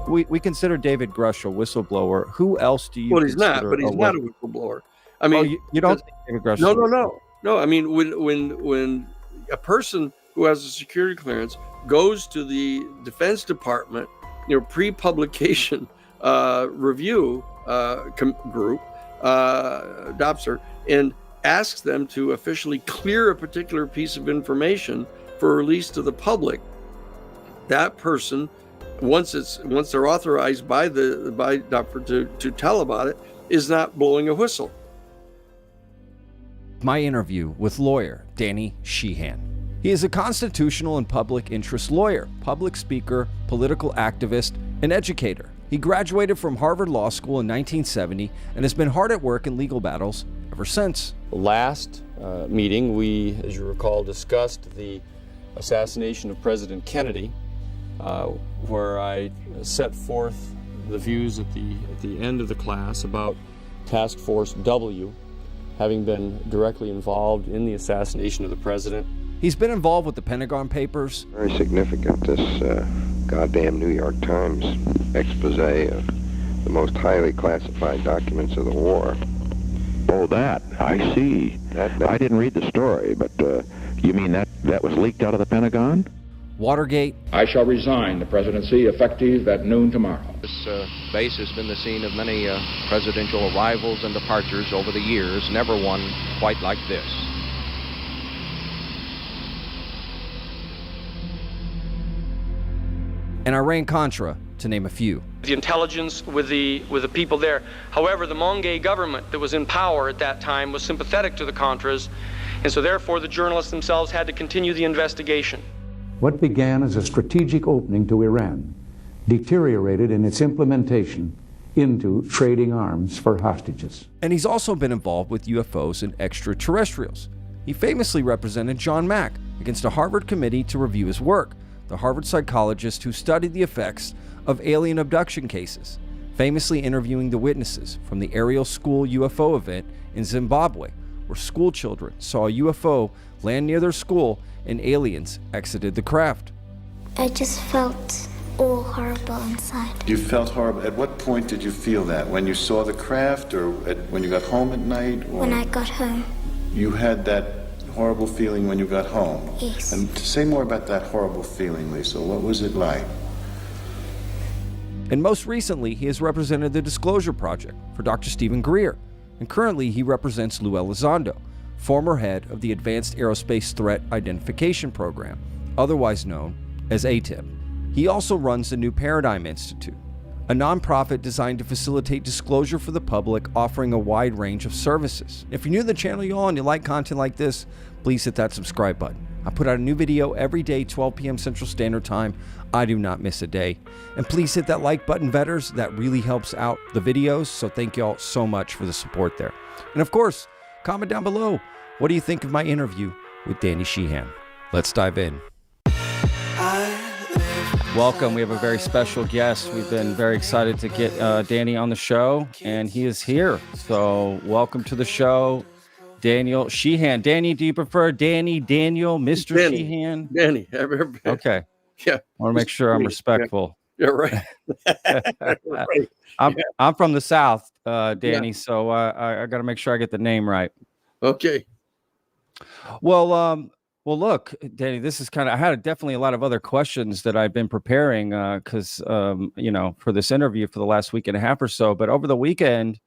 we consider David Grush a whistleblower. Who else do you Well, he's not, consider but he's not a whistleblower. I mean, you don't think David Grush no, is a no. I mean, when a person who has a security clearance goes to the Defense Department, pre-publication review group, DOPSR, and asks them to officially clear a particular piece of information for release to the public, that person, once they're authorized by DOPSR to tell about it, is not blowing a whistle. My interview with lawyer Danny Sheehan. He is a constitutional and public interest lawyer, public speaker, political activist, and educator. He graduated from Harvard Law School in 1970 and has been hard at work in legal battles ever since. Last meeting, we, as you recall, discussed the assassination of President Kennedy, where I set forth the views at the end of the class about Task Force W, having been directly involved in the assassination of the president. He's been involved with the Pentagon Papers. Very significant, this goddamn New York Times expose of the most highly classified documents of the war. Oh, that, I see. I didn't read the story, but you mean that was leaked out of the Pentagon? Watergate. I shall resign the presidency effective at noon tomorrow. This base has been the scene of many presidential arrivals and departures over the years, never one quite like this. And Iran-Contra, to name a few. The intelligence with the people there. However, the Mongay government that was in power at that time was sympathetic to the Contras, and so therefore the journalists themselves had to continue the investigation. What began as a strategic opening to Iran deteriorated in its implementation into trading arms for hostages. And he's also been involved with UFOs and extraterrestrials. He famously represented John Mack against a Harvard committee to review his work, the Harvard psychologist who studied the effects of alien abduction cases, famously interviewing the witnesses from the Ariel School UFO event in Zimbabwe, where school children saw a UFO land near their school and aliens exited the craft. I just felt all horrible inside. You felt horrible. At what point did you feel that? When you saw the craft, or when you got home at night? Or when I got home. You had that horrible feeling when you got home? Yes. And say more about that horrible feeling, Lisa. What was it like? And most recently, he has represented the Disclosure Project for Dr. Stephen Greer. And currently, he represents Lou Elizondo, former head of the Advanced Aerospace Threat Identification Program, otherwise known as ATIP. He also runs the New Paradigm Institute, a nonprofit designed to facilitate disclosure for the public, offering a wide range of services. If you're new to the channel, y'all, and you like content like this, please hit that subscribe button. I put out a new video every day, 12 p.m. Central Standard Time. I do not miss a day. And please hit that like button, vetters. That really helps out the videos. So thank y'all so much for the support there. And of course, comment down below. What do you think of my interview with Danny Sheehan? Let's dive in. Welcome. We have a very special guest. We've been very excited to get Danny on the show, and he is here. So welcome to the show, Daniel Sheehan. Danny, do you prefer Danny, Daniel, Mr. Danny. Sheehan? Danny. Okay. Yeah. I want to make sure I'm respectful. Yeah, right. Right. I'm from the South, Danny, so I got to make sure I get the name right. Okay. Well, look, Danny, this is I had definitely a lot of other questions that I've been preparing because, for this interview for the last week and a half or so. But over the weekend,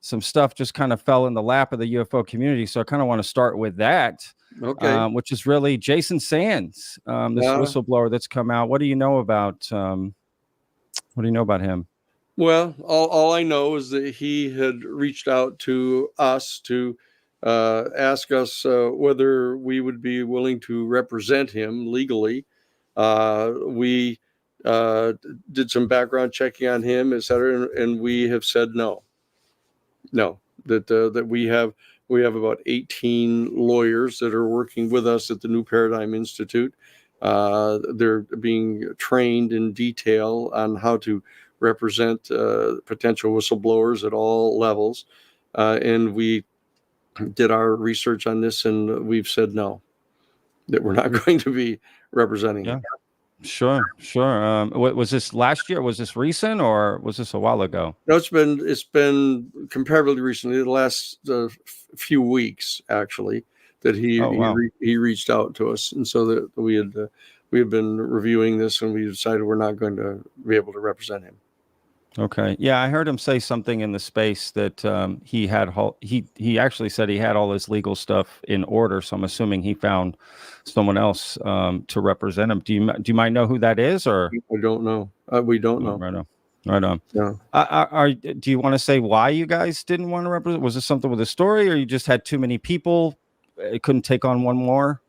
some stuff just kind of fell in the lap of the UFO community. So I kind of want to start with that, which is really Jason Sands, this whistleblower that's come out. What do you know about him? Well, all I know is that he had reached out to us to ask us whether we would be willing to represent him legally. We did some background checking on him, et cetera, and we have said no. That we have about 18 lawyers that are working with us at the New Paradigm Institute. They're being trained in detail on how to represent potential whistleblowers at all levels, and we did our research on this, and we've said no, that we're not going to be representing him. Sure, sure. Was this last year? Was this recent, or was this a while ago? No, it's been comparatively recently, the last few weeks actually, that Oh, wow. he reached out to us, and so that we had been reviewing this, and we decided we're not going to be able to represent him. Okay. Yeah, I heard him say something in the space that he actually said he had all his legal stuff in order. So I'm assuming he found someone else to represent him. Do you might know who that is, or? I don't know. We don't Oh, know. right on. Right on. No. Do you want to say why you guys didn't want to represent? Was this something with a story, or you just had too many people? It couldn't take on one more?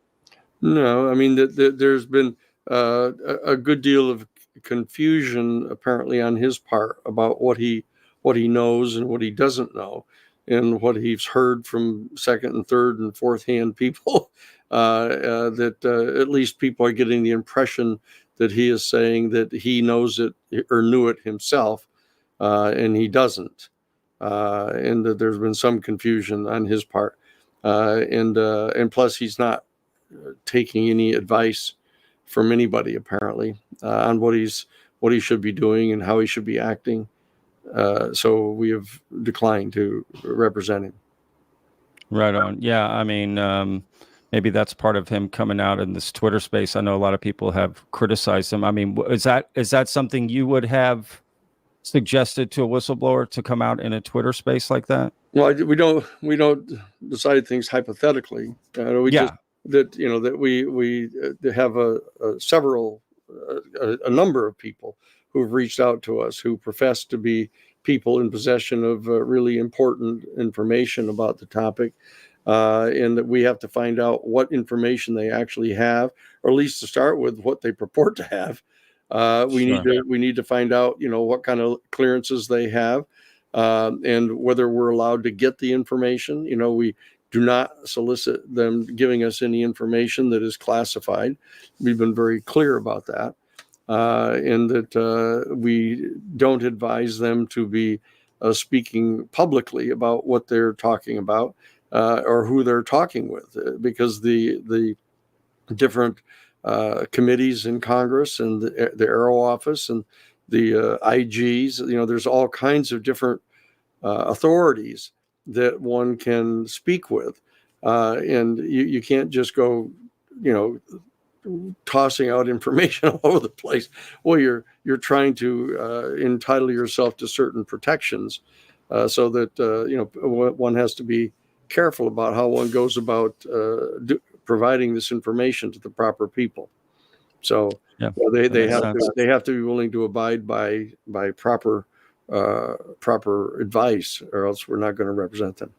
No, I mean, there's been a good deal of confusion apparently on his part about what he knows and what he doesn't know, and what he's heard from second and third and fourth hand people. That at least people are getting the impression that he is saying that he knows it or knew it himself, and he doesn't, and that there's been some confusion on his part, and plus he's not taking any advice from anybody apparently on what he should be doing and how he should be acting. So we have declined to represent him. Right on. Yeah, I mean, maybe that's part of him coming out in this Twitter space. I know a lot of people have criticized him. I mean, is that something you would have suggested to a whistleblower, to come out in a Twitter space like that? Well, we don't decide things hypothetically. We Yeah. just that that we have a number of people who've reached out to us who profess to be people in possession of really important information about the topic, and that we have to find out what information they actually have, or at least to start with, what they purport to have. We need to find out, what kind of clearances they have, and whether we're allowed to get the information. We do not solicit them giving us any information that is classified. We've been very clear about that, and that we don't advise them to be speaking publicly about what they're talking about, or who they're talking with, because the different committees in Congress and the Aero Office and the IGs, there's all kinds of different authorities that one can speak with, and you can't just go, tossing out information all over the place. Well, you're trying to entitle yourself to certain protections, so that one has to be careful about how one goes about providing this information to the proper people. So Yeah, they have to be willing to abide by proper advice, or else we're not going to represent them.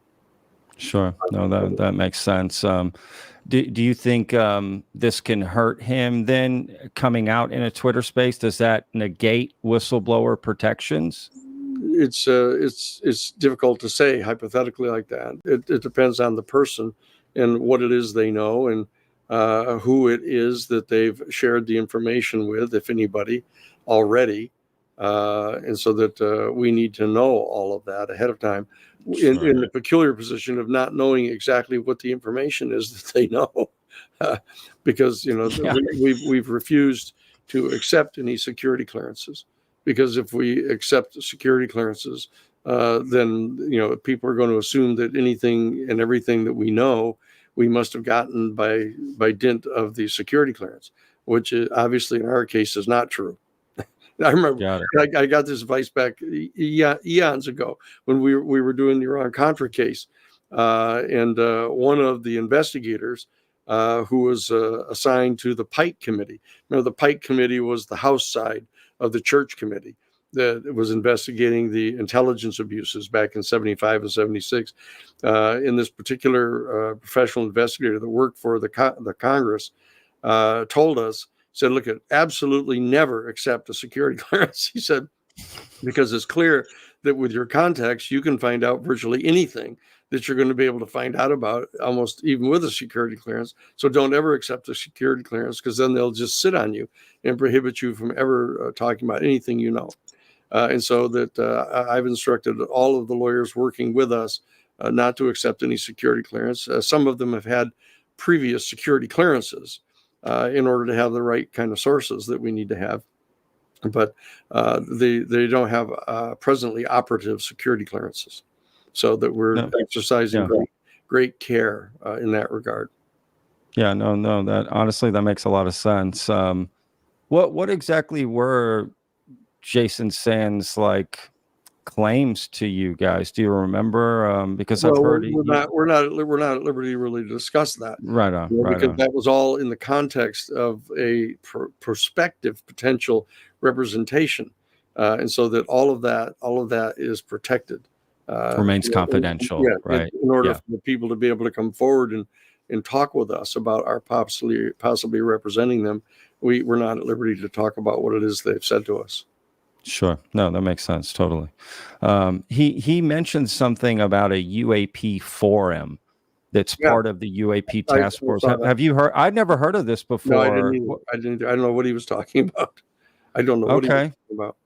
Sure. No, that makes sense. Do you think this can hurt him then, coming out in a Twitter space? Does that negate whistleblower protections? It's difficult to say hypothetically like that. It depends on the person and what it is they know, and who it is that they've shared the information with, if anybody, already. And so that we need to know all of that ahead of time, in the peculiar position of not knowing exactly what the information is that they know, because we've refused to accept any security clearances, because if we accept security clearances, then people are going to assume that anything and everything that we know we must have gotten by dint of the security clearance, which obviously in our case is not true. I remember I got this advice back eons ago when we were doing the Iran-Contra case, and one of the investigators who was assigned to the Pike Committee. The Pike Committee was the House side of the Church Committee that was investigating the intelligence abuses back in 75 and 76. In this particular professional investigator that worked for the Congress told us, said, look, absolutely never accept a security clearance. He said, because it's clear that with your contacts, you can find out virtually anything that you're going to be able to find out about, almost even with a security clearance. So don't ever accept a security clearance, because then they'll just sit on you and prohibit you from ever talking about anything you know. And so that I've instructed all of the lawyers working with us not to accept any security clearance. Some of them have had previous security clearances, in order to have the right kind of sources that we need to have. But they don't have presently operative security clearances, so that we're exercising great care in that regard. Yeah, no, that honestly, that makes a lot of sense. What exactly were Jason Sand's like claims to you guys? Do you remember? Because I've heard we're not at liberty really to discuss that. Right on, because that was all in the context of a prospective potential representation, and so that all of that is protected. Remains confidential, right? In order for the people to be able to come forward and talk with us about our possibly representing them, we're not at liberty to talk about what it is they've said to us. Sure. No, that makes sense. Totally. He mentioned something about a UAP forum that's part of the UAP task force. Have you heard? I'd never heard of this before. No, I didn't either. I don't know what he was talking about. I don't know what he was talking about.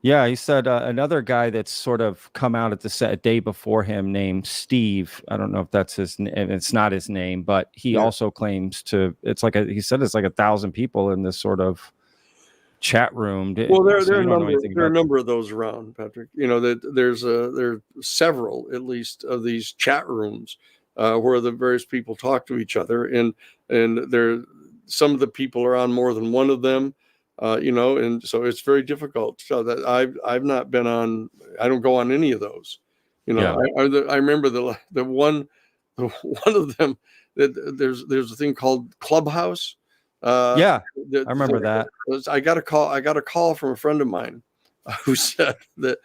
Yeah, he said another guy that's sort of come out at the day before him named Steve. I don't know if that's his name. It's not his name, but he also claims he said it's like 1,000 people in this sort of chat room. Well, there are a number of those around, Patrick. You know, that there are several, at least, of these chat rooms where the various people talk to each other, and some of the people are on more than one of them. And so it's very difficult. So that I've not been on. I don't go on any of those. I remember the one of them that there's a thing called Clubhouse. I remember that. I got a call from a friend of mine who said that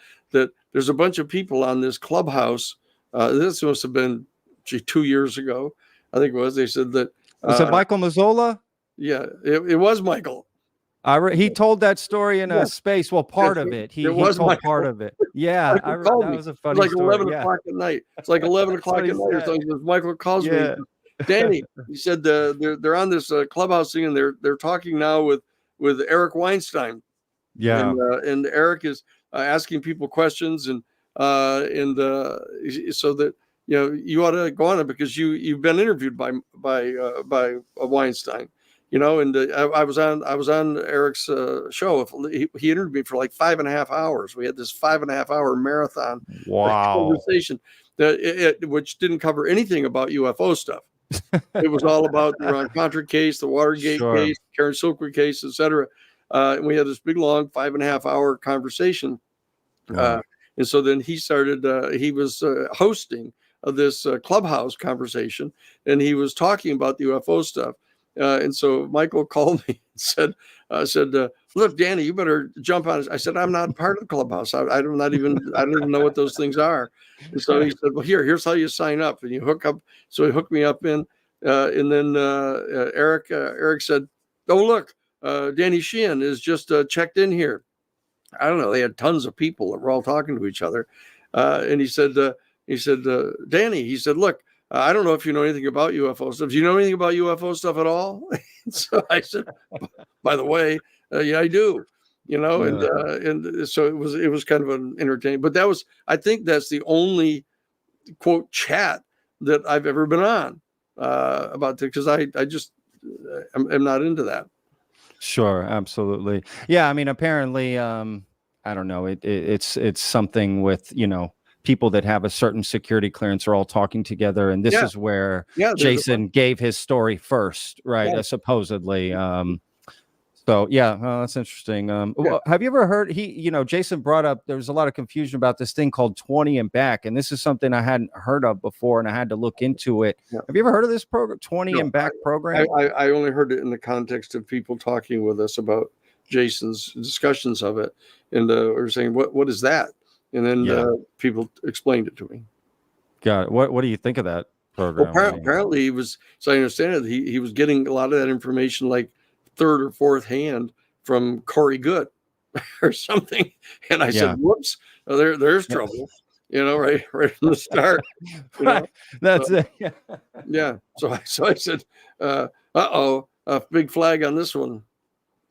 there's a bunch of people on this Clubhouse. This must have been 2 years ago, I think it was. They said that was it Michael Mazzola? Yeah, it was Michael. He told that story in a space. Well, part of it. He told Michael. Part of it. Yeah, that was a funny story. It's like story. 11 o'clock at night. It's like 11 o'clock at night or something. Michael calls me. Danny, he said they're on this Clubhouse thing, and they're talking now with Eric Weinstein. Yeah, and Eric is asking people questions, and so that you ought to go on it because you've been interviewed by Weinstein. And I was on Eric's show. He interviewed me for like 5.5 hours. We had this 5.5 hour marathon conversation which didn't cover anything about UFO stuff. It was all about the Iran-Contra case, the Watergate case, Karen Silkwood case, etc. And we had this big, long 5.5 hour conversation. And so then he started. He was hosting this Clubhouse conversation, and he was talking about the UFO stuff. And so Michael called me and said, look, Danny, you better jump on it. I said, I'm not part of the Clubhouse. I don't even know what those things are. And so he said, well, here's how you sign up, and you hook up. So he hooked me up in, and then Eric said, oh, look, Danny Sheehan is just checked in here. I don't know. They had tons of people that were all talking to each other. And he said, Danny, he said, look, I don't know if you know anything about UFO stuff. Do you know anything about UFO stuff at all? So I said, by the way, yeah, I do. And so it was kind of an entertaining. But I think that's the only quote chat that I've ever been on about it, because I'm not into that. Sure, absolutely. Yeah, I mean, apparently, I don't know. It's something with people that have a certain security clearance are all talking together, and this is where Jason gave his story first, right? Supposedly. So that's interesting. Well, have you ever heard? Jason brought up there was a lot of confusion about this thing called 20 and back, and this is something I hadn't heard of before, and I had to look into it. Have you ever heard of this program, 20 and back program? I only heard it in the context of people talking with us about Jason's discussions of it, and we were saying, what is that? And then people explained it to me. Got it. What do you think of that program? Well, apparently he was, so I understand it, he was getting a lot of that information like third or fourth hand from Corey Good or something. And I said, whoops, there's trouble, right from the start. That's it. Yeah. So I said, a big flag on this one.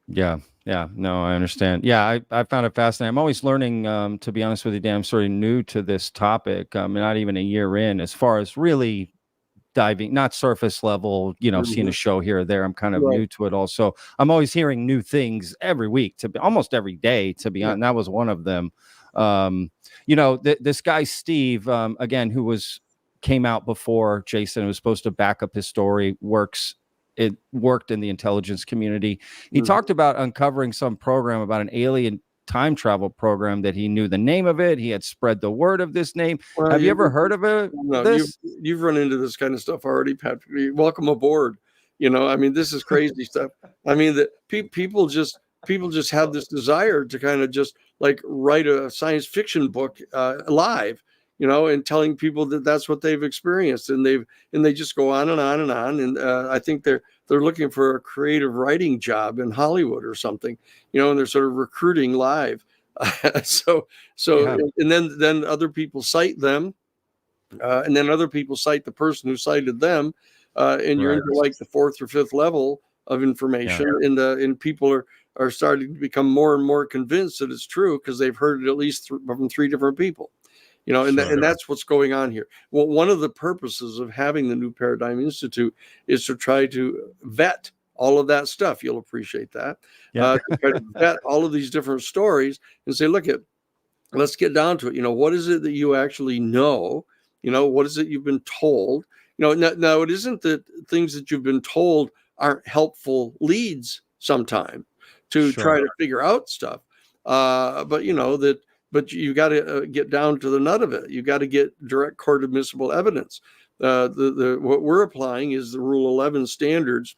Yeah, no, I understand. Yeah, I found it fascinating. I'm always learning, to be honest with you, Dan. I'm sort of new to this topic. I'm not even a year in as far as really diving, not surface level, seeing a show here or there. I'm kind of Right. new to it also. I'm always hearing new things every week, almost every day, to be honest. And that was one of them. This guy, Steve, again, who came out before Jason, who was supposed to back up his story, worked in the intelligence community. He talked about uncovering some program about an alien time travel program that he knew the name of it. He had spread the word of this name. Well, Have you ever heard of it? No, this? you've run into this kind of stuff already, Patrick. Welcome aboard. I mean, this is crazy stuff. I mean, that people just have this desire to kind of just like write a science fiction book live, and telling people that that's what they've experienced, and they just go on and on and on. And I think they're looking for a creative writing job in Hollywood or something, and they're sort of recruiting live. So Yeah. and then other people cite them, and then other people cite the person who cited them, and you're Right. into like the fourth or fifth level of information, and people are starting to become more and more convinced that it's true because they've heard it at least from three different people. And that's what's going on here. Well, one of the purposes of having the New Paradigm Institute is to try to vet all of that stuff. You'll appreciate that. To try to vet all of these different stories and say, let's get down to it. What is it that you actually know? What is it you've been told? Now it isn't that things that you've been told aren't helpful leads sometime to try to figure out stuff. But you got to get down to the nut of it. You got to get direct court admissible evidence. What we're applying is the Rule 11 standards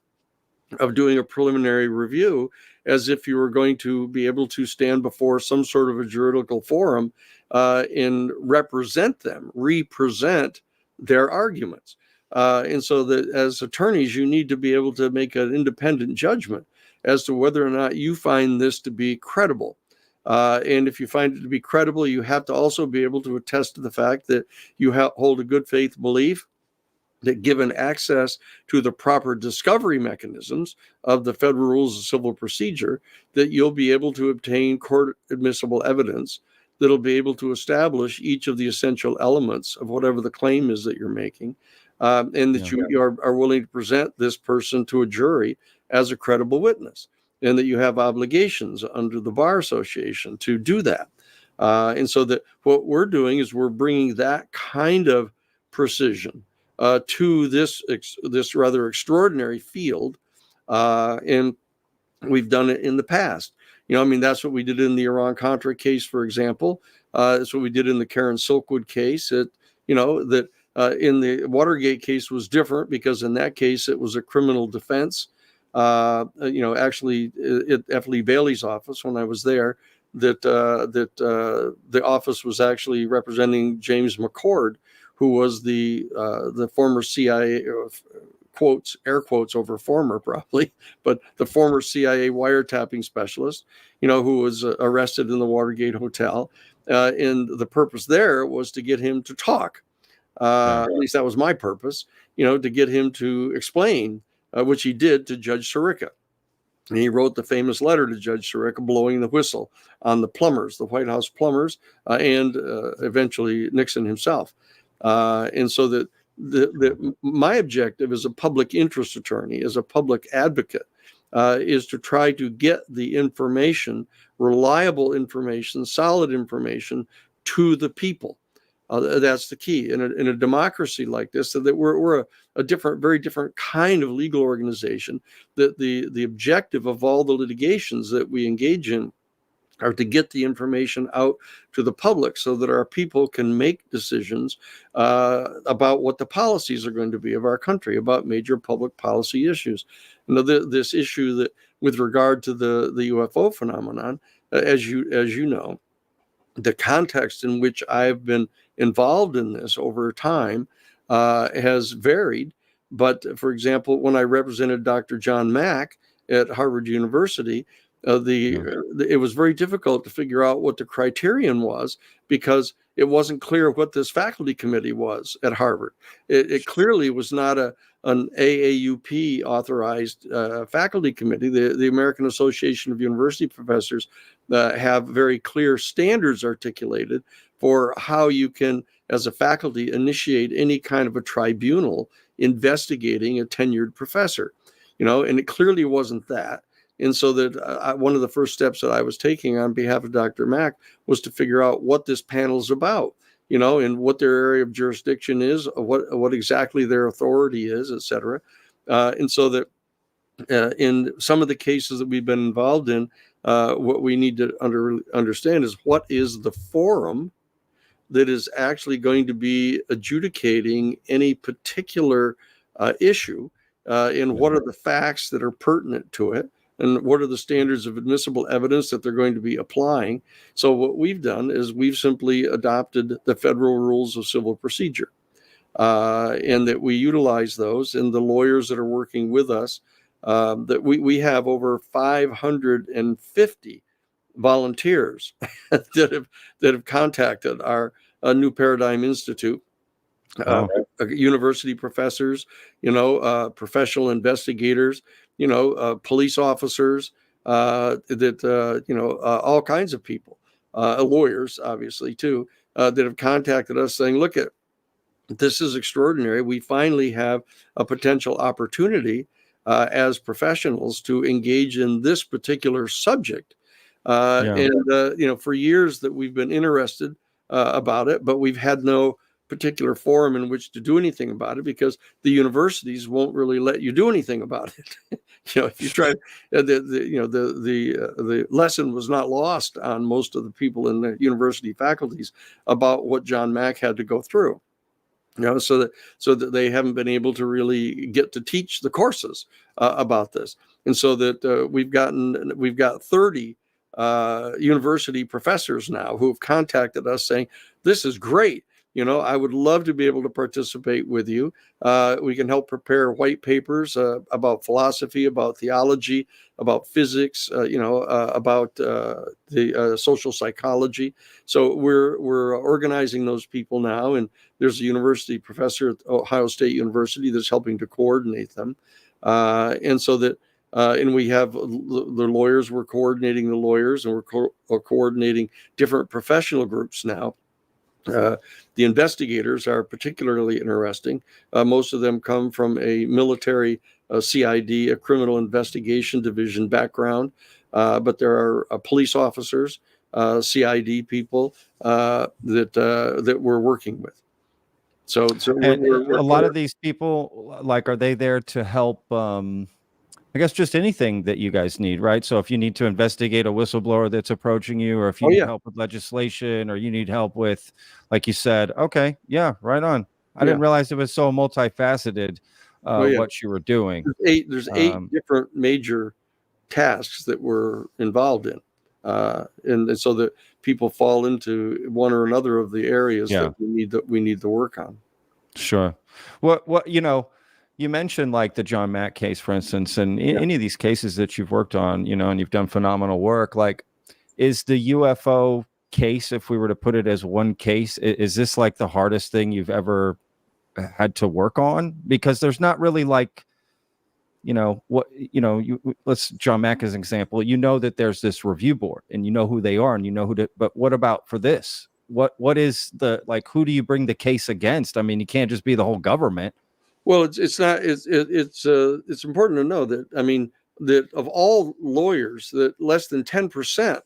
of doing a preliminary review, as if you were going to be able to stand before some sort of a juridical forum and represent their arguments. And so that as attorneys, you need to be able to make an independent judgment as to whether or not you find this to be credible. And if you find it to be credible, you have to also be able to attest to the fact that you hold a good faith belief that, given access to the proper discovery mechanisms of the Federal Rules of Civil Procedure, that you'll be able to obtain court admissible evidence that'll be able to establish each of the essential elements of whatever the claim is that you're making, and that you are willing to present this person to a jury as a credible witness, and that you have obligations under the Bar Association to do that. And so that what we're doing is we're bringing that kind of precision to this rather extraordinary field, and we've done it in the past. That's what we did in the Iran-Contra case, for example. That's what we did in the Karen Silkwood case. In the Watergate case was different because in that case it was a criminal defense. Actually, at F. Lee Bailey's office, when I was there, that the office was actually representing James McCord, who was the former CIA, quotes, air quotes over former probably, but the former CIA wiretapping specialist, who was arrested in the Watergate Hotel. And the purpose there was to get him to talk. At least that was my purpose, to get him to explain, which he did to Judge Sirica. And he wrote the famous letter to Judge Sirica blowing the whistle on the plumbers, the White House plumbers, and eventually Nixon himself. And so that my objective as a public interest attorney, as a public advocate, is to try to get the information, reliable information, solid information to the people. That's the key in a democracy like this. So that we're a different, very different kind of legal organization. That the objective of all the litigations that we engage in are to get the information out to the public so that our people can make decisions about what the policies are going to be of our country, about major public policy issues. This issue that with regard to the UFO phenomenon, as you know, the context in which I've been involved in this over time has varied. But for example, when I represented Dr. John Mack at Harvard University, it was very difficult to figure out what the criterion was because it wasn't clear what this faculty committee was at Harvard. It clearly was not an AAUP authorized faculty committee. The American Association of University Professors have very clear standards articulated for how you can, as a faculty, initiate any kind of a tribunal investigating a tenured professor, and it clearly wasn't that. And so that one of the first steps that I was taking on behalf of Dr. Mack was to figure out what this panel is about, and what their area of jurisdiction is, what exactly their authority is, et cetera. And so that in some of the cases that we've been involved in, what we need to understand is what is the forum that is actually going to be adjudicating any particular issue, and what are the facts that are pertinent to it, and what are the standards of admissible evidence that they're going to be applying. So what we've done is we've simply adopted the federal rules of civil procedure, and that we utilize those, and the lawyers that are working with us, that we have over 550 volunteers that have contacted our New Paradigm Institute, university professors, professional investigators, police officers, all kinds of people, lawyers, obviously, too, that have contacted us saying, look, this is extraordinary. We finally have a potential opportunity as professionals to engage in this particular subject. And for years that we've been interested about it, but we've had no particular forum in which to do anything about it because the universities won't really let you do anything about it. If you try, the lesson was not lost on most of the people in the university faculties about what John Mack had to go through. So that they haven't been able to really get to teach the courses about this, and so that we've got 30 university professors now who have contacted us saying, this is great. I would love to be able to participate with you. We can help prepare white papers about philosophy, about theology, about physics, about the social psychology. So we're organizing those people now, and there's a university professor at Ohio State University that's helping to coordinate them, and so that. And we have the lawyers. We're coordinating the lawyers, and we're coordinating different professional groups now. The investigators are particularly interesting. Most of them come from a military CID, a criminal investigation division background, but there are police officers, CID people that we're working with. So we're a lot of these people, like, are they there to help? I guess just anything that you guys need, right? So if you need to investigate a whistleblower that's approaching you, or if you need help with legislation, or you need help with, like you said, okay, yeah, right on. I didn't realize it was so multifaceted, what you were doing. There's eight different major tasks that we're involved in. And so that people fall into one or another of the areas that we need to work on. Sure. What, you mentioned like the John Mack case, for instance, and any of these cases that you've worked on, and you've done phenomenal work. Like, is the UFO case, if we were to put it as one case, is this like the hardest thing you've ever had to work on? Because there's not really like, let's John Mack as an example. That there's this review board, and who they are, and but what about for this? What is the, like, who do you bring the case against? I mean, you can't just be the whole government. Well, it's important to know that, that of all lawyers, that less than 10%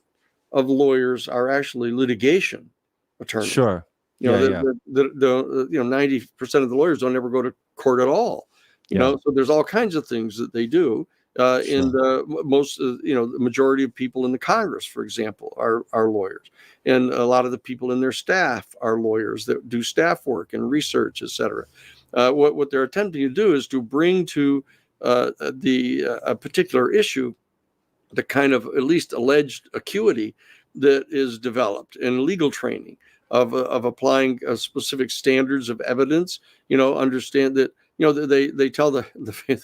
of lawyers are actually litigation attorneys. Sure. 90% of the lawyers don't ever go to court at all. So there's all kinds of things that they do. And most, the majority of people in the Congress, for example, are lawyers. And a lot of the people in their staff are lawyers that do staff work and research, et cetera. What they're attempting to do is to bring to a particular issue the kind of at least alleged acuity that is developed in legal training of applying specific standards of evidence. Understand that they tell the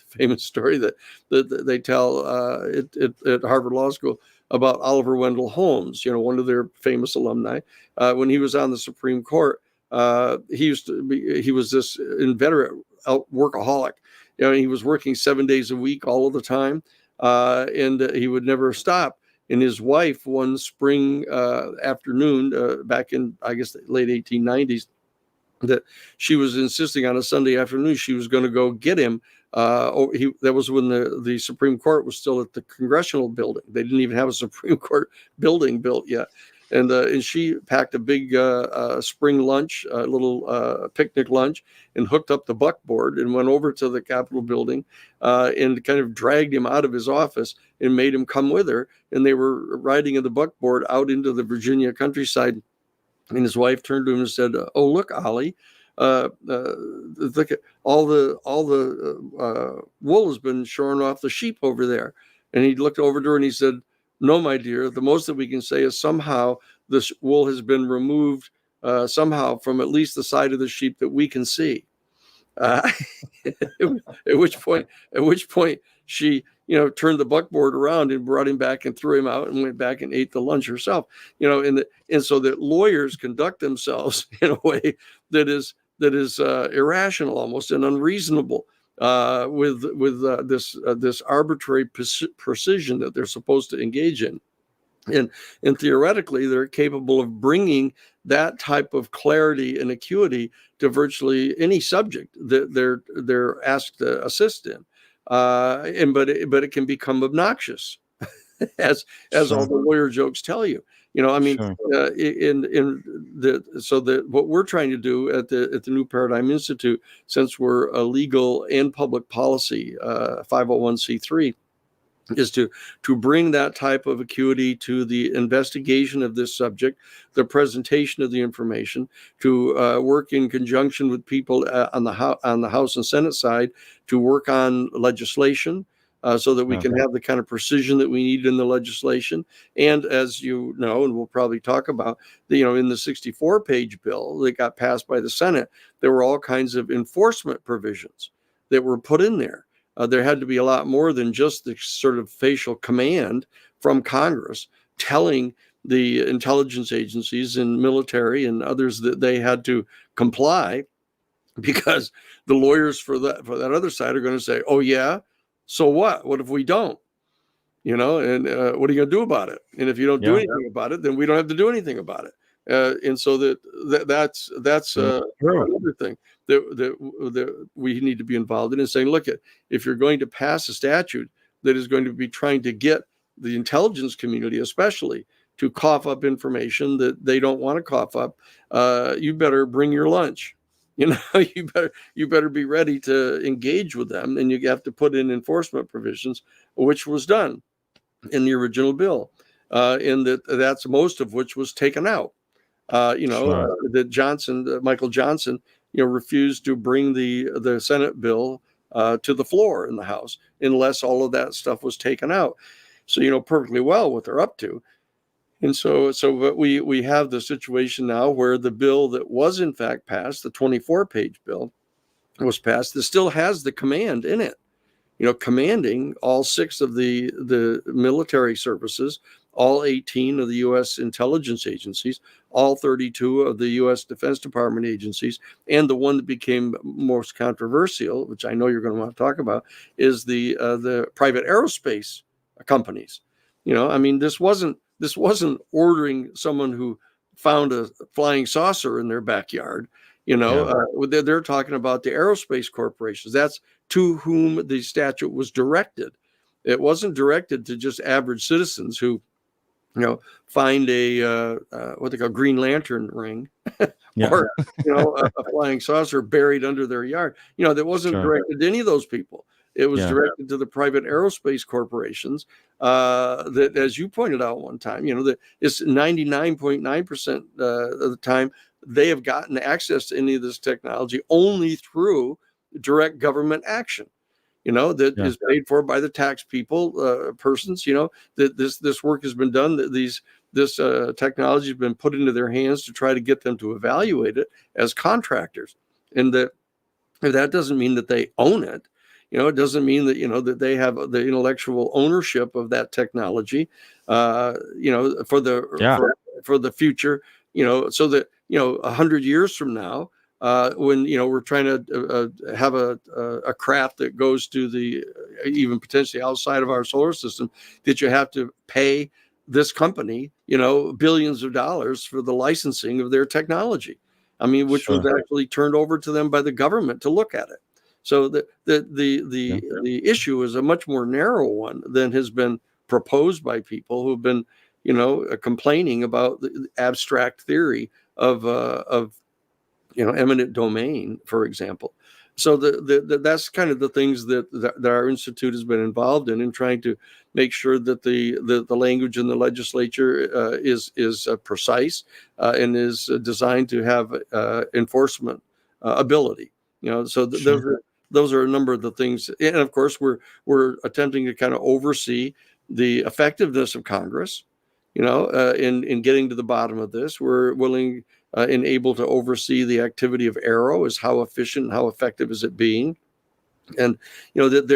famous story that they tell at Harvard Law School about Oliver Wendell Holmes, one of their famous alumni, when he was on the Supreme Court. He was this inveterate workaholic. He was working 7 days a week all of the time, and he would never stop. And his wife, one spring afternoon, back in, I guess, the late 1890s, that she was insisting on a Sunday afternoon she was going to go get him. That was when the Supreme Court was still at the Congressional building. They didn't even have a Supreme Court building built yet. And she packed a big spring lunch, a little picnic lunch, and hooked up the buckboard and went over to the Capitol building and kind of dragged him out of his office and made him come with her. And they were riding in the buckboard out into the Virginia countryside. And his wife turned to him and said, "Oh, look, Ollie, look at all the wool has been shorn off the sheep over there." And he looked over to her and he said, "No, my dear, the most that we can say is somehow this wool has been removed somehow from at least the side of the sheep that we can see." At which point she, turned the buckboard around and brought him back and threw him out and went back and ate the lunch herself. And so that lawyers conduct themselves in a way that is irrational almost and unreasonable with this arbitrary precision that they're supposed to engage in. And theoretically, they're capable of bringing that type of clarity and acuity to virtually any subject that they're asked to assist in. But it can become obnoxious, as all the lawyer jokes tell you. What we're trying to do at the New Paradigm Institute, since we're a legal and public policy 501c3, is to bring that type of acuity to the investigation of this subject, the presentation of the information, to work in conjunction with people on the House and Senate side to work on legislation so that we can have the kind of precision that we need in the legislation. And as you know, and we'll probably talk about, in the 64-page bill that got passed by the Senate, there were all kinds of enforcement provisions that were put in there. There had to be a lot more than just the sort of facial command from Congress telling the intelligence agencies and military and others that they had to comply, because the lawyers for that other side are going to say, "Oh yeah, so what? What if we don't? And what are you going to do about it? And if you don't do anything about it, then we don't have to do anything about it." And so that's another thing that we need to be involved in, is saying, look, if you're going to pass a statute that is going to be trying to get the intelligence community, especially, to cough up information that they don't want to cough up, you better bring your lunch. You better be ready to engage with them, and you have to put in enforcement provisions, which was done in the original bill, and that's most of which was taken out. That Michael Johnson, refused to bring the Senate bill to the floor in the House unless all of that stuff was taken out. So perfectly well what they're up to. And but we have the situation now where the bill that was in fact passed, the 24-page bill, was passed, that still has the command in it, commanding all 6 of the military services, all 18 of the U.S. intelligence agencies, all 32 of the U.S. Defense Department agencies, and the one that became most controversial, which I know you're going to want to talk about, is the private aerospace companies. This wasn't ordering someone who found a flying saucer in their backyard. They're talking about the aerospace corporations. That's to whom the statute was directed. It wasn't directed to just average citizens who, find a what they call Green Lantern ring, or a flying saucer buried under their yard. That wasn't directed to any of those people. It was directed to the private aerospace corporations that, as you pointed out one time, that it's 99.9% of the time they have gotten access to any of this technology only through direct government action. Is paid for by the tax persons, that this work has been done, that this technology has been put into their hands to try to get them to evaluate it as contractors. And that doesn't mean that they own it. It doesn't mean that, that they have the intellectual ownership of that technology, for the future, so that, 100 years from now, when we're trying to have a craft that goes to the even potentially outside of our solar system, that you have to pay this company billions of dollars for the licensing of their technology. I mean, which Sure. was actually turned over to them by the government to look at it. So the issue is a much more narrow one than has been proposed by people who've been, complaining about the abstract theory of eminent domain, for example. So that's kind of the things that our institute has been involved in trying to make sure that the language in the legislature is precise and is designed to have enforcement ability. So those are a number of the things, and of course we're attempting to kind of oversee the effectiveness of Congress. In getting to the bottom of this, we're willing and able to oversee the activity of Arrow, is how efficient and how effective is it being. And that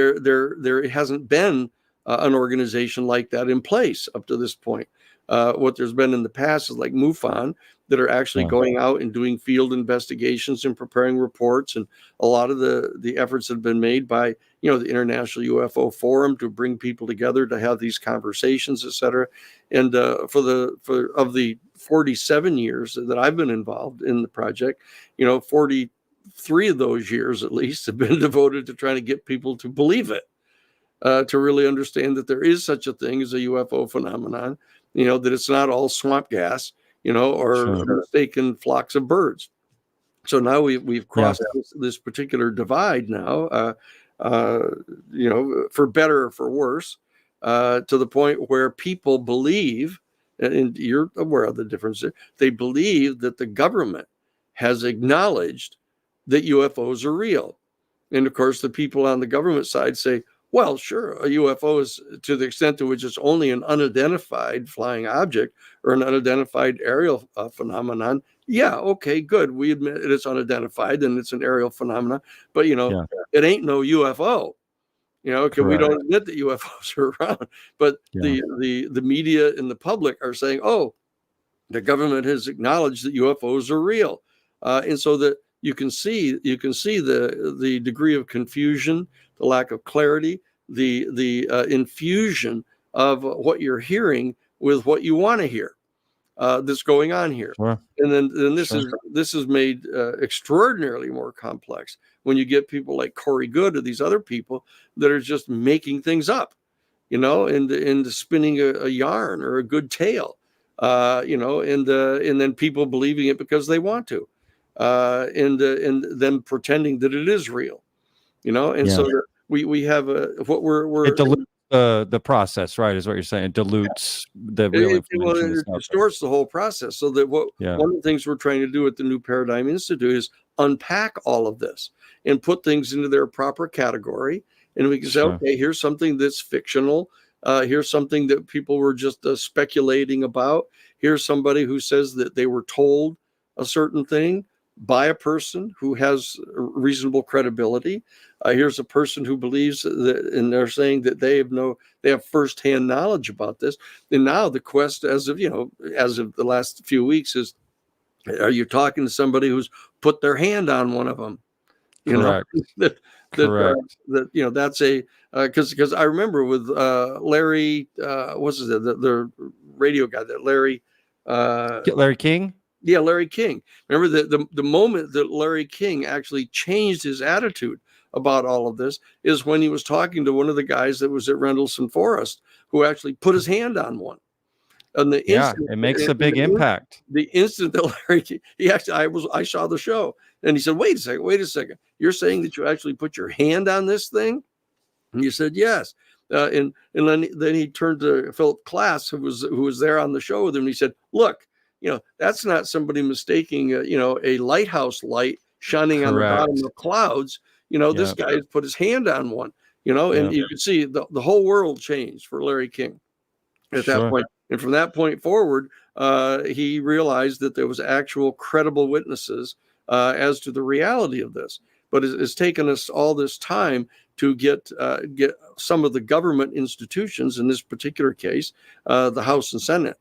there hasn't been an organization like that in place up to this point. What there's been in the past is like MUFON, that are actually going out and doing field investigations and preparing reports, and a lot of the efforts have been made by the International UFO Forum to bring people together to have these conversations, etc. And for the 47 years that I've been involved in the project, 43 of those years at least have been devoted to trying to get people to believe it, to really understand that there is such a thing as a UFO phenomenon, that it's not all swamp gas, or mistaken flocks of birds. So now we've crossed this particular divide now, for better or for worse, to the point where people believe, and you're aware of the difference, they believe that the government has acknowledged that UFOs are real. And of course, the people on the government side say, well, sure, a UFO is, to the extent to which it's only an unidentified flying object or an unidentified aerial phenomenon. Yeah, okay, good. We admit it's unidentified and it's an aerial phenomenon, but it ain't no UFO. Because we don't admit that UFOs are around. But the media and the public are saying, oh, the government has acknowledged that UFOs are real, and so that you can see the degree of confusion, the lack of clarity, the infusion of what you're hearing with what you want to hear, that's going on here. Sure. And then this is made extraordinarily more complex when you get people like Corey Goode or these other people that are just making things up, and spinning a yarn or a good tale, and then people believing it because they want to, and then pretending that it is real, and so we have what we're it dilutes the process, right? Is what you're saying. It dilutes the real information. It distorts the whole process. So that one of the things we're trying to do at the New Paradigm Institute is unpack all of this and put things into their proper category. And we can say, okay, here's something that's fictional. Here's something that people were just speculating about. Here's somebody who says that they were told a certain thing by a person who has reasonable credibility. Here's a person who believes that, and they're saying that they have firsthand knowledge about this. And now the quest, as of the last few weeks, is, are you talking to somebody who's put their hand on one of them? Correct. That's a because I remember with Larry, what's his name, the radio guy, that Larry King. Yeah, Larry King. Remember the moment that Larry King actually changed his attitude about all of this is when he was talking to one of the guys that was at Rendlesham Forest, who actually put his hand on one. And it makes a big impact. The instant that Larry King, I saw the show, and he said, wait a second. You're saying that you actually put your hand on this thing? And you said, yes. And then he turned to Philip Klass, who was there on the show with him. And he said, look, that's not somebody mistaking, a lighthouse light shining on the bottom of clouds. This guy has put his hand on one, and you could see the whole world changed for Larry King at that point. And from that point forward, he realized that there was actual credible witnesses as to the reality of this. But it's taken us all this time to get some of the government institutions, in this particular case, the House and Senate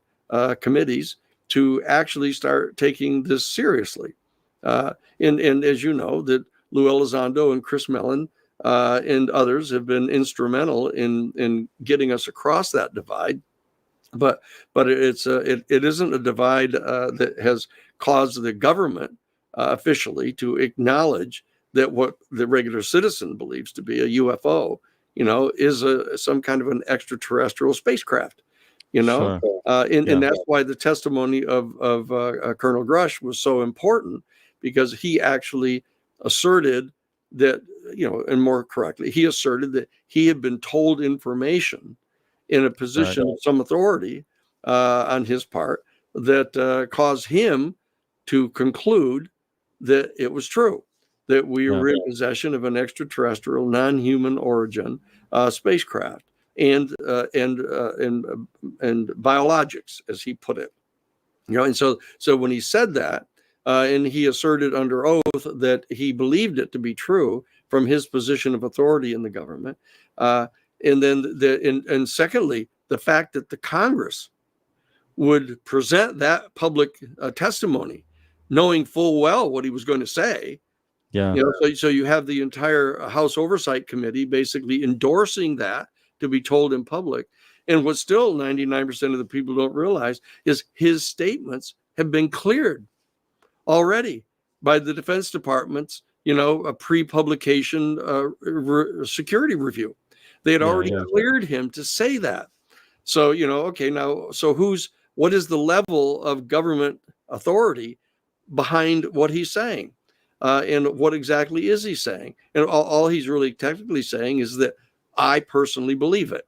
committees, to actually start taking this seriously. And as you know, that Lou Elizondo and Chris Mellon and others have been instrumental in getting us across that divide. But it isn't a divide that has caused the government officially to acknowledge that what the regular citizen believes to be a UFO, is some kind of an extraterrestrial spacecraft. Sure. And that's why the testimony of Colonel Grush was so important, because he actually asserted that, and more correctly, he asserted that he had been told information in a position of some authority on his part that caused him to conclude that it was true, that we were in possession of an extraterrestrial, non-human origin spacecraft and biologics, as he put it. And so when he said that, and he asserted under oath that he believed it to be true from his position of authority in the government, and then secondly, the fact that the Congress would present that public testimony, knowing full well what he was going to say. So you have the entire House Oversight Committee basically endorsing that to be told in public. And what still 99% of the people don't realize is his statements have been cleared already by the Defense Department's, a pre-publication security review. They had already cleared him to say that. So, okay, now, so what is the level of government authority behind what he's saying? And what exactly is he saying? And all he's really technically saying is that I personally believe it.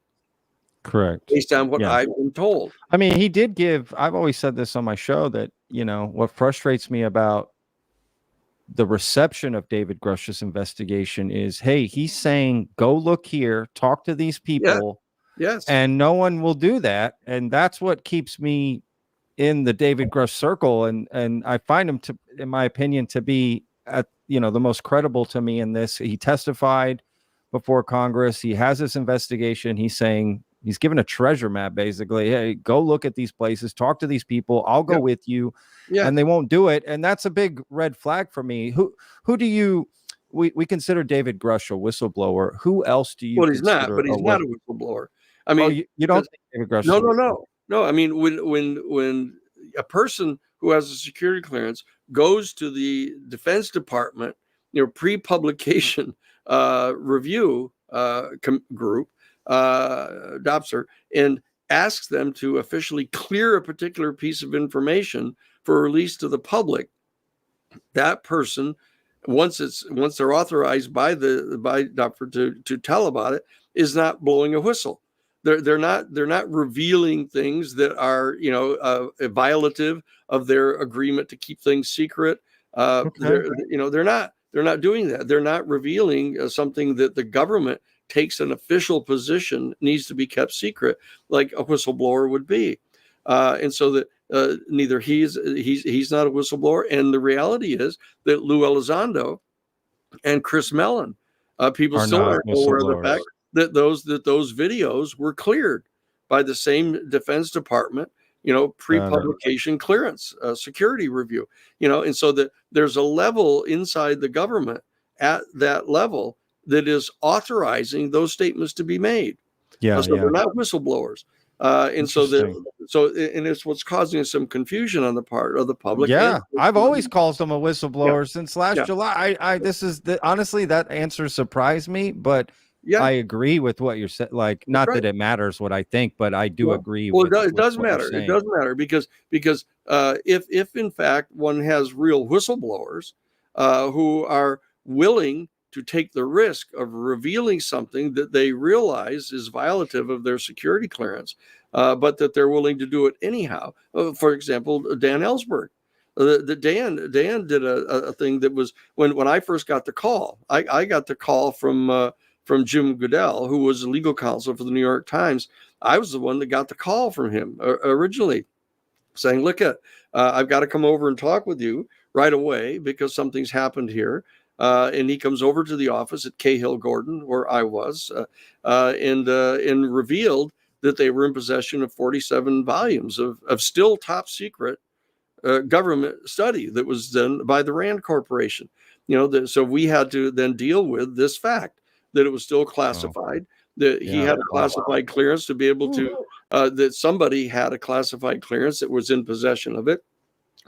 Correct. Based on what I've been told. I mean, he did give, I've always said this on my show, that, what frustrates me about the reception of David Grush's investigation is, hey, he's saying, go look here, talk to these people. Yes. And no one will do that. And that's what keeps me in the David Grush circle. And I find him to, in my opinion, to be the most credible to me in this. He testified before Congress. He has this investigation. He's saying, he's given a treasure map, basically. Hey, go look at these places, talk to these people. I'll go with you. And they won't do it. And that's a big red flag for me. Who do you, we consider David Grush a whistleblower. Who else do you? Well, he's not, but he's not a whistleblower. I mean, you don't think David Grush? No. I mean, when a person who has a security clearance goes to the Defense Department, pre-publication review group, DOPSR, and asks them to officially clear a particular piece of information for release to the public, that person, once they're authorized by DOPSR to tell about it, is not blowing a whistle. They're not revealing things that are violative of their agreement to keep things secret. They're not doing that. They're not revealing something that the government takes an official position needs to be kept secret, like a whistleblower would be. And so that neither he's not a whistleblower, and the reality is that Lou Elizondo and Chris Mellon, people still aren't aware of the fact that those videos were cleared by the same Defense Department, pre-publication clearance, security review, and so that there's a level inside the government at that level that is authorizing those statements to be made. So they're not whistleblowers. And it's what's causing some confusion on the part of the public. I've always called them a whistleblower since last July. Honestly, that answer surprised me, but I agree with what you're saying. Like, not that it matters what I think, but I do agree. Well, it does matter. It does matter because if in fact one has real whistleblowers who are willing to take the risk of revealing something that they realize is violative of their security clearance, but that they're willing to do it anyhow. For example, Dan Ellsberg. Dan did a thing that was when I first got the call. I got the call from Jim Goodell, who was a legal counsel for the New York Times. I was the one that got the call from him originally, saying, "Look, I've got to come over and talk with you right away because something's happened here." And he comes over to the office at Cahill Gordon, where I was, and revealed that they were in possession of 47 volumes of still top secret government study that was done by the Rand Corporation. So we had to then deal with this fact that it was still classified, that he had a classified clearance to be able to, that somebody had a classified clearance that was in possession of it.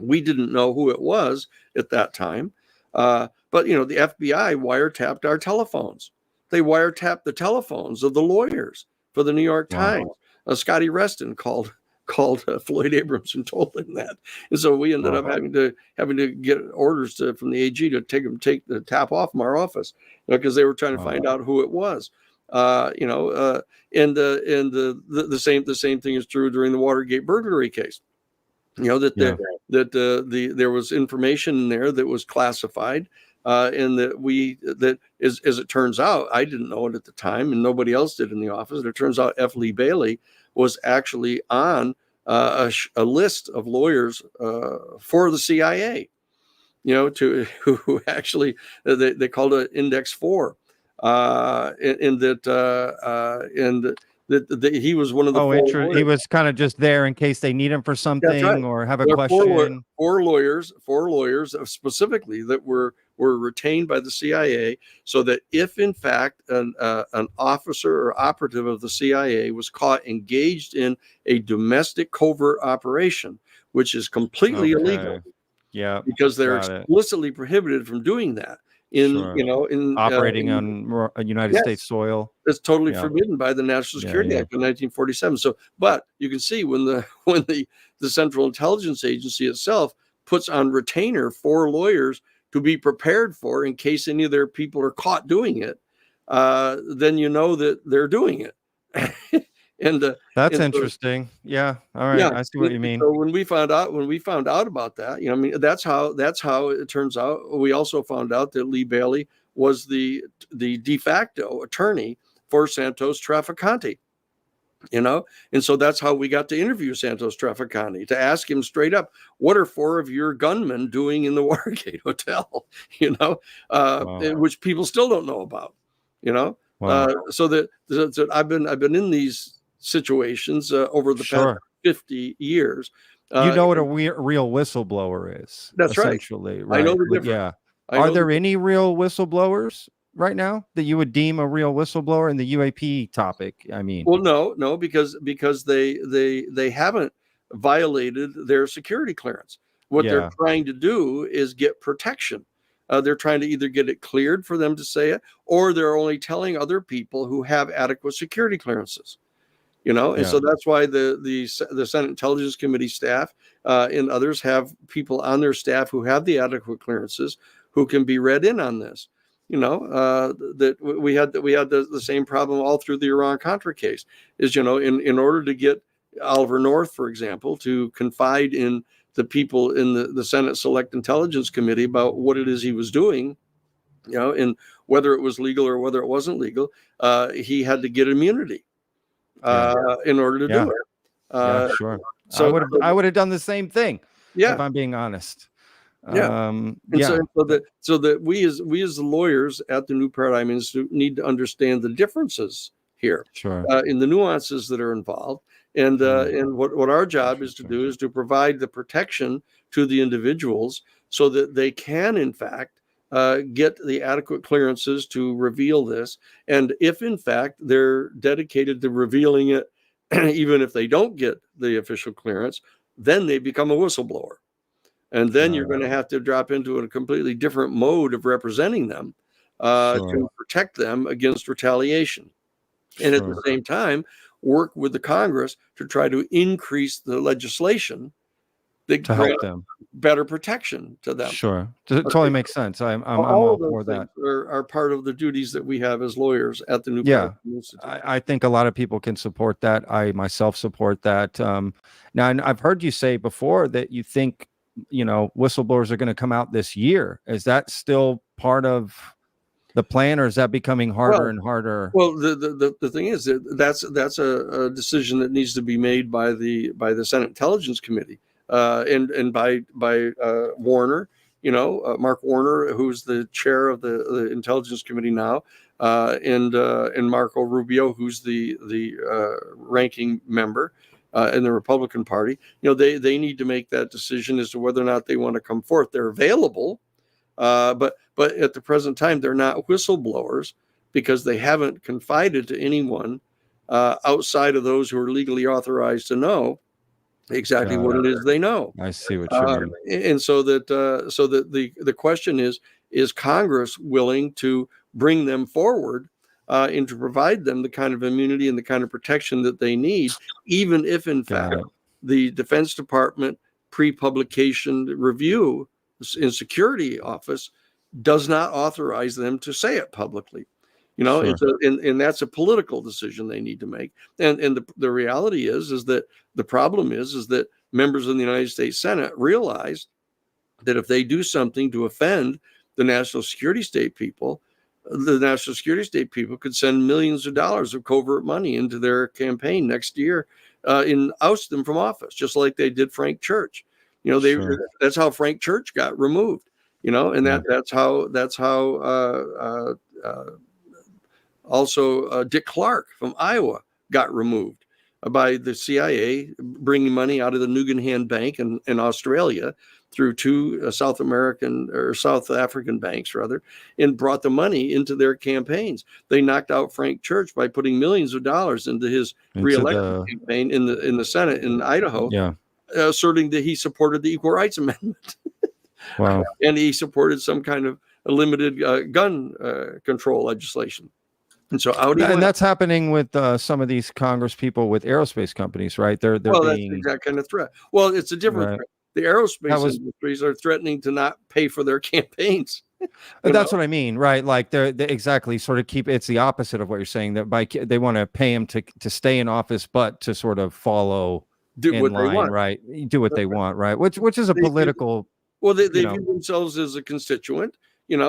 We didn't know who it was at that time. But, you know, the FBI wiretapped our telephones. They wiretapped the telephones of the lawyers for the New York Times. Scotty Reston called Floyd Abrams and told him that. And so we ended up having to get orders from the AG to take the tap off from our office, because they were trying to find out who it was. And the same thing is true during the Watergate burglary case. You know, that there was information in there that was classified, and that as it turns out, I didn't know it at the time, and nobody else did in the office. And it turns out F. Lee Bailey was actually on a list of lawyers for the CIA. You know, who actually they called it Index 4, and that he was one of the he was kind of just there in case they need him for something or have a question. Four lawyers specifically that were retained by the CIA, so that if in fact an officer or operative of the CIA was caught engaged in a domestic covert operation, which is completely illegal, because they're explicitly prohibited from doing that. In operating on United States soil, it's totally forbidden by the National Security Act of 1947. So, but you can see when the Central Intelligence Agency itself puts on retainer 4 lawyers to be prepared for in case any of their people are caught doing it, then you know that they're doing it. That's interesting. All right, I see what you mean. So when we found out about that, you know, I mean, that's how it turns out. We also found out that Lee Bailey was the de facto attorney for Santos Trafficante. You know, and so that's how we got to interview Santos Trafficante, to ask him straight up, what are 4 of your gunmen doing in the Watergate Hotel? You know, which people still don't know about. You know, so that I've been in these situations over the past 50 years. You know what a real whistleblower is. That's essentially, right. I know the difference. Yeah. Are there any real whistleblowers right now that you would deem a real whistleblower in the UAP topic? I mean, well, no, because they haven't violated their security clearance. What they're trying to do is get protection. They're trying to either get it cleared for them to say it, or they're only telling other people who have adequate security clearances. You know, and so that's why the Senate Intelligence Committee staff and others have people on their staff who have the adequate clearances, who can be read in on this. You know, that we had the same problem all through the Iran-Contra case. Is, you know, in order to get Oliver North, for example, to confide in the people in the Senate Select Intelligence Committee about what it is he was doing, you know, and whether it was legal or whether it wasn't legal, he had to get immunity in order to do it. Sure. So I would have done the same thing. Yeah, if I'm being honest. So that we as the lawyers at the New Paradigm Institute need to understand the differences here, in the nuances that are involved, and what our job is to do is to provide the protection to the individuals so that they can in fact get the adequate clearances to reveal this. And if in fact they're dedicated to revealing it, even if they don't get the official clearance, then they become a whistleblower. And then you're going to have to drop into a completely different mode of representing them to protect them against retaliation. And at the same time, work with the Congress to try to increase the legislation that to help them better protection to them. Totally makes sense. I'm all for that. Are part of the duties that we have as lawyers at the New Paradigm Institute. I think a lot of people can support that. I myself support that. Now, I've heard you say before that you think, you know, whistleblowers are going to come out this year. Is that still part of the plan, or is that becoming harder and harder? Well, the thing is that's a decision that needs to be made by the Senate Intelligence Committee, and by Warner, you know, Mark Warner, who's the chair of the Intelligence Committee now, and Marco Rubio, who's the ranking member in the Republican Party. You know, they need to make that decision as to whether or not they want to come forth. They're available, but at the present time, they're not whistleblowers because they haven't confided to anyone outside of those who are legally authorized to know exactly what it is they know. I see what you mean. And so that the question is Congress willing to bring them forward and to provide them the kind of immunity and the kind of protection that they need, even if in fact the Defense Department pre-publication review in security office does not authorize them to say it publicly. And that's a political decision they need to make. And the reality is that the problem is that members of the United States Senate realize that if they do something to offend the national security state people, the national security state people could send millions of dollars of covert money into their campaign next year and oust them from office, just like they did Frank Church. That's how Frank Church got removed. And that's how also Dick Clark from Iowa got removed by the CIA, bringing money out of the Nugan Bank in Australia through two South African banks, rather, and brought the money into their campaigns. They knocked out Frank Church by putting millions of dollars into his re-election campaign in the Senate in Idaho, asserting that he supported the Equal Rights Amendment. Wow. And he supported some kind of limited gun control legislation. And so and that's happening with some of these Congress people with aerospace companies, right? They're that's being the exact kind of threat. Well, it's a different threat. The aerospace industries are threatening to not pay for their campaigns. That's what I mean, right? Like they exactly sort of it's the opposite of what you're saying, that they want to pay him to stay in office, but to sort of follow in line, right? Do what they want, right? Which is a political. They view themselves as a constituent, and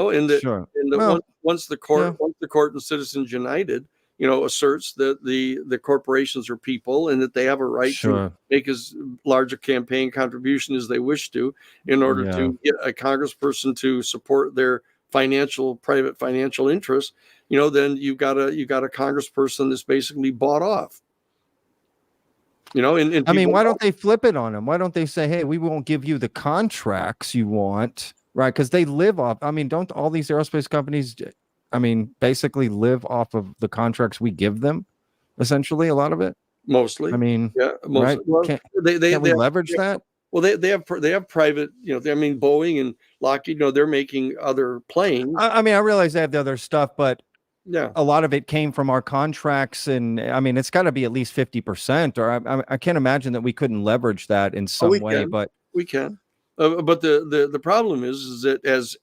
once the court and Citizens United, asserts that the corporations are people and that they have a right to make as large a campaign contribution as they wish to in order to get a congressperson to support their private financial interests, then you've got a congressperson that's basically bought off. And I mean, why don't they flip it on them? Why don't they say, hey, we won't give you the contracts you want, right? Because they live off, don't all these aerospace companies, basically live off of the contracts we give them, essentially, a lot of it? Mostly. Mostly. Right? Well, can we leverage that? Well, they have private, Boeing and Lockheed, they're making other planes. I realize they have the other stuff, but yeah, a lot of it came from our contracts, and it's got to be at least 50%, or I can't imagine that we couldn't leverage that in some way. But we can. But the problem is that as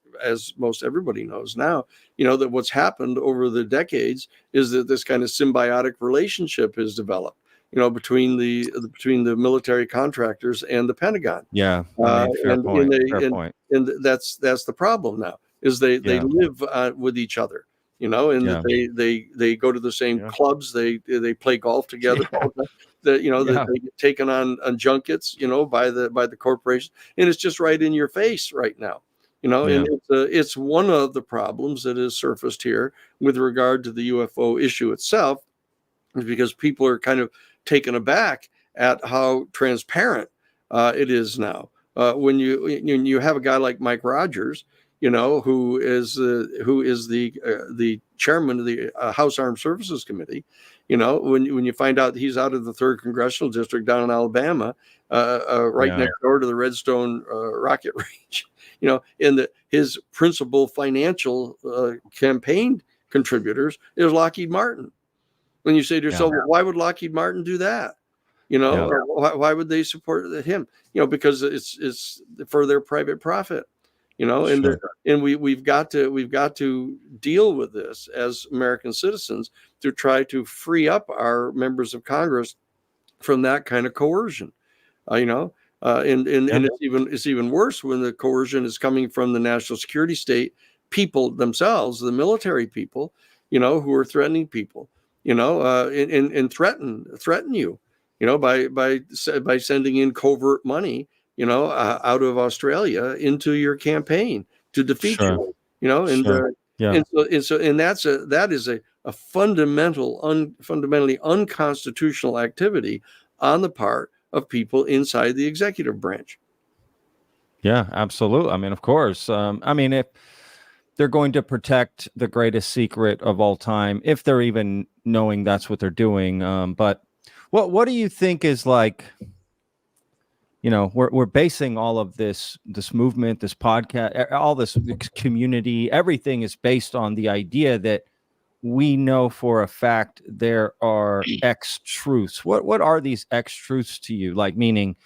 most everybody knows now, that what's happened over the decades is that this kind of symbiotic relationship has developed, between the military contractors and the Pentagon. Yeah, fair point. And that's the problem now, is they live with each other. They go to the same clubs, they play golf together. They get taken on junkets, by the corporation, and it's just right in your face right now. And it's one of the problems that has surfaced here with regard to the UFO issue itself, is because people are kind of taken aback at how transparent it is now. When you have a guy like Mike Rogers, who is the chairman of the House Armed Services Committee, when you find out that he's out of the 3rd Congressional District down in Alabama, next door to the Redstone rocket range, and that his principal financial campaign contributors is Lockheed Martin. When you say to yourself, why would Lockheed Martin do that? Why would they support him? Because it's for their private profit. And we've got to deal with this as American citizens to try to free up our members of Congress from that kind of coercion. And it's even worse when the coercion is coming from the national security state people themselves, the military people, who are threatening people, and threaten you, by sending in covert money, out of Australia into your campaign to defeat you, that is a fundamentally unconstitutional activity on the part of people inside the executive branch. Yeah, absolutely. Of course. If they're going to protect the greatest secret of all time, if they're even knowing that's what they're doing. But what do you think is like we're basing all of this movement, this podcast, all this community, everything is based on the idea that we know for a fact there are X truths. What are these X truths to you? Like, meaning,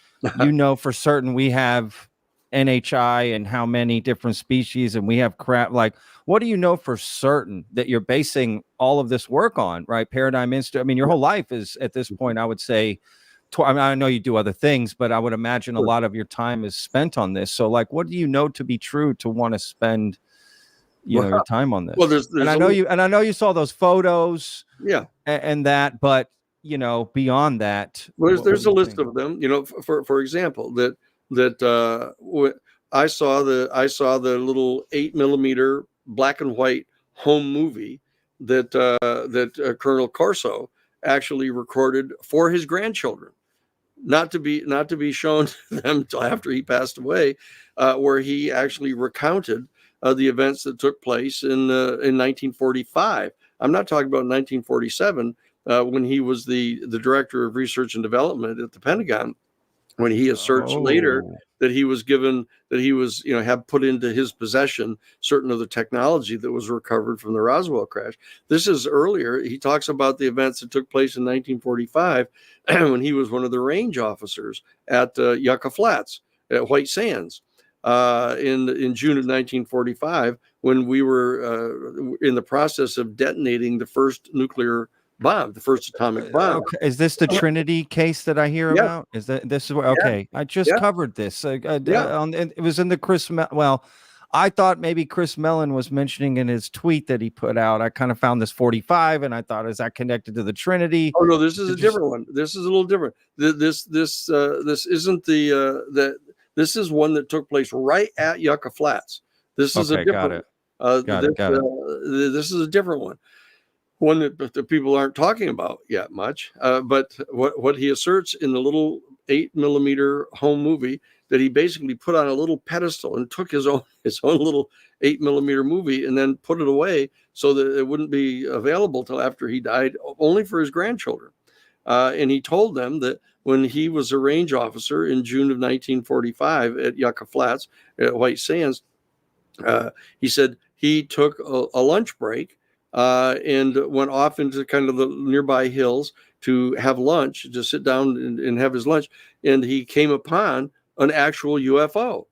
for certain we have NHI and how many different species, and we have crap. Like, what do you know for certain that you're basing all of this work on? Right? Paradigm Institute. I mean, your whole life is at this point, I would say. I know you do other things, but I would imagine a lot of your time is spent on this. So, like, what do you know to be true to want to spend, your time on this? Well, there's and I know you saw those photos, and that, but beyond that, there's a list of them. For example, I saw the little 8mm black and white home movie that Colonel Corso actually recorded for his grandchildren, not to be shown to them until after he passed away, where he actually recounted the events that took place in 1945. I'm not talking about 1947, when he was the director of research and development at the Pentagon, when he asserts later that he was had put into his possession certain of the technology that was recovered from the Roswell crash. This is earlier. He talks about the events that took place in 1945 when he was one of the range officers at Yucca Flats at White Sands in June of 1945, when we were in the process of detonating the first nuclear bomb, the first atomic bomb. Okay. Is this the Trinity case that I hear about? Is this is okay? I just covered this. It was in the Chris. Well, I thought maybe Chris Mellon was mentioning in his tweet that he put out. I kind of found this 45, and I thought, is that connected to the Trinity? Oh no, this is a different one. This is a little different. This isn't this is one that took place right at Yucca Flats. This is a different. Got it. This is a different one that the people aren't talking about yet much. But what he asserts in the little 8mm home movie, that he basically put on a little pedestal and took his own little 8mm movie and then put it away so that it wouldn't be available till after he died, only for his grandchildren. And he told them that when he was a range officer in June of 1945 at Yucca Flats at White Sands, he said he took a lunch break and went off into kind of the nearby hills to have lunch, to sit down and have his lunch. And he came upon an actual UFO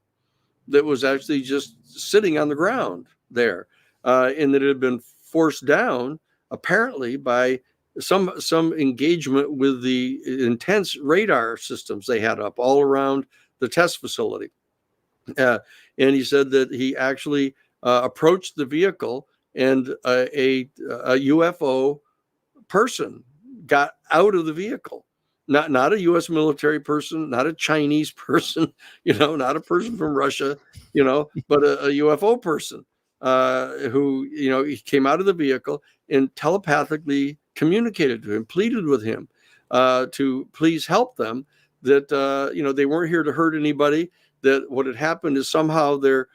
that was actually just sitting on the ground there, and that it had been forced down apparently by some engagement with the intense radar systems they had up all around the test facility. And he said that he actually approached the vehicle, and a UFO person got out of the vehicle. Not a U.S. military person, not a Chinese person, not a person from Russia, but a UFO person who, he came out of the vehicle and telepathically communicated to him, pleaded with him to please help them, that, they weren't here to hurt anybody, that what had happened is somehow their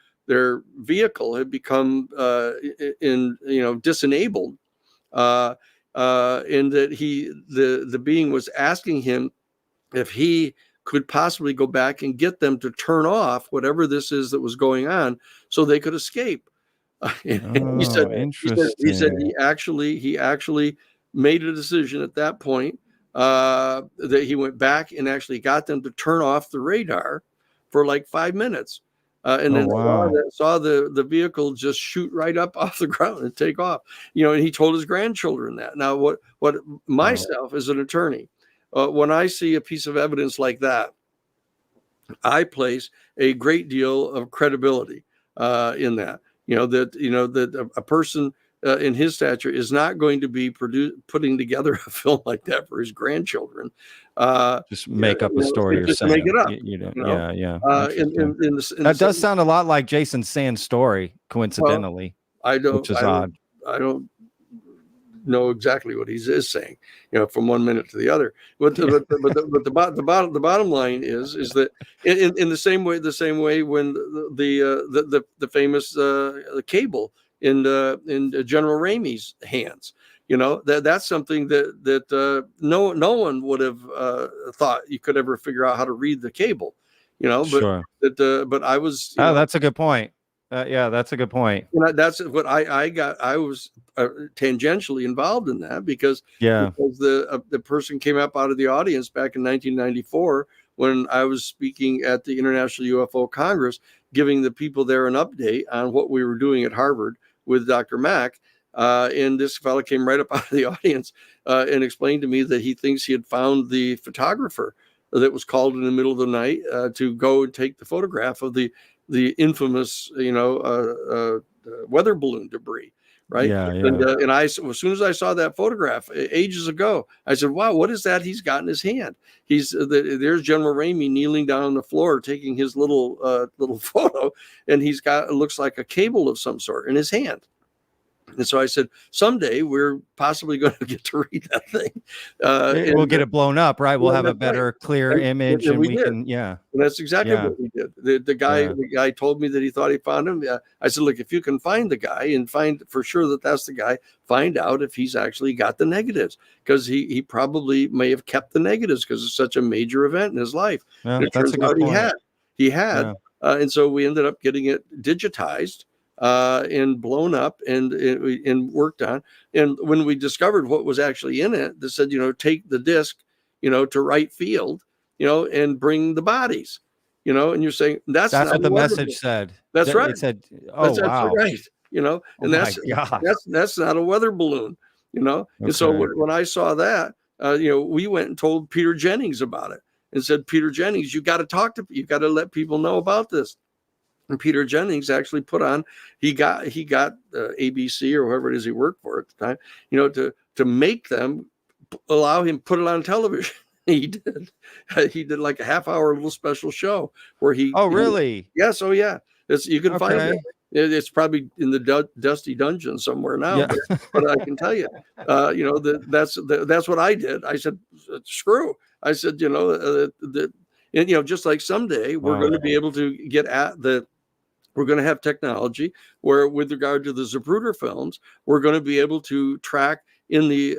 vehicle had become disenabled, and that the being was asking him if he could possibly go back and get them to turn off whatever this is that was going on so they could escape. He said he actually made a decision at that point, that he went back and actually got them to turn off the radar for like 5 minutes. And then saw the vehicle just shoot right up off the ground and take off. And he told his grandchildren that. Now, what myself as an attorney, when I see a piece of evidence like that, I place a great deal of credibility in that. That a person in his stature is not going to be putting together a film like that for his grandchildren. Just make up a story yourself. Just make it up. Yeah. That does sound a lot like Jason Sand's story, coincidentally. Which is odd. I don't know exactly what he is saying, from one minute to the other. But the bottom line is that in the same way when the famous cable in General Ramey's hands, That's something that no one would have thought you could ever figure out how to read the cable, Sure. But I was. That's a good point. Yeah, that's a good point. That's what I got. I was tangentially involved in that because the person came up out of the audience back in 1994 when I was speaking at the International UFO Congress, giving the people there an update on what we were doing at Harvard with Dr. Mack. And this fellow came right up out of the audience and explained to me that he thinks he had found the photographer that was called in the middle of the night to go and take the photograph of the infamous, weather balloon debris, right? And I, as soon as I saw that photograph ages ago, I said, "Wow, what is that he's got in his hand?" There's General Ramey kneeling down on the floor taking his little photo, and he's got, it looks like a cable of some sort in his hand. And so I said, someday we're possibly going to get to read that thing. We'll get it blown up, right? We'll have a better, clear image, and we can, And that's exactly what we did. The guy told me that he thought he found him. I said, look, if you can find the guy and find for sure that that's the guy, find out if he's actually got the negatives, because he probably may have kept the negatives because it's such a major event in his life. Yeah, that's a good point. He had. And so we ended up getting it digitized and blown up and worked on. And when we discovered what was actually in it, they said, take the disc, to right field, and bring the bodies, and you're saying that's what the message said. That's right. It said, "Oh, wow." Right. And that's not a weather balloon, And so when I saw that, we went and told Peter Jennings about it and said, Peter Jennings, you got to let people know about this. And Peter Jennings actually put on, he got ABC or whoever it is he worked for at the time, to make them allow him put it on television. He did like a half-hour little special show where he. Oh, really? Yes. Oh, yeah. You can find it. It's probably in the dusty dungeon somewhere now, but I can tell you, that's what I did. I said, screw. I said, just like someday we're going to be able to get at we're going to have technology where, with regard to the Zapruder films, we're going to be able to track in the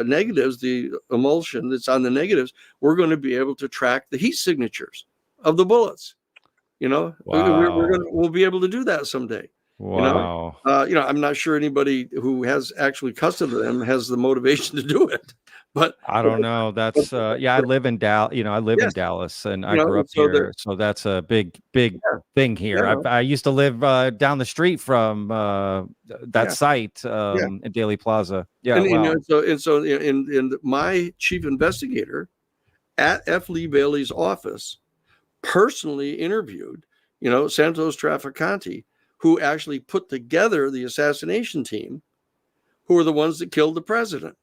negatives, the emulsion that's on the negatives. We're going to be able to track the heat signatures of the bullets. We'll be able to do that someday. Wow. I'm not sure anybody who has actually custody of them has the motivation to do it. But I don't know. That's I live in Dallas. I live in Dallas, and I grew up here, so that's a big thing here. I used to live down the street from that site in Daly Plaza. And my chief investigator at F. Lee Bailey's office personally interviewed, Santos Trafficante, who actually put together the assassination team, who were the ones that killed the president.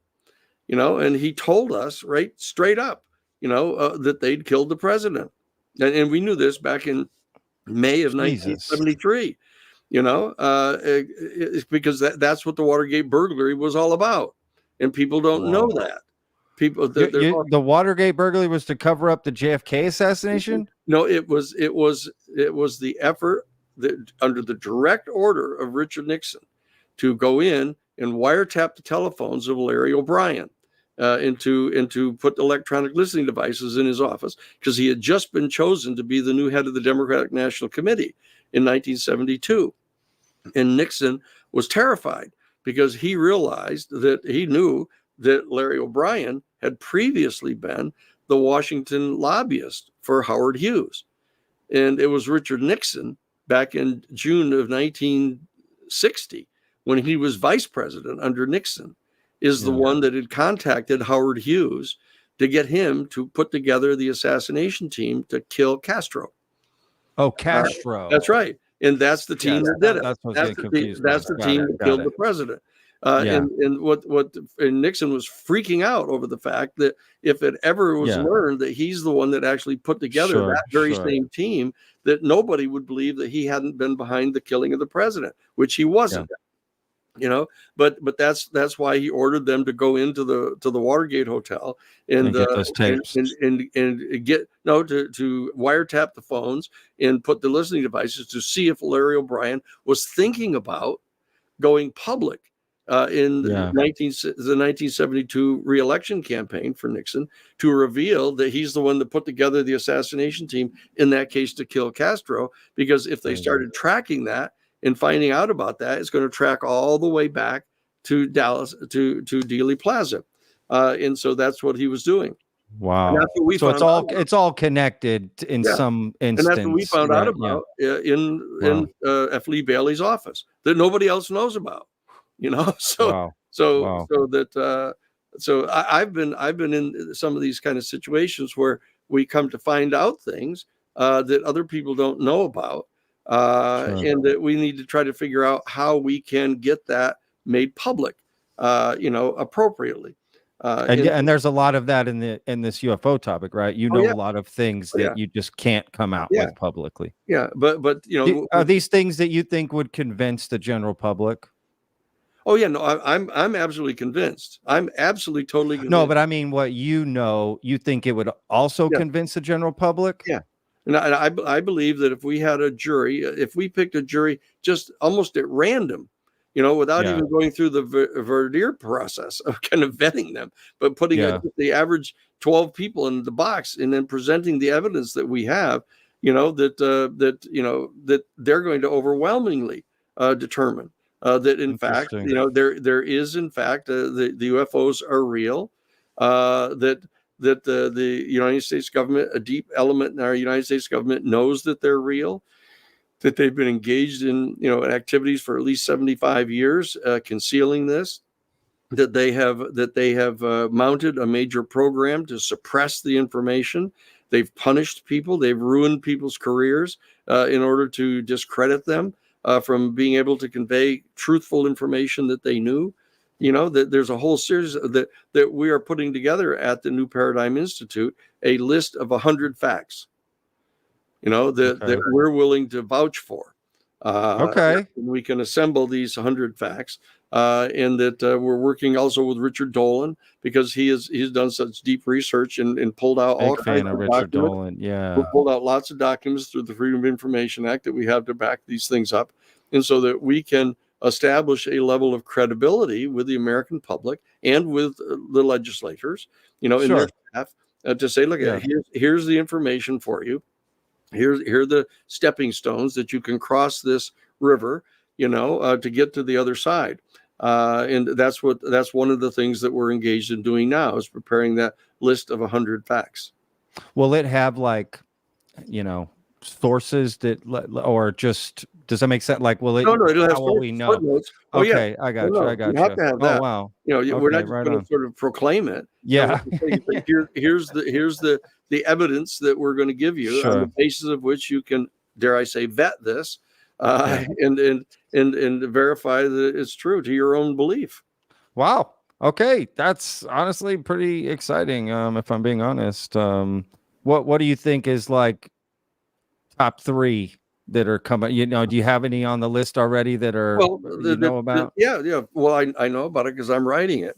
And he told us right straight up, that they'd killed the president. And we knew this back in May of 1973, because that's what the Watergate burglary was all about. And people don't know that. The Watergate burglary was to cover up the JFK assassination? No, it was the effort that, under the direct order of Richard Nixon, to go in and wiretap the telephones of Larry O'Brien. And to put electronic listening devices in his office, because he had just been chosen to be the new head of the Democratic National Committee in 1972. And Nixon was terrified because he realized that he knew that Larry O'Brien had previously been the Washington lobbyist for Howard Hughes. And it was Richard Nixon back in June of 1960, when he was vice president under Nixon, is the one that had contacted Howard Hughes to get him to put together the assassination team to kill Castro. Oh, Castro. That's right. And that's the team that did it. That's the team that killed the president. And Nixon was freaking out over the fact that if it ever was learned that he's the one that actually put together that very same team, that nobody would believe that he hadn't been behind the killing of the president, which he wasn't. But that's why he ordered them to go into the Watergate Hotel and get those tapes and get to wiretap the phones and put the listening devices to see if Larry O'Brien was thinking about going public in Yeah. the 1972 re-election campaign for Nixon to reveal that he's the one that put together the assassination team in that case to kill Castro, because if they started tracking that and finding out about that, it's going to track all the way back to Dallas, to Dealey Plaza. And so that's what he was doing. Wow. And that's what we So found out. it's all connected in some instance. And that's what we found out about in F. Lee Bailey's office that nobody else knows about. So I've been in some of these kind of situations where we come to find out things that other people don't know about, and that we need to try to figure out how we can get that made public, appropriately. And there's a lot of that in this UFO topic, right? A lot of things that you just can't come out with publicly. Yeah, but are these things that you think would convince the general public? Oh yeah, no, I'm absolutely convinced. I'm absolutely totally convinced. No, but I mean, what you think it would also convince the general public? Yeah, and I believe that if we had a jury, if we picked a jury just almost at random, without even going through the voir dire process of kind of vetting them, but putting the average 12 people in the box and then presenting the evidence that we have, that they're going to overwhelmingly determine that in fact, there is in fact the UFOs are real, that the United States government, a deep element in our United States government, knows that they're real, that they've been engaged in activities for at least 75 years, concealing this, that they have mounted a major program to suppress the information. They've punished people, they've ruined people's careers in order to discredit them from being able to convey truthful information that they knew. That there's a whole series that we are putting together at the New Paradigm Institute, a list of 100 facts, that we're willing to vouch for. We can assemble these 100 facts, and that we're working also with Richard Dolan, because he's done such deep research and pulled out all kinds of Richard documents. Dolan. Yeah, we pulled out lots of documents through the Freedom of Information Act that we have to back these things up, and so that we can establish a level of credibility with the American public and with the legislators, in their staff, to say, look, here's the information for you. Here are the stepping stones that you can cross this river, to get to the other side. And that's one of the things that we're engaged in doing now, is preparing that list of 100 facts. Will it have sources that, or just, does that make sense? Will it? No, it'll have footnotes. Oh, okay, I got you. I got you. You have to have that. Oh, wow. We're not just going to sort of proclaim it. Yeah. Here's the evidence that we're going to give you, on the basis of which you can, dare I say, vet this, and verify that it's true to your own belief. Wow. Okay, that's honestly pretty exciting. If I'm being honest, what do you think is top 3 that are coming? Do you have any on the list already that are about? Yeah. Well, I know about it because I'm writing it.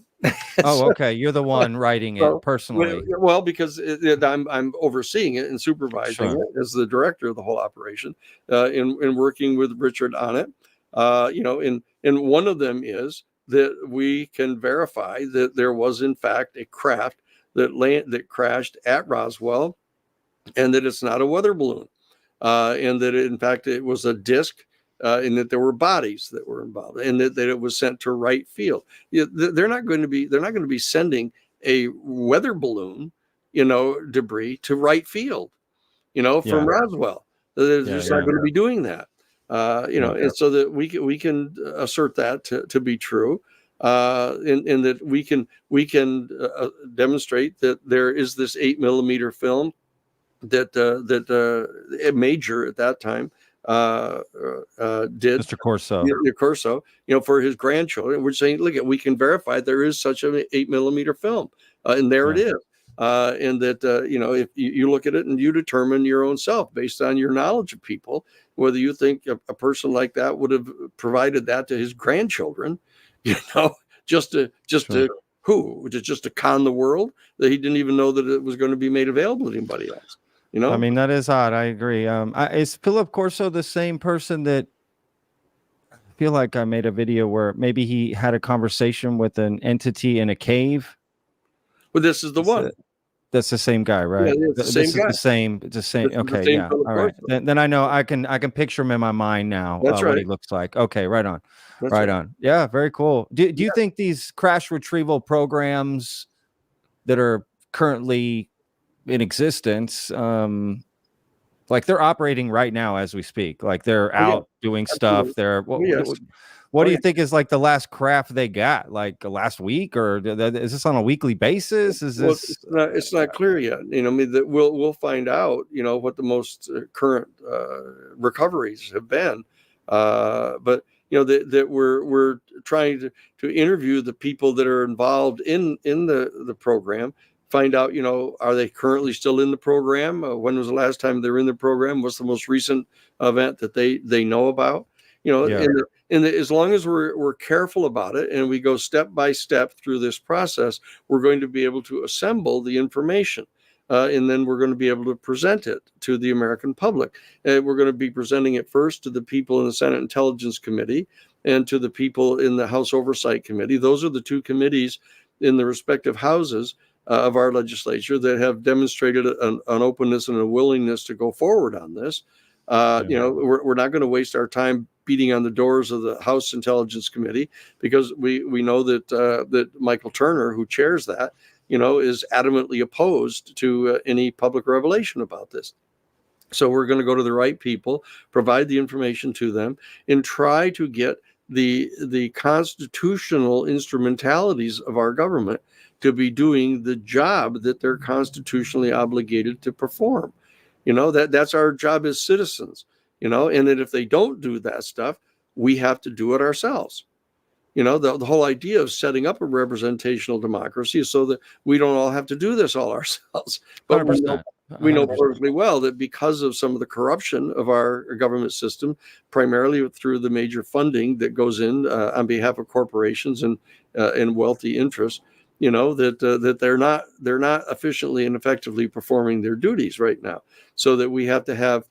Oh, okay. You're the one writing it personally. Well, because I'm overseeing it and supervising it as the director of the whole operation, in working with Richard on it. And one of them is that we can verify that there was in fact a craft that crashed at Roswell, and that it's not a weather balloon, and that in fact it was a disc. And that there were bodies that were involved, and that it was sent to right field. They're not going to be sending a weather balloon, debris to right field, from Roswell. They're just not going to be doing that, and so that we can assert that to be true, and that we can demonstrate that there is this 8mm film that a major at that time did, Mr. Corso, for his grandchildren. We're saying, look, we can verify there is such an 8mm film, and there it is. And that, if you look at it and you determine your own self based on your knowledge of people, whether you think a person like that would have provided that to his grandchildren, just to con the world, that he didn't even know that it was going to be made available to anybody else. I mean, that is odd. I agree. Is Philip Corso the same person that feel like I made a video where maybe he had a conversation with an entity in a cave. Well, this is the one. That's the same guy, right? Yeah, it's the This same is guy. the same. It's the same. This is the Okay, same yeah. Philip All right. Grossman. Then I know I can picture him in my mind now. That's What he right. looks like. Okay, right on. That's right right. on. Yeah, very cool. Do you think these crash retrieval programs that are currently in existence, like they're operating right now as we speak, like they're out doing stuff? Absolutely. They're what do you think is like the last craft they got? Like last week, or is this on a weekly basis? Is this? It's not clear yet. I mean, that we'll find out. What the most current recoveries have been, but that we're trying to interview the people that are involved in the program. Find out, are they currently still in the program? When was the last time they were in the program? What's the most recent event that they know about? As long as we're careful about it and we go step by step through this process, we're going to be able to assemble the information. And then we're going to be able to present it to the American public. We're going to be presenting it first to the people in the Senate Intelligence Committee and to the people in the House Oversight Committee. Those are the two committees in the respective houses of our legislature that have demonstrated an openness and a willingness to go forward on this. We're not going to waste our time beating on the doors of the House Intelligence Committee, because we know that Michael Turner, who chairs that, is adamantly opposed to any public revelation about this. So we're going to go to the right people, provide the information to them, and try to get the constitutional instrumentalities of our government to be doing the job that they're constitutionally obligated to perform. That's our job as citizens, and that if they don't do that stuff, we have to do it ourselves. The whole idea of setting up a representational democracy is so that we don't all have to do this all ourselves. But we know perfectly well that because of some of the corruption of our government system, primarily through the major funding that goes in on behalf of corporations and wealthy interests, that they're not efficiently and effectively performing their duties right now. So that we have to have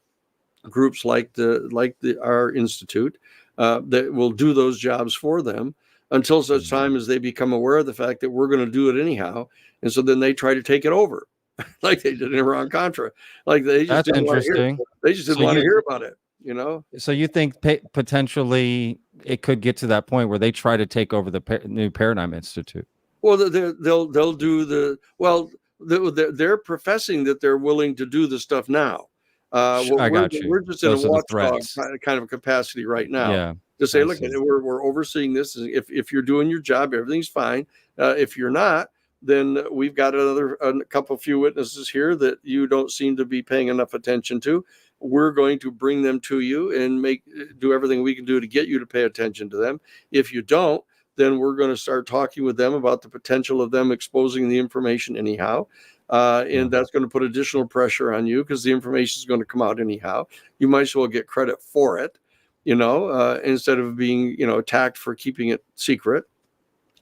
groups like our institute that will do those jobs for them until such time as they become aware of the fact that we're going to do it anyhow, and so then they try to take it over, like they did in Iran-Contra. Like they just didn't want to hear. They just didn't want to hear about it. So you think potentially it could get to that point where they try to take over the New Paradigm Institute? Well, they'll do they're professing that they're willing to do the stuff now. I got you. We're just Those in a are the watchdog threats. kind of capacity right now. Yeah. To say, I look, see. we're overseeing this. If you're doing your job, everything's fine. If you're not, then we've got a few witnesses here that you don't seem to be paying enough attention to. We're going to bring them to you and do everything we can do to get you to pay attention to them. If you don't, then we're going to start talking with them about the potential of them exposing the information anyhow. And that's going to put additional pressure on you because the information is going to come out anyhow. You might as well get credit for it, instead of being, attacked for keeping it secret.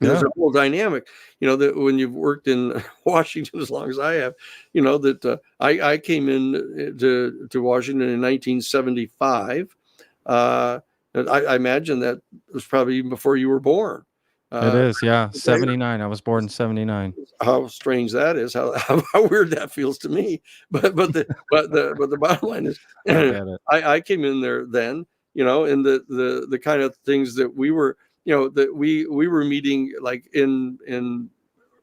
There's a whole dynamic, that when you've worked in Washington as long as I have, that I came in to Washington in 1975. I imagine that was probably even before you were born. It is, yeah. 79. I was born in 79. How strange that is! How weird that feels to me. But the bottom line is, I came in there then, and the kind of things that we were. That we were meeting like in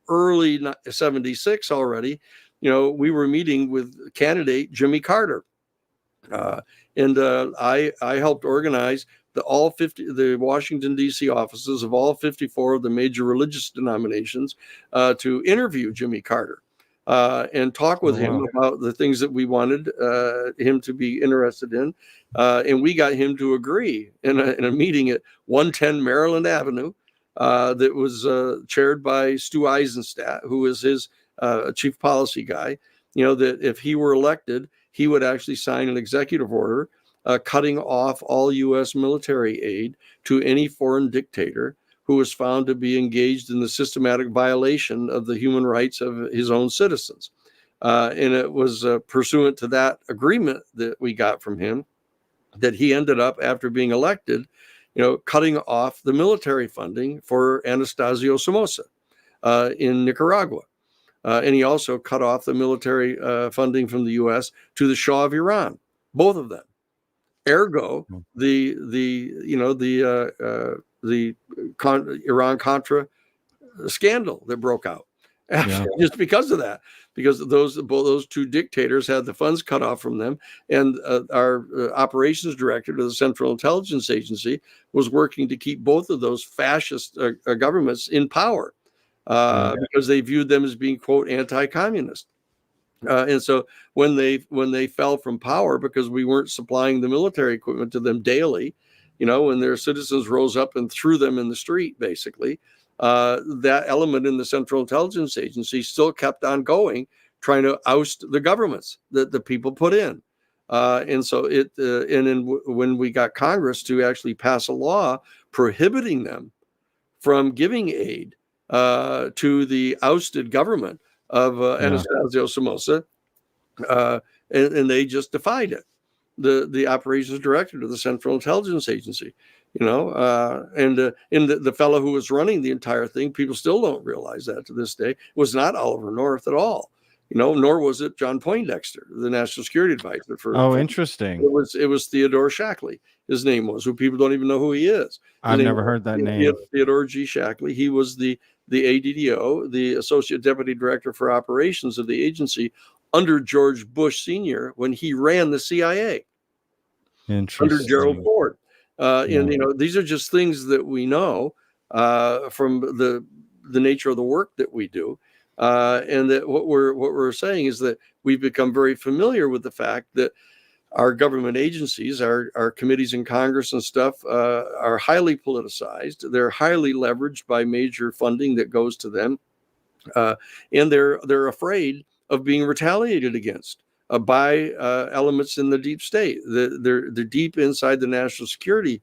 early 76 already. We were meeting with candidate Jimmy Carter, and I helped organize the Washington D.C. offices of all 54 of the major religious denominations to interview Jimmy Carter and talk with him about the things that we wanted him to be interested in. And we got him to agree in a meeting at 110 Maryland Avenue that was chaired by Stu Eisenstadt, who was his chief policy guy, that if he were elected, he would actually sign an executive order cutting off all U.S. military aid to any foreign dictator who was found to be engaged in the systematic violation of the human rights of his own citizens. And it was pursuant to that agreement that we got from him that he ended up, after being elected, cutting off the military funding for Anastasio Somoza in Nicaragua. And he also cut off the military funding from the U.S. to the Shah of Iran, both of them. Ergo, the Iran-Contra scandal that broke out, just because of that, because those two dictators had the funds cut off from them, and our operations director to the Central Intelligence Agency was working to keep both of those fascist governments in power because they viewed them as being, quote, anti-communist. And so when they fell from power because we weren't supplying the military equipment to them daily, when their citizens rose up and threw them in the street, basically, that element in the Central Intelligence Agency still kept on going, trying to oust the governments that the people put in. And so when we got Congress to actually pass a law prohibiting them from giving aid to the ousted government of Anastasio Somoza, and they just defied it. The operations director to the Central Intelligence Agency, and the fellow who was running the entire thing, people still don't realize that to this day, was not Oliver North at all. Nor was it John Poindexter, the national security advisor for. Interesting. It was Theodore Shackley. His name was, who people don't even know who he is. I've never heard that name. Theodore G. Shackley. He was the ADDO, the Associate Deputy Director for Operations of the agency under George Bush Sr. when he ran the CIA. Under Gerald Ford. And these are just things that we know from the nature of the work that we do. And that what we're saying is that we've become very familiar with the fact that our government agencies, our committees in Congress and stuff, are highly politicized. They're highly leveraged by major funding that goes to them, and they're afraid of being retaliated against by elements in the deep state. They're deep inside the national security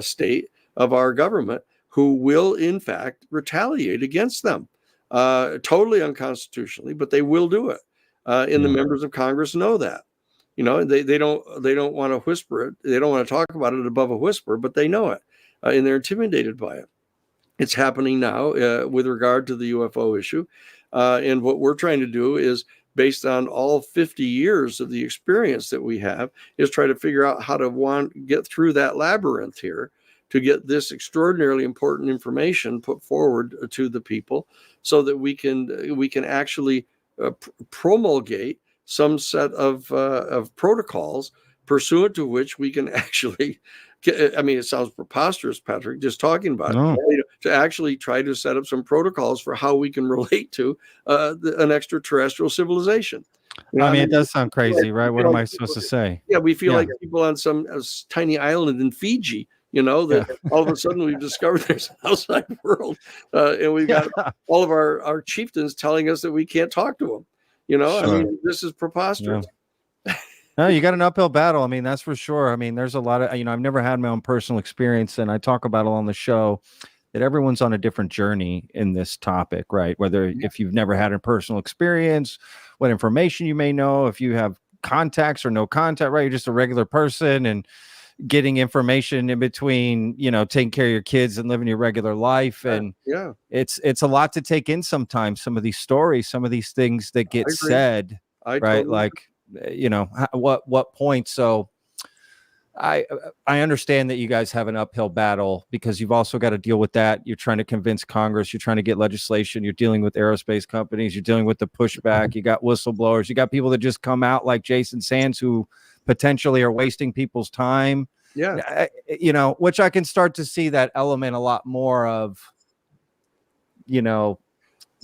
state of our government, who will in fact retaliate against them, totally unconstitutionally, but they will do it. And the members of Congress know that. They don't want to whisper it. They don't want to talk about it above a whisper, but they know it, and they're intimidated by it. It's happening now with regard to the UFO issue, and what we're trying to do is, based on all 50 years of the experience that we have, is try to figure out how to get through that labyrinth here to get this extraordinarily important information put forward to the people, so that we can actually promulgate some set of protocols pursuant to which we can actually, it sounds preposterous, Patrick, just talking about it, to actually try to set up some protocols for how we can relate to an extraterrestrial civilization. It does sound crazy, right? What am I supposed to say? Yeah, we feel like people on some tiny island in Fiji, that all of a sudden we've discovered there's an outside world, and we've got all of our chieftains telling us that we can't talk to them. This is preposterous. No, you got an uphill battle. That's for sure. There's a lot of, I've never had my own personal experience, and I talk about it on the show, that everyone's on a different journey in this topic, right? Whether if you've never had a personal experience, what information you may know, if you have contacts or no contact, right? You're just a regular person and getting information in between, taking care of your kids and living your regular life. And it's a lot to take in sometimes, some of these stories, some of these things that get said, right? Totally. What point? So I understand that you guys have an uphill battle, because you've also got to deal with that. You're trying to convince Congress, you're trying to get legislation, you're dealing with aerospace companies, you're dealing with the pushback, you got whistleblowers, you got people that just come out like Jason Sands, who potentially are wasting people's time. Which I can start to see that element a lot more of,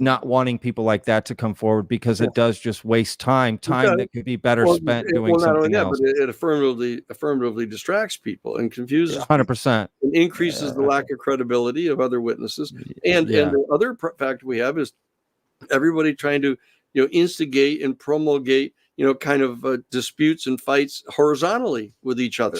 not wanting people like that to come forward, because it does just waste time that could be better spent doing something else. But it affirmatively distracts people and confuses 100%, and increases the lack of credibility of other witnesses. And the other fact we have is everybody trying to instigate and promulgate disputes and fights horizontally with each other.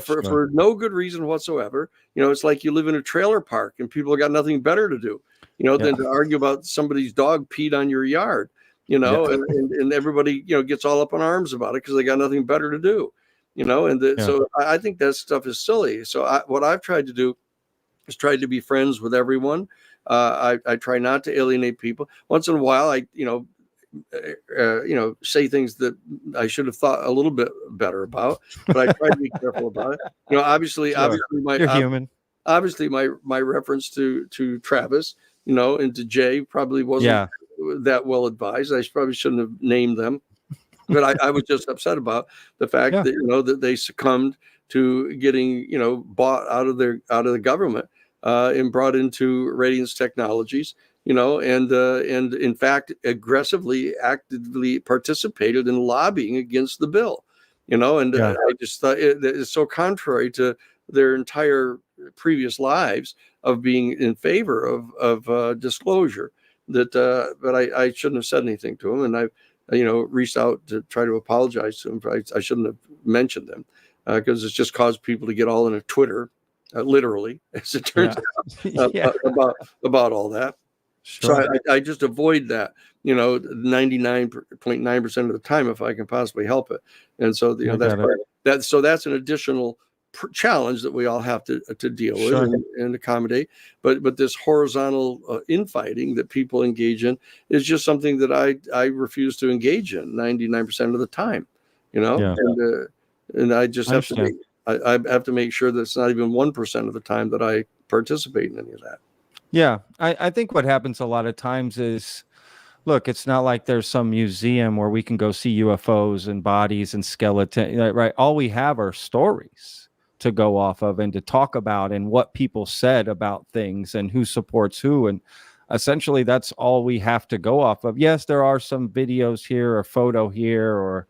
For no good reason whatsoever. It's like you live in a trailer park and people have got nothing better to do, than to argue about somebody's dog peed on your yard, and everybody, gets all up in arms about it because they got nothing better to do. Yeah. So I think that stuff is silly. So what I've tried to do is try to be friends with everyone. I try not to alienate people. Once in a while, say things that I should have thought a little bit better about, but I try to be careful about it. Obviously, Sure. You're human. Obviously, my reference to Travis, and to Jay probably wasn't that well advised. I probably shouldn't have named them, but I was just upset about the fact that that they succumbed to getting bought out of the government and brought into Radiance Technologies. And in fact, actively participated in lobbying against the bill. And I just thought it's so contrary to their entire previous lives of being in favor of disclosure but I shouldn't have said anything to them, and I reached out to try to apologize to them. I shouldn't have mentioned them because it's just caused people to get all in a Twitter, literally, as it turns out, about all that. Sure. So I just avoid that, 99.9% of the time if I can possibly help it. And so that's an additional challenge that we all have to deal with and accommodate. But this horizontal infighting that people engage in is just something that I refuse to engage in 99% of the time. And I just have to I have to make sure that it's not even 1% of the time that I participate in any of that. Yeah, I think what happens a lot of times is, look, it's not like there's some museum where we can go see UFOs and bodies and skeleton, right? All we have are stories to go off of and to talk about and what people said about things and who supports who. And essentially that's all we have to go off of. Yes, there are some videos here or photo here or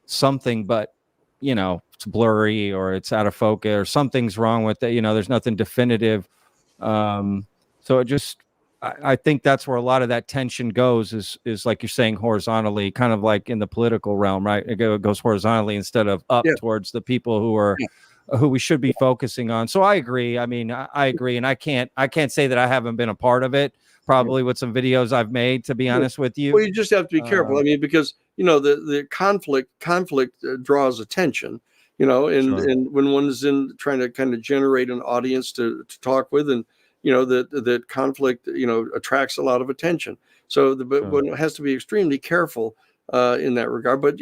something, but it's blurry or it's out of focus or something's wrong with it. There's nothing definitive. So I think that's where a lot of that tension goes is like you're saying, horizontally, kind of like in the political realm, right? It goes horizontally instead of up towards the people who we should be focusing on. So I agree. I mean, I agree. And I can't say that I haven't been a part of it, probably with some videos I've made, to be honest with you. Well, you just have to be careful. I mean, because, the conflict draws attention, and when one is trying to kind of generate an audience to talk with, and, that conflict, attracts a lot of attention. So one has to be extremely careful in that regard. But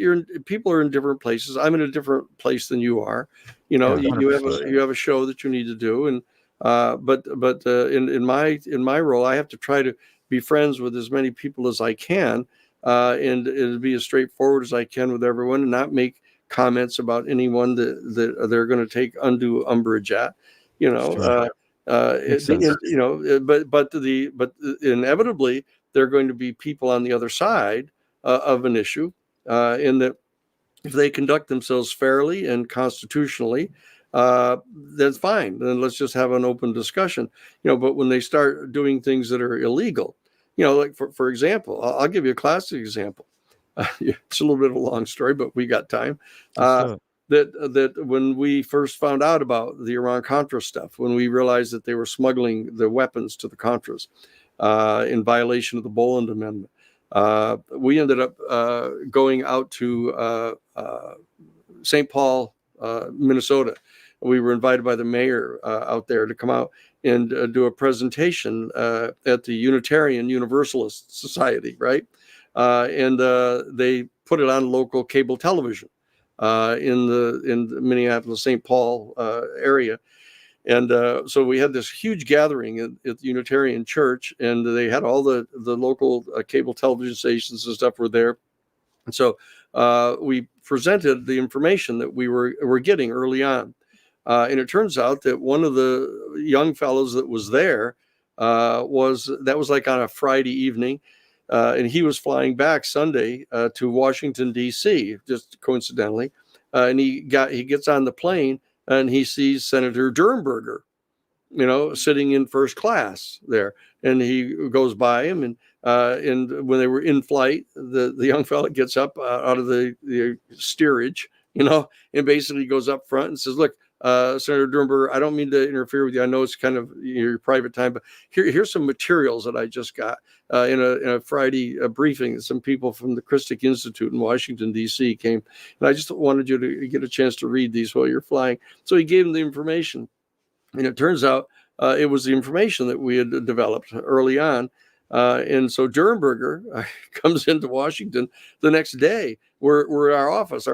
people are in different places. I'm in a different place than you are. You have a show that you need to do, and but in my role, I have to try to be friends with as many people as I can, and be as straightforward as I can with everyone, and not make comments about anyone that they're going to take undue umbrage at. But inevitably there are going to be people on the other side of an issue, in that if they conduct themselves fairly and constitutionally, that's fine. Then let's just have an open discussion. But when they start doing things that are illegal, like for example, I'll give you a classic example. It's a little bit of a long story, but we got time. That when we first found out about the Iran-Contra stuff, when we realized that they were smuggling the weapons to the Contras in violation of the Boland Amendment, we ended up going out to St. Paul, Minnesota. We were invited by the mayor out there to come out and do a presentation at the Unitarian Universalist Society, right? And they put it on local cable television in the Minneapolis, St. Paul area. And so we had this huge gathering at the Unitarian Church, and they had all the local cable television stations and stuff were there. And so we presented the information that we were getting early on. And it turns out that one of the young fellows that was there was like on a Friday evening. And he was flying back Sunday to Washington, D.C., just coincidentally. And he gets on the plane and he sees Senator Durnberger, sitting in first class there. And he goes by him. And when they were in flight, the young fella gets up out of the steerage, and basically goes up front and says, "Look, Senator Durenberger, I don't mean to interfere with you. I know it's kind of your private time, but here's some materials that I just got in a Friday briefing. Some people from the Christic Institute in Washington, D.C. came, and I just wanted you to get a chance to read these while you're flying. So he gave them the information, and it turns out it was the information that we had developed early on. And so Durenberger comes into Washington the next day. We're at our office,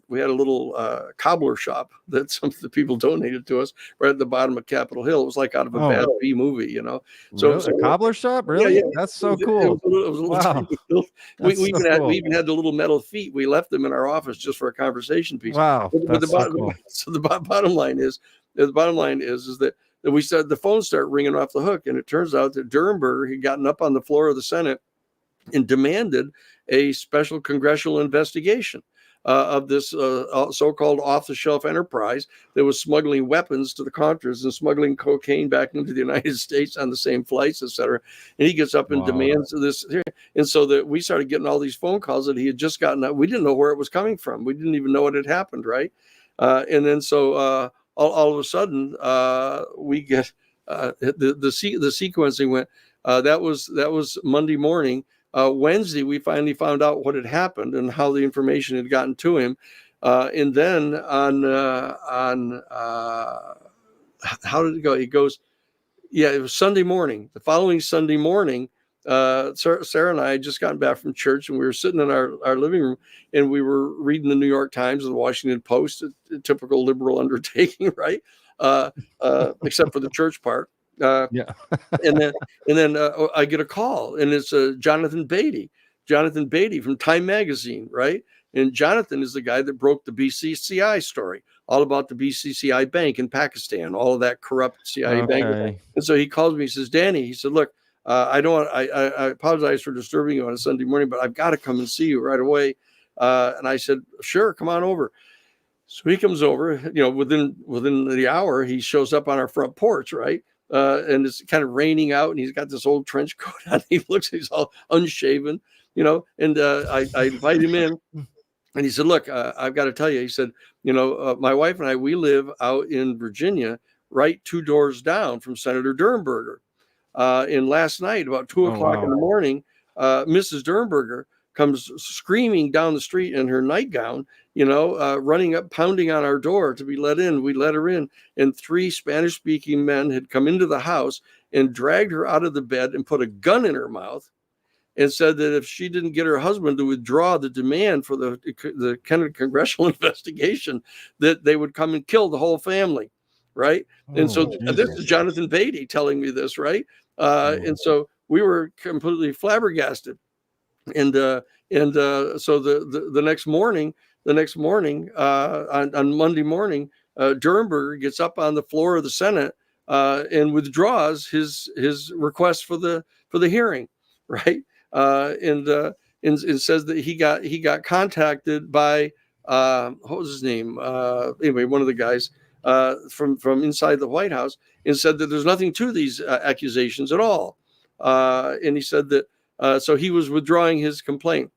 we had a little cobbler shop that some of the people donated to us right at the bottom of Capitol Hill. It was like out of a bad B movie, you know. So really? A cobbler shop, really? Yeah, that's so cool. It was a little wow. We even had the little metal feet. We left them in our office just for a conversation piece. Wow, but the bottom line is that we started, the phone started ringing off the hook, and it turns out that Durenberger had gotten up on the floor of the Senate and demanded a special congressional investigation of this so-called off-the-shelf enterprise that was smuggling weapons to the Contras and smuggling cocaine back into the United States on the same flights, et cetera. And he gets up and demands this. And so that we started getting all these phone calls that he had just gotten up. We didn't know where it was coming from. We didn't even know what had happened, right? And then so all of a sudden we get the sequencing went. That was Monday morning. Wednesday, we finally found out what had happened and how the information had gotten to him. And then on how did it go? He goes, yeah, it was Sunday morning. The following Sunday morning, Sarah and I had just gotten back from church, and we were sitting in our living room, and we were reading the New York Times and the Washington Post, a typical liberal undertaking, right? Except for the church part. Yeah. and then I get a call, and it's Jonathan Beatty from Time Magazine, right? And Jonathan is the guy that broke the BCCI story, all about the BCCI bank in Pakistan, all of that corrupt CIA bank. And so he calls me, he says, Danny, he said, look, I apologize for disturbing you on a Sunday morning, but I've got to come and see you right away. And I said, sure, come on over. So he comes over, within the hour, he shows up on our front porch, right? And it's kind of raining out, and he's got this old trench coat on. He's all unshaven, and I invite him in, and he said, look, I've got to tell you, he said, my wife and I, we live out in Virginia, right 2 doors down from Senator Durenberger. And last night, about 2 o'clock in the morning, Mrs. Durenberger comes screaming down the street in her nightgown, running up, pounding on our door to be let in. We let her in, and 3 Spanish-speaking men had come into the house and dragged her out of the bed and put a gun in her mouth and said that if she didn't get her husband to withdraw the demand for the congressional investigation, that they would come and kill the whole family, right? And so this is Jonathan Beatty telling me this, right? And so we were completely flabbergasted. And so the next morning, on Monday morning, Durenberger gets up on the floor of the Senate and withdraws his request for the hearing, right? And says that he got contacted by what was his name? Anyway, one of the guys from inside the White House, and said that there's nothing to these accusations at all. And he said that so he was withdrawing his complaint.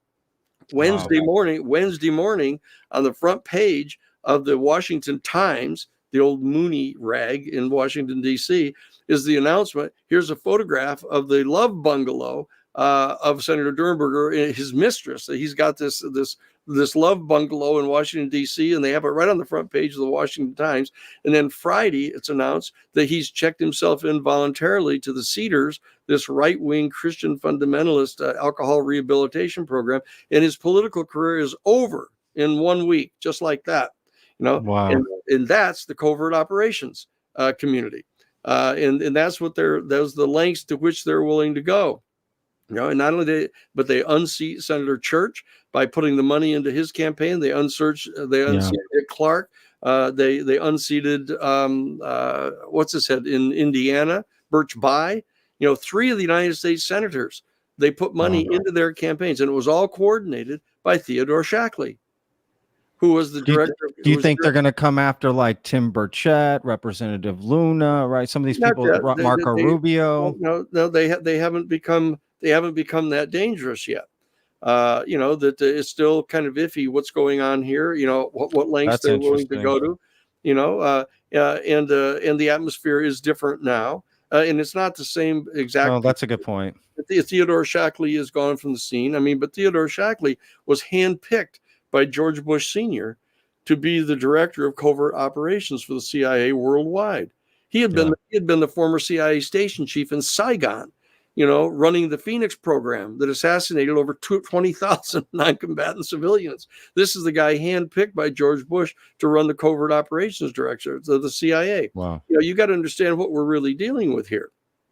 Wednesday morning, on the front page of the Washington Times, the old Mooney rag in Washington, D.C., is the announcement. Here's a photograph of the love bungalow of Senator Durenberger and his mistress. That he's got this love bungalow in Washington, D.C., and they have it right on the front page of the Washington Times. And then Friday, it's announced that he's checked himself in voluntarily to the Cedars, this right-wing Christian fundamentalist alcohol rehabilitation program, and his political career is over in 1 week, just like that. Wow. And that's the covert operations community. And that's those the lengths to which they're willing to go. And not only they unseat Senator Church by putting the money into his campaign. They unseated Clark. They unseated what's his head in Indiana, Birch Bayh. 3 of the United States senators. They put money into their campaigns, and it was all coordinated by Theodore Shackley, who was the director. Do you think they're going to come after like Tim Burchett, Representative Luna, right? Some of these people, Marco Rubio. No, they haven't become that dangerous yet. That it's still kind of iffy what's going on here. What lengths they're willing to go to. and the atmosphere is different now, and it's not the same exact. Oh, that's a good point. Theodore Shackley is gone from the scene. I mean, but Theodore Shackley was handpicked by George Bush Sr. to be the director of covert operations for the CIA worldwide. He had been the former CIA station chief in Saigon, running the Phoenix program that assassinated over 20,000 non-combatant civilians. This is the guy handpicked by George Bush to run the covert operations director of the CIA. Wow. You got to understand what we're really dealing with here.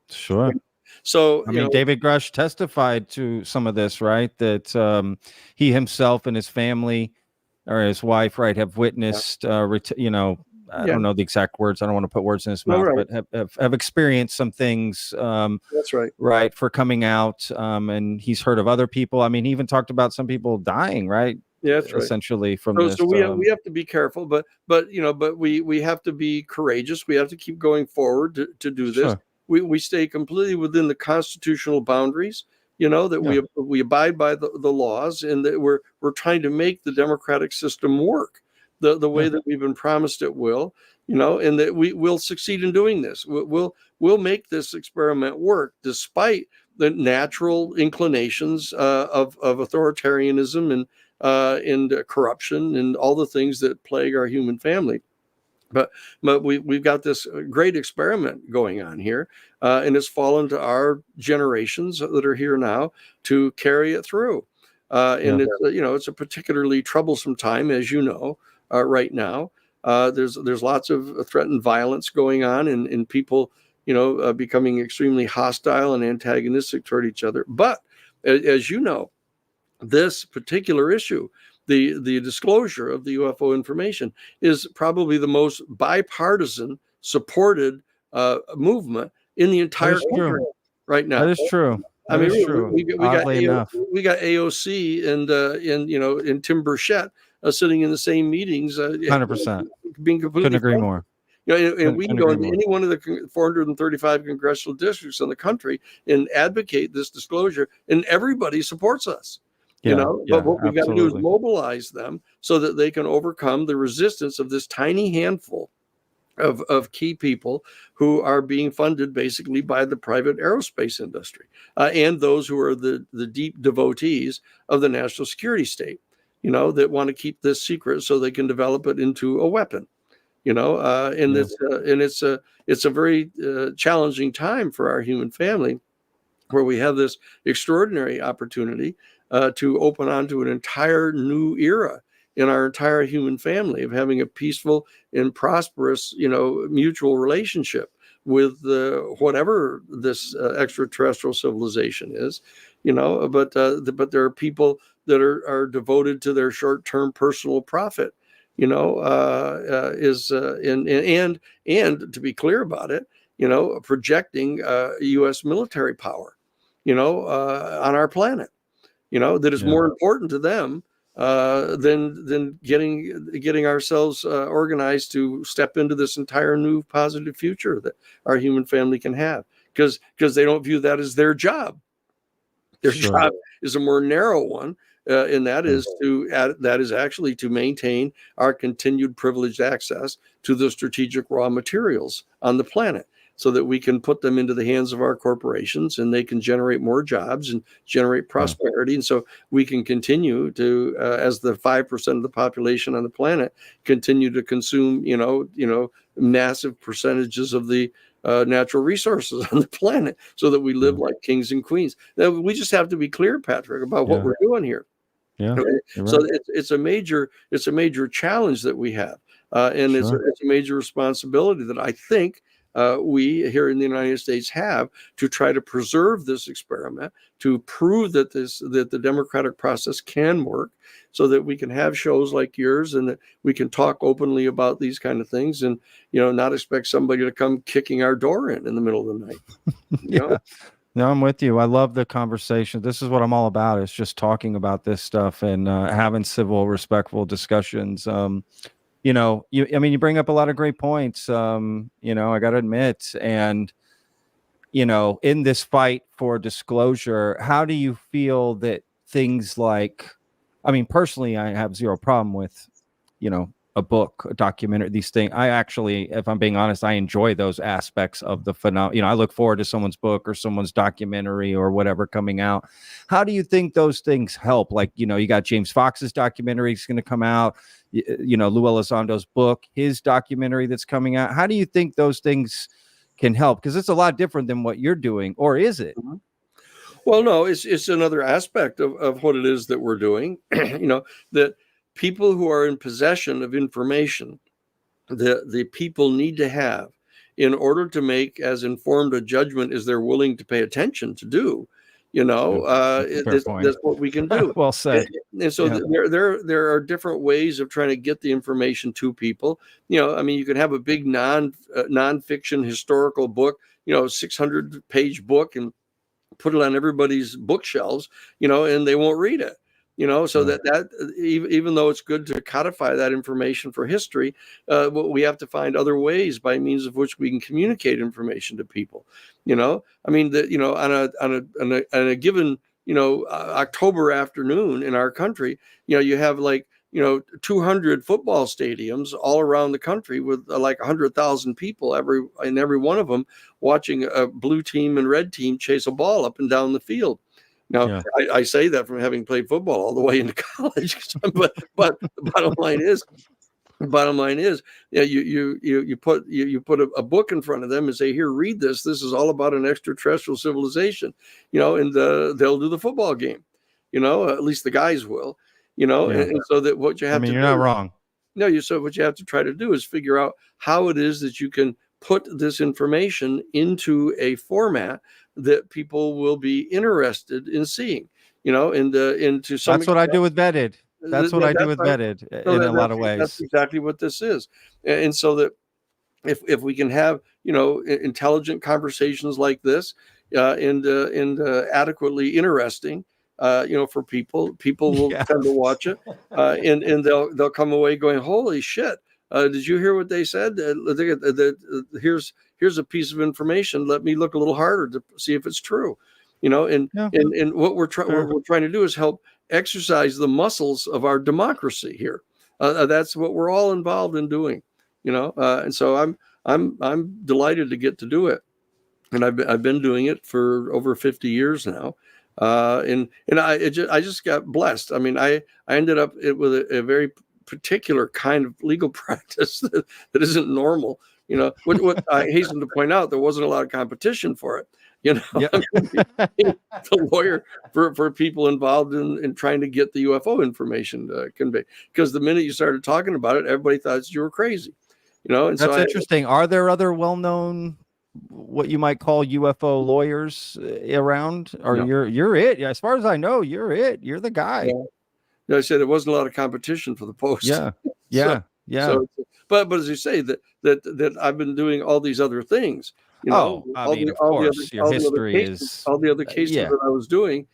Sure. So, I mean, David Grush testified to some of this, right? That he himself and his family or his wife, right, have witnessed, I don't know the exact words. I don't want to put words in his mouth, but have experienced some things. That's right. Right, for coming out. And he's heard of other people. I mean, he even talked about some people dying, right? Yeah, that's right. Essentially from this. So we have to be careful, but we have to be courageous. We have to keep going forward to do this. Sure. We stay completely within the constitutional boundaries, that we abide by the laws, and that we're trying to make the democratic system work the way that we've been promised it will, and that we will succeed in doing this. We'll make this experiment work despite the natural inclinations of authoritarianism and corruption and all the things that plague our human family. But we've got this great experiment going on here, and it's fallen to our generations that are here now to carry it through. It's a particularly troublesome time, as you know, right now. There's lots of threatened violence going on, and people, becoming extremely hostile and antagonistic toward each other. But as you know, this particular issue, the disclosure of the UFO information, is probably the most bipartisan supported movement in the entire country right now. That is true. I mean, we got AOC and Tim Burchett sitting in the same meetings. 100%. Being completely couldn't agree more. And we can go into any one of the 435 congressional districts in the country and advocate this disclosure, and everybody supports us. But what we've got to do is mobilize them so that they can overcome the resistance of this tiny handful of key people who are being funded basically by the private aerospace industry, and those who are the deep devotees of the national security state, that want to keep this secret so they can develop it into a weapon. It's a very challenging time for our human family, where we have this extraordinary opportunity to open onto an entire new era in our entire human family of having a peaceful and prosperous, mutual relationship with whatever this extraterrestrial civilization is, but there are people that are devoted to their short-term personal profit, and to be clear about it, projecting U.S. military power, on our planet, that is more important to them than getting ourselves organized to step into this entire new positive future that our human family can have, because they don't view that as their job. Their job is a more narrow one, and that is actually to maintain our continued privileged access to the strategic raw materials on the planet, so that we can put them into the hands of our corporations and they can generate more jobs and generate prosperity. And so we can continue to, as the 5% of the population on the planet, continue to consume, massive percentages of the natural resources on the planet, so that we live like kings and queens. Now, we just have to be clear, Patrick, about what we're doing here. Yeah. So it's a major challenge that we have, and it's a major responsibility that I think we here in the United States have, to try to preserve this experiment, to prove that the democratic process can work, so that we can have shows like yours, and that we can talk openly about these kind of things, and not expect somebody to come kicking our door in the middle of the night. No, I'm with you. I love the conversation. This is what I'm all about. It's just talking about this stuff and having civil, respectful discussions. You bring up a lot of great points. I got to admit, and in this fight for disclosure, how do you feel that things like, personally, I have zero problem with, a book, a documentary, these things. I actually, if I'm being honest, I enjoy those aspects of the phenomenon. You know, I look forward to someone's book or someone's documentary or whatever coming out. How do you think those things help? Like, you know, you got James Fox's documentary is going to come out, you know, Lou Elizondo's book, his documentary that's coming out. How do you think those things can help? Because it's a lot different than what you're doing, or is it? Mm-hmm. Well, no, it's another aspect of what it is that we're doing. You know, that people who are in possession of information the people need to have in order to make as informed a judgment as they're willing to pay attention to do, you know, that's what we can do. Well said. And so there are different ways of trying to get the information to people. You know, I mean, you can have a big nonfiction historical book, you know, 600-page book, and put it on everybody's bookshelves, you know, and they won't read it. You know, so that even though it's good to codify that information for history, we have to find other ways by means of which we can communicate information to people. You know, I mean, you know, on a given, you know, October afternoon in our country, you know, you have like, you know, 200 football stadiums all around the country with like 100,000 people in every one of them watching a blue team and red team chase a ball up and down the field. Now, I say that from having played football all the way into college, but the bottom line is, yeah, you put a book in front of them and say, here, read this. This is all about an extraterrestrial civilization, you know, and they'll do the football game, you know, at least the guys will, you know, and so that what you have to do. You're not wrong. No, so what you have to try to do is figure out how it is that you can put this information into a format that people will be interested in seeing, you know, and into some. That's what I do with Vetted. That's what I do with Vetted in a lot of ways. That's exactly what this is, and so that if we can have, you know, intelligent conversations like this, and adequately interesting, you know, for people will tend to watch it, and they'll come away going, holy shit. Did you hear what they said? Here's a piece of information. Let me look a little harder to see if it's true, you know. And what we're trying to do is help exercise the muscles of our democracy here. That's what we're all involved in doing, you know. And so I'm delighted to get to do it, and I've been doing it for over 50 years now. And I just got blessed. I mean, I ended up with a very particular kind of legal practice that isn't normal, you know. What I hasten to point out, there wasn't a lot of competition for it, you know. I mean, the lawyer for people involved in trying to get the UFO information conveyed, because the minute you started talking about it, everybody thought you were crazy, you know. And that's interesting. Are there other well-known, what you might call UFO lawyers around, or you're it? As far as I know, you're it. You're the guy. Yeah. I said there wasn't a lot of competition for the post. Yeah. But as you say, that I've been doing all these other things. You know, of course, your history is all the other cases that I was doing.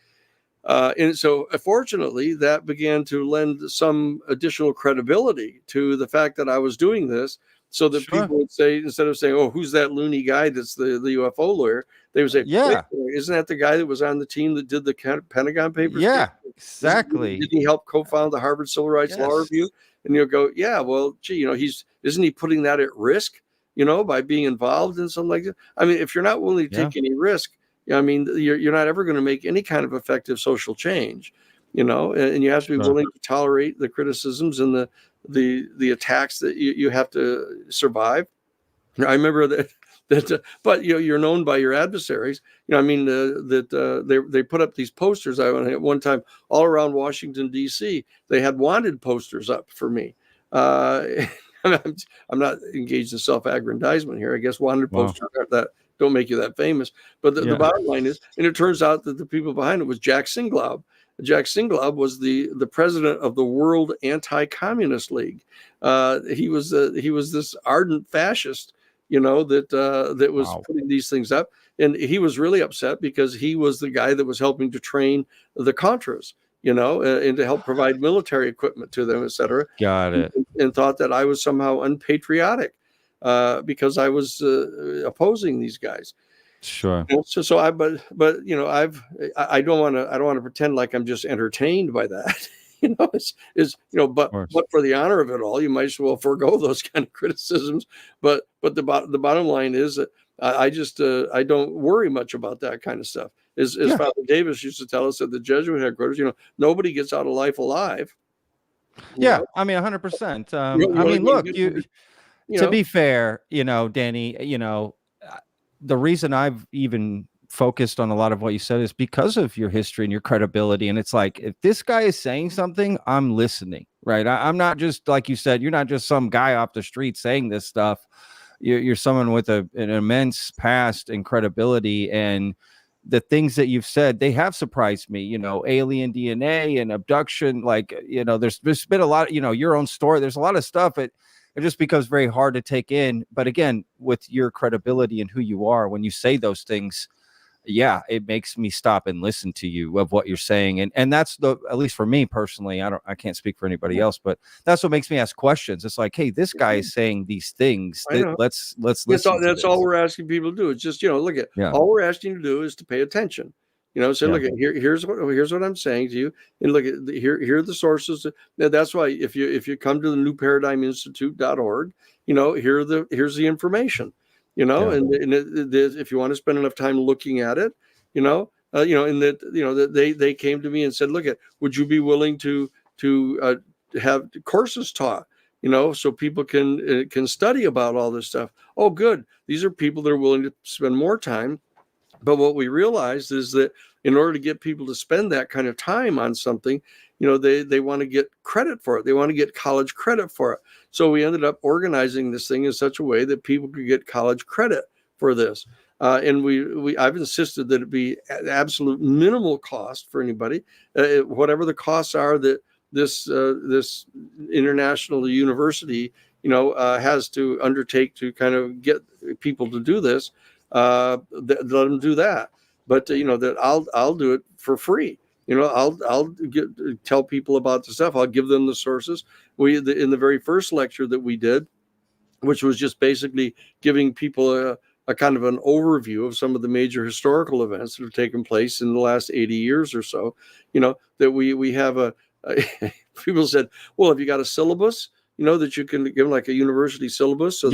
And so, fortunately, that began to lend some additional credibility to the fact that I was doing this, so that people would say, instead of saying, "Oh, who's that loony guy that's the UFO lawyer?" they would say, isn't that the guy that was on the team that did the Pentagon Papers? Yeah, exactly. Did he help co-found the Harvard Civil Rights Law Review? And you'll go, yeah, well, gee, you know, isn't he putting that at risk, you know, by being involved in something like that? I mean, if you're not willing to take any risk, I mean, you're not ever going to make any kind of effective social change, you know, and you have to be willing to tolerate the criticisms and the attacks that you have to survive. I remember that, but you know, you're known by your adversaries. You know, I mean, they put up these posters. At one time, all around Washington D.C., they had wanted posters up for me. I'm not engaged in self-aggrandizement here. I guess wanted posters that don't make you that famous. But the bottom line is, and it turns out that the people behind it was Jack Singlaub. Jack Singlaub was the president of the World Anti-Communist League. He was this ardent fascist, you know, that was putting these things up, and he was really upset because he was the guy that was helping to train the Contras, you know, and to help provide military equipment to them, etc. Got it. And thought that I was somehow unpatriotic because I was opposing these guys. Sure. But you know, I don't want to pretend like I'm just entertained by that. But for the honor of it all, you might as well forego those kind of criticisms. But the bottom line is that I just I don't worry much about that kind of stuff. As Father Davis used to tell us at the Jesuit headquarters, nobody gets out of life alive. Yeah, I mean, 100%. I mean, look, to be fair, Danny, the reason I've even focused on a lot of what you said is because of your history and your credibility. And it's like, if this guy is saying something, I'm listening, right? I'm not just, like you said, you're not just some guy off the street saying this stuff. You're someone with an immense past and credibility, and the things that you've said, they have surprised me, alien DNA and abduction. Like, there's been a lot, your own story. There's a lot of stuff. It just becomes very hard to take in. But again, with your credibility and who you are, when you say those things, it makes me stop and listen to you of what you're saying. And that's at least for me personally, I can't speak for anybody else, but that's what makes me ask questions. It's like, hey, this guy is saying these things. Let's listen. That's all we're asking people to do. It's just, look at all we're asking you to do is to pay attention. So look at here's what I'm saying to you, and look at here are the sources. That's why if you come to the newparadigminstitute.org, here's the information. And if you want to spend enough time looking at it, and that they came to me and said, look, would you be willing to have courses taught, so people can study about all this stuff? Oh, good. These are people that are willing to spend more time. But what we realized is that in order to get people to spend that kind of time on something, they want to get credit for it. They want to get college credit for it. So we ended up organizing this thing in such a way that people could get college credit for this. And I've insisted that it be at absolute minimal cost for anybody, whatever the costs are that this international university, has to undertake to kind of get people to do this. Let them do that. But that I'll do it for free. I'll tell people about the stuff. I'll give them the sources. In the very first lecture that we did, which was just basically giving people a kind of an overview of some of the major historical events that have taken place in the last 80 years or so, that we have people said, well, have you got a syllabus, that you can give them, like a university syllabus? So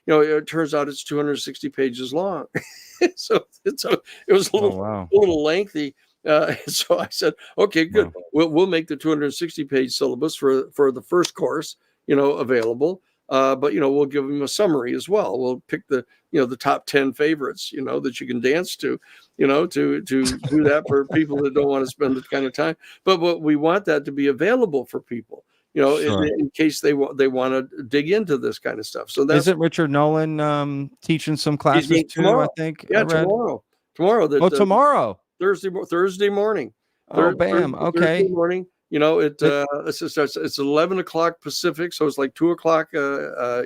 it turns out it's 260 pages long. so it was a little lengthy. So I said, okay, good. Wow. We'll make the 260 page syllabus for the first course, available. But we'll give them a summary as well. We'll pick the top 10 favorites, that you can dance to do that for people that don't want to spend the kind of time. But we want that to be available for people, sure, in case they want to dig into this kind of stuff. So isn't Richard Nolan teaching some classes too? Tomorrow. I think. Yeah, tomorrow. Tomorrow. Thursday morning. Bam. Okay. Thursday morning. It's 11 o'clock Pacific, so it's like 2 o'clock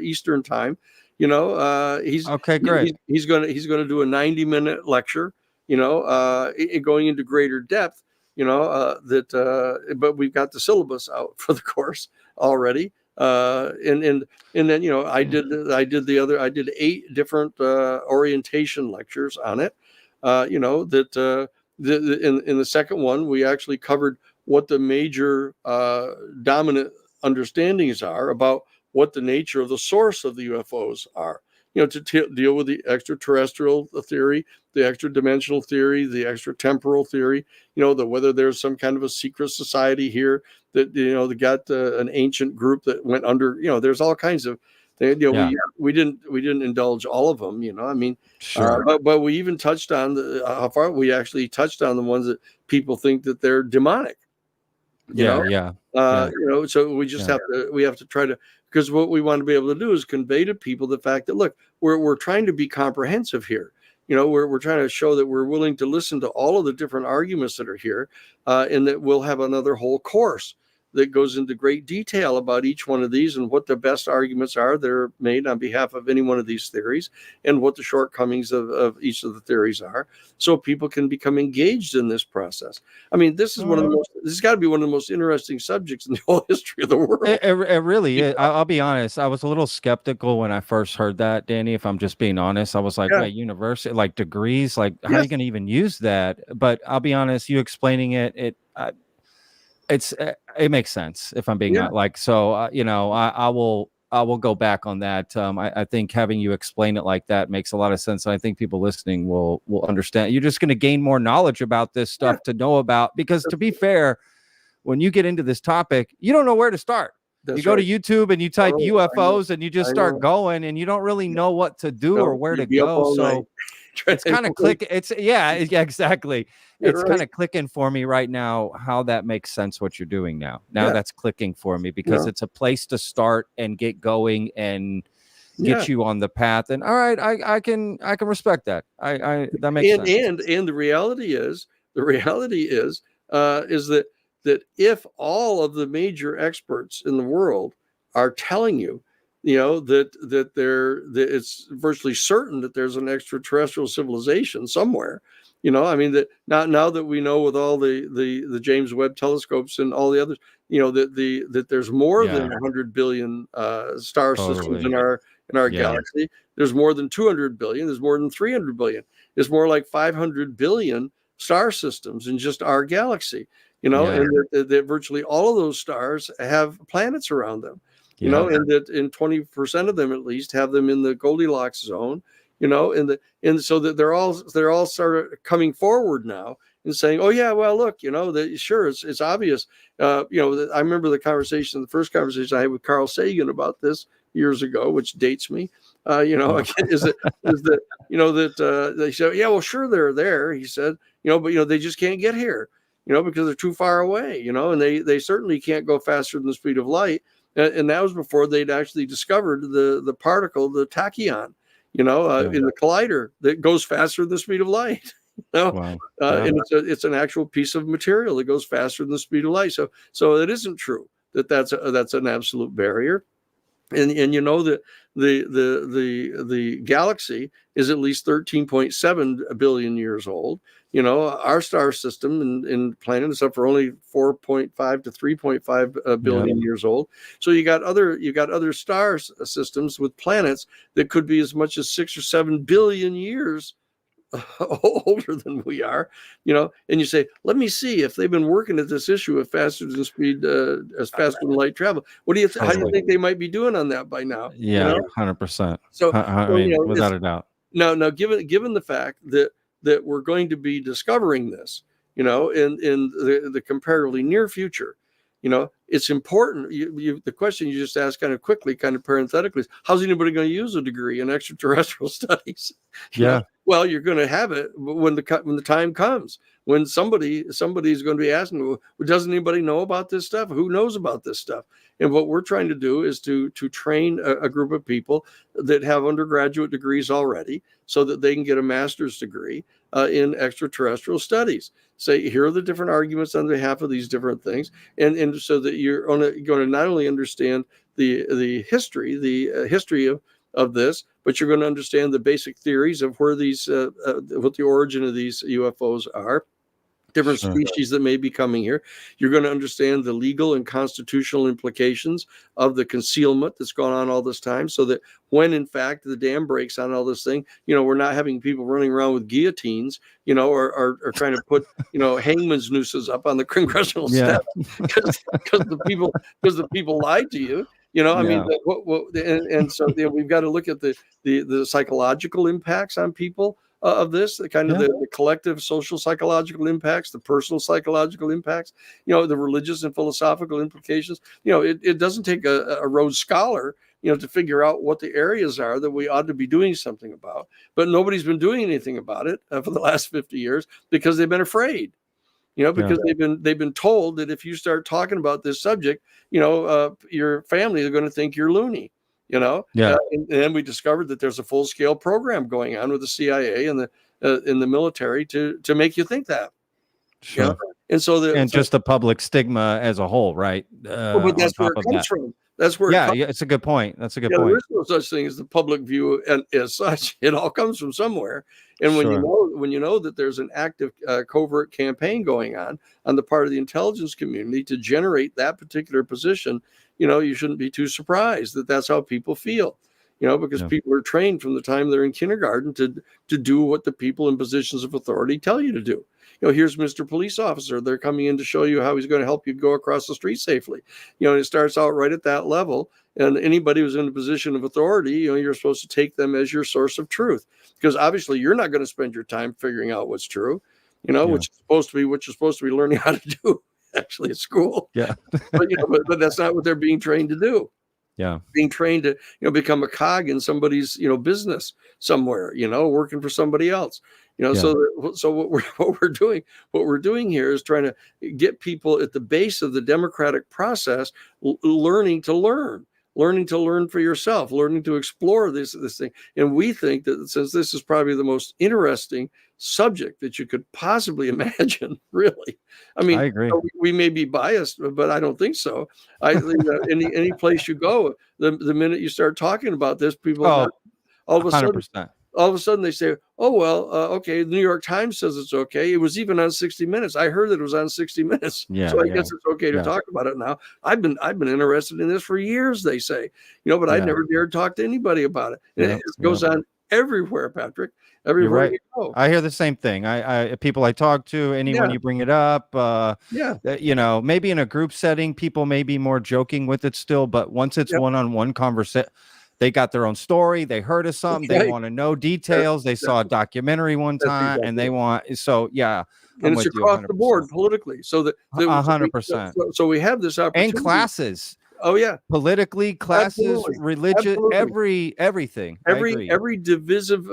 Eastern time. He's okay. Great. He's going to do a 90-minute lecture. Going into greater depth. But we've got the syllabus out for the course already. And then I did 8 different orientation lectures on it. In the second one, we actually covered what the major dominant understandings are about what the nature of the source of the UFOs are. To deal with the extraterrestrial theory, the extra-dimensional theory, the extra-temporal theory, whether there's some kind of a secret society here that, they got an ancient group that went under, there's all kinds of, we didn't indulge all of them, I mean, sure. But we even touched on how far we actually touched on the ones that people think that they're demonic. So we just have to try to, because what we want to be able to do is convey to people the fact that, look, we're trying to be comprehensive here. We're trying to show that we're willing to listen to all of the different arguments that are here, and that we'll have another whole course that goes into great detail about each one of these and what the best arguments are that are made on behalf of any one of these theories, and what the shortcomings of each of the theories are, so people can become engaged in this process. I mean, this has got to be one of the most interesting subjects in the whole history of the world. It really is. I'll be honest. I was a little skeptical when I first heard that, Danny, if I'm just being honest. I was like, wait, university, like degrees, like how are you going to even use that? But I'll be honest, you explaining it, it makes sense if I'm being like, so, I will go back on that. I think having you explain it like that makes a lot of sense. And I think people listening will understand. You're just going to gain more knowledge about this stuff to know about, because to be fair, when you get into this topic, you don't know where to start. You go to YouTube and you type UFOs and you just start going, and you don't really know what to do or where to go. So it's kind of clicking. Yeah, exactly. It's kind of clicking for me right now how that makes sense what you're doing now. That's clicking for me, because it's a place to start and get going and get you on the path. And all right, I can respect that. That makes sense. And the reality is that if all of the major experts in the world are telling you, that it's virtually certain that there's an extraterrestrial civilization somewhere, I mean, that now that we know with all the James Webb telescopes and all the others, that there's more than 100 billion star systems in our galaxy. There's more than 200 billion. There's more than 300 billion. It's more like 500 billion star systems in just our galaxy. And that virtually all of those stars have planets around them. And that in 20% of them at least have them in the Goldilocks zone. And so that they're all sort of coming forward now and saying, oh yeah, well look, sure, it's obvious. I remember the first conversation I had with Carl Sagan about this years ago, which dates me. Is that they said, yeah, well sure they're there. He said, but they just can't get here, because they're too far away, and they certainly can't go faster than the speed of light. And that was before they'd actually discovered the particle, the tachyon, in the collider that goes faster than the speed of light. And it's an actual piece of material that goes faster than the speed of light. So it isn't true that's an absolute barrier. And that the galaxy is at least 13.7 billion years old. Our star system and planet and stuff are only 4.5 to 3.5 billion years old. So you got other star systems with planets that could be as much as 6 or 7 billion years older than we are, and you say, let me see if they've been working at this issue of faster than speed, as faster than light travel. What do you how do you think they might be doing on that by now? 100%. So I mean, without a doubt. Now, given the fact that we're going to be discovering this, in the comparatively near future, it's important. The question you just asked kind of quickly, kind of parenthetically, is how's anybody going to use a degree in extraterrestrial studies? Well, you're going to have it when the time comes, when somebody's going to be asking, well, doesn't anybody know about this stuff? Who knows about this stuff? And what we're trying to do is to train a group of people that have undergraduate degrees already, so that they can get a master's degree in extraterrestrial studies. Say, here are the different arguments on behalf of these different things, and so that you're going to not only understand the history of this, but you're going to understand the basic theories of where these what the origin of these UFOs are, different species that may be coming here. You're going to understand the legal and constitutional implications of the concealment that's gone on all this time, so that when in fact the dam breaks on all this thing, we're not having people running around with guillotines, or trying to put, hangman's nooses up on the congressional steps because the people lied to you. I mean, so we've got to look at the psychological impacts on people of this, the kind of the collective social psychological impacts, the personal psychological impacts, the religious and philosophical implications. It doesn't take a Rhodes Scholar, to figure out what the areas are that we ought to be doing something about. But nobody's been doing anything about it for the last 50 years because they've been afraid. Because they've been told that if you start talking about this subject, your family are going to think you're loony. And then we discovered that there's a full-scale program going on with the CIA and in the military to make you think that. And so just the public stigma as a whole, right? But that's where it comes from. That's where it's a good point. That's a good point. There is no such thing as the public view, and as such, it all comes from somewhere. And when you know that there's an active covert campaign going on the part of the intelligence community to generate that particular position, you shouldn't be too surprised that that's how people feel. Because people are trained from the time they're in kindergarten to do what the people in positions of authority tell you to do. here's Mr. Police Officer. They're coming in to show you how he's going to help you go across the street safely. And it starts out right at that level. And anybody who's in a position of authority, you're supposed to take them as your source of truth, because obviously you're not going to spend your time figuring out what's true, which is supposed to be what you're supposed to be learning how to do actually at school. Yeah. but that's not what they're being trained to do. Yeah. Being trained to, become a cog in somebody's, business somewhere, working for somebody else, so what we're doing here is trying to get people at the base of the democratic process, learning to learn for yourself, learning to explore this thing. And we think that since this is probably the most interesting subject that you could possibly imagine, really. I mean, I agree. We may be biased, but I don't think so. I think any place you go, the minute you start talking about this, people all of a 100%. sudden. All of a sudden they say, oh, well, okay, the New York Times says it's okay. It was even on 60 Minutes. I heard that it was on 60 Minutes. Yeah, so I guess it's okay to talk about it now. I've been interested in this for years, they say, but I never dared talk to anybody about it. And it goes on everywhere, Patrick. Everywhere you go. I hear the same thing. I people I talk to, anyone you bring it up, maybe in a group setting, people may be more joking with it still, but once it's one-on-one conversation, they got their own story. They heard of something. They want to know details. They saw a documentary one time, and they want. So yeah, and it's across the board politically. So that 100%. So we have this opportunity. And classes. Oh yeah, politically, classes, religious, absolutely. everything. Every divisive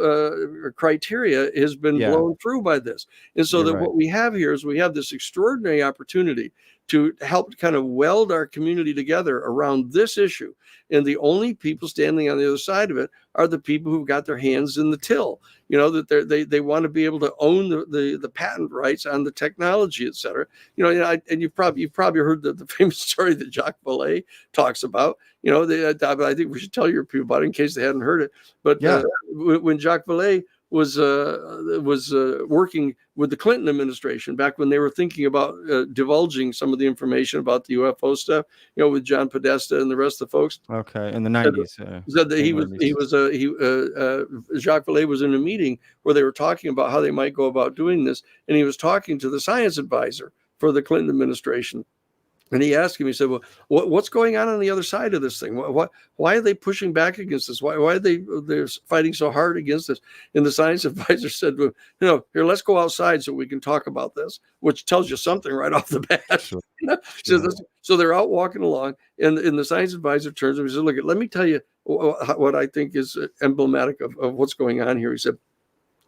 criteria has been blown through by this, and so what we have here is we have this extraordinary opportunity to help kind of weld our community together around this issue. And the only people standing on the other side of it are the people who've got their hands in the till, that they want to be able to own the patent rights on the technology, et cetera. And you've probably heard the famous story that Jacques Vallée talks about. I think we should tell your people about it in case they hadn't heard it. But when Jacques Vallée was working with the Clinton administration back when they were thinking about divulging some of the information about the UFO stuff, with John Podesta and the rest of the folks. Okay, in the 90s. Said that Jacques Vallée was in a meeting where they were talking about how they might go about doing this, and he was talking to the science advisor for the Clinton administration. And he asked him, he said, well, what's going on the other side of this thing? Why are they pushing back against this? Why are they're fighting so hard against this? And the science advisor said, well, here, let's go outside so we can talk about this, which tells you something right off the bat. Sure. So they're out walking along, and the science advisor turns to him and says, look, let me tell you what I think is emblematic of what's going on here. He said,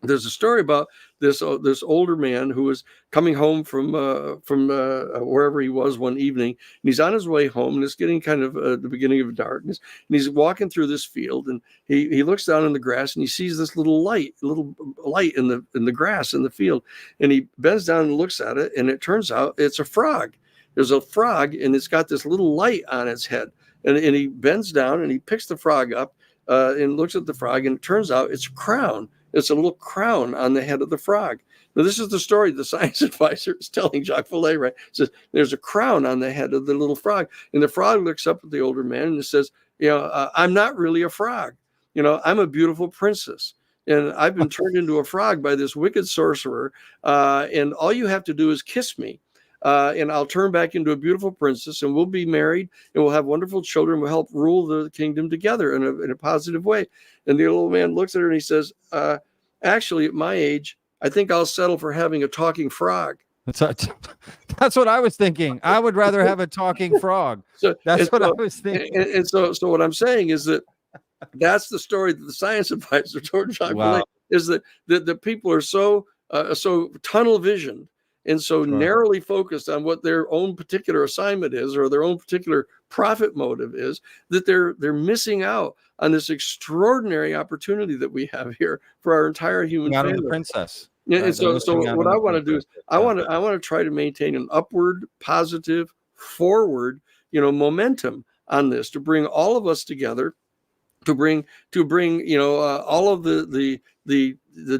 there's a story about this older man who was coming home from wherever he was one evening, and he's on his way home, and it's getting kind of the beginning of darkness, and he's walking through this field, and he looks down in the grass, and he sees this little light in the grass in the field, and he bends down and looks at it, and it turns out it's a frog. There's a frog, and it's got this little light on its head, and he bends down and he picks the frog up and looks at the frog, and it turns out it's a crown. It's a little crown on the head of the frog. Now, this is the story the science advisor is telling Jacques Vallée, right? It says, there's a crown on the head of the little frog. And the frog looks up at the older man and says, I'm not really a frog. I'm a beautiful princess. And I've been turned into a frog by this wicked sorcerer. And all you have to do is kiss me. And I'll turn back into a beautiful princess, and we'll be married, and we'll have wonderful children. We'll help rule the kingdom together in a positive way. And the old man looks at her and he says, actually, at my age, I think I'll settle for having a talking frog. That's what I was thinking. I would rather have a talking frog. I was thinking. And so what I'm saying is that's the story that the science advisor told Jacques Vallée, is that the people are so tunnel visioned and so narrowly focused on what their own particular assignment is, or their own particular profit motive is, that they're missing out on this extraordinary opportunity that we have here for our entire human family. Out of the princess. Yeah, and so what I want to do is I want to try to maintain an upward, positive, forward, momentum on this, to bring all of us together, to bring all of the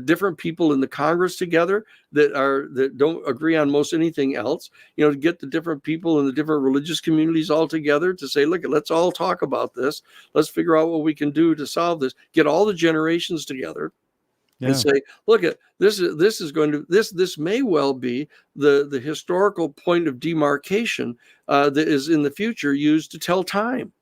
different people in the Congress together that don't agree on most anything else, to get the different people in the different religious communities all together to say, look, let's all talk about this. Let's figure out what we can do to solve this. Get all the generations together. Yeah. and say, look at this is going to this may well be the historical point of demarcation that is in the future used to tell time.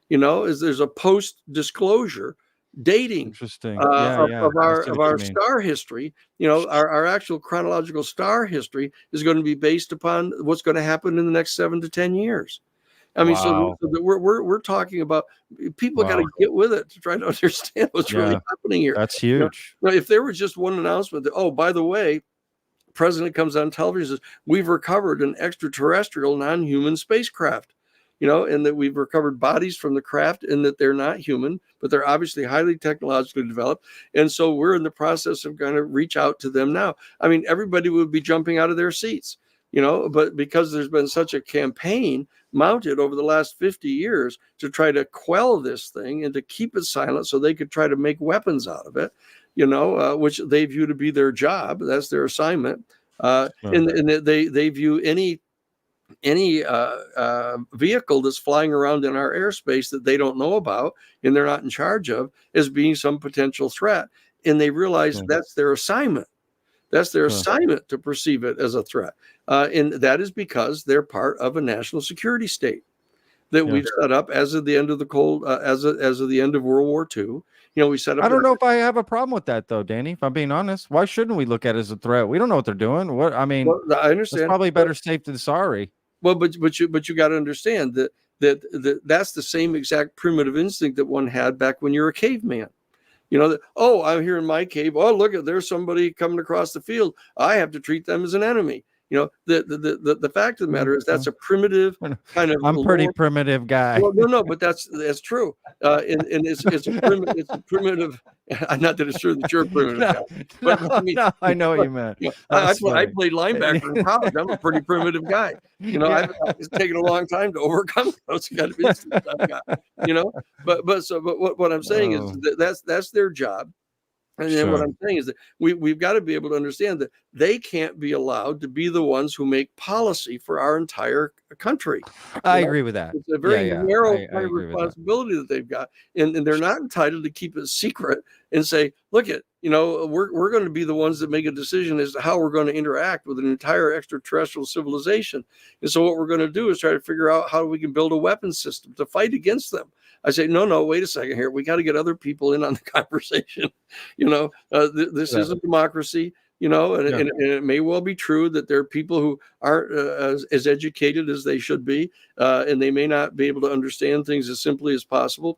Is there's a post disclosure dating Interesting. Yeah, yeah. I see of what you our mean. star history. Our actual chronological star history is going to be based upon what's going to happen in the next 7 to 10 years. I mean, Wow. so that we're talking about people got to get with it to try to understand what's really happening here. That's huge. Now, if there was just one announcement that, oh, by the way, president comes on television and says, we've recovered an extraterrestrial non-human spacecraft, and that we've recovered bodies from the craft and that they're not human, but they're obviously highly technologically developed. And so we're in the process of going to reach out to them now. I mean, everybody would be jumping out of their seats, but because there's been such a campaign mounted over the last 50 years to try to quell this thing and to keep it silent so they could try to make weapons out of it, which they view to be their job. That's their assignment. And they view any vehicle that's flying around in our airspace that they don't know about and they're not in charge of as being some potential threat. And they realize that's their assignment. That's their assignment to perceive it as a threat. And that is because they're part of a national security state that we've set up as of the end of the as of the end of World War II. We set up. I don't know if I have a problem with that, though, Danny. If I'm being honest, why shouldn't we look at it as a threat? We don't know what they're doing. I I understand. It's probably better safe than sorry. Well, but you got to understand that's the same exact primitive instinct that one had back when you're a caveman. I'm here in my cave. Oh, look, there's somebody coming across the field. I have to treat them as an enemy. The fact of the matter is that's a primitive kind of. I'm a pretty primitive guy. Well, no, but that's true. And it's a primitive. Not that it's true that you're a primitive guy. But I know what you meant. I played linebacker in college. I'm a pretty primitive guy. It's taken a long time to overcome those kind of instincts I've got. But what I'm saying is that's their job. And then what I'm saying is that we've got to be able to understand that they can't be allowed to be the ones who make policy for our entire country. I agree with that. It's a very narrow kind of responsibility that they've got. And they're not entitled to keep it secret and say, look, we're going to be the ones that make a decision as to how we're going to interact with an entire extraterrestrial civilization. And so what we're going to do is try to figure out how we can build a weapons system to fight against them. I say, no, wait a second here. We got to get other people in on the conversation. This is a democracy, and it may well be true that there are people who aren't as educated as they should be, and they may not be able to understand things as simply as possible.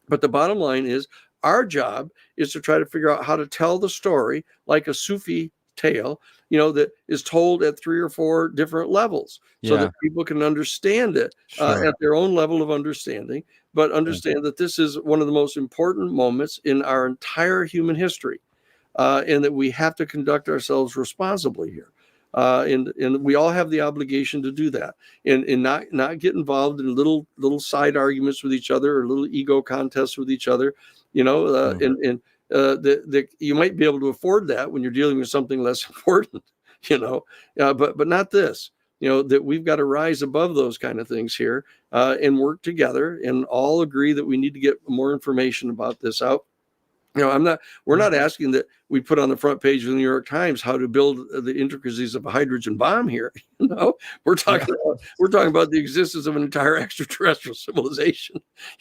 But the bottom line is our job is to try to figure out how to tell the story like a Sufi tale, that is told at 3 or 4 different levels so that people can understand it at their own level of understanding, but understand that this is one of the most important moments in our entire human history, and that we have to conduct ourselves responsibly here. And we all have the obligation to do that and not get involved in little side arguments with each other or little ego contests with each other, that you might be able to afford that when you're dealing with something less important, but not this, that we've got to rise above those kind of things here and work together and all agree that we need to get more information about this out. We're not asking that we put on the front page of the New York Times how to build the intricacies of a hydrogen bomb here. We're talking about the existence of an entire extraterrestrial civilization,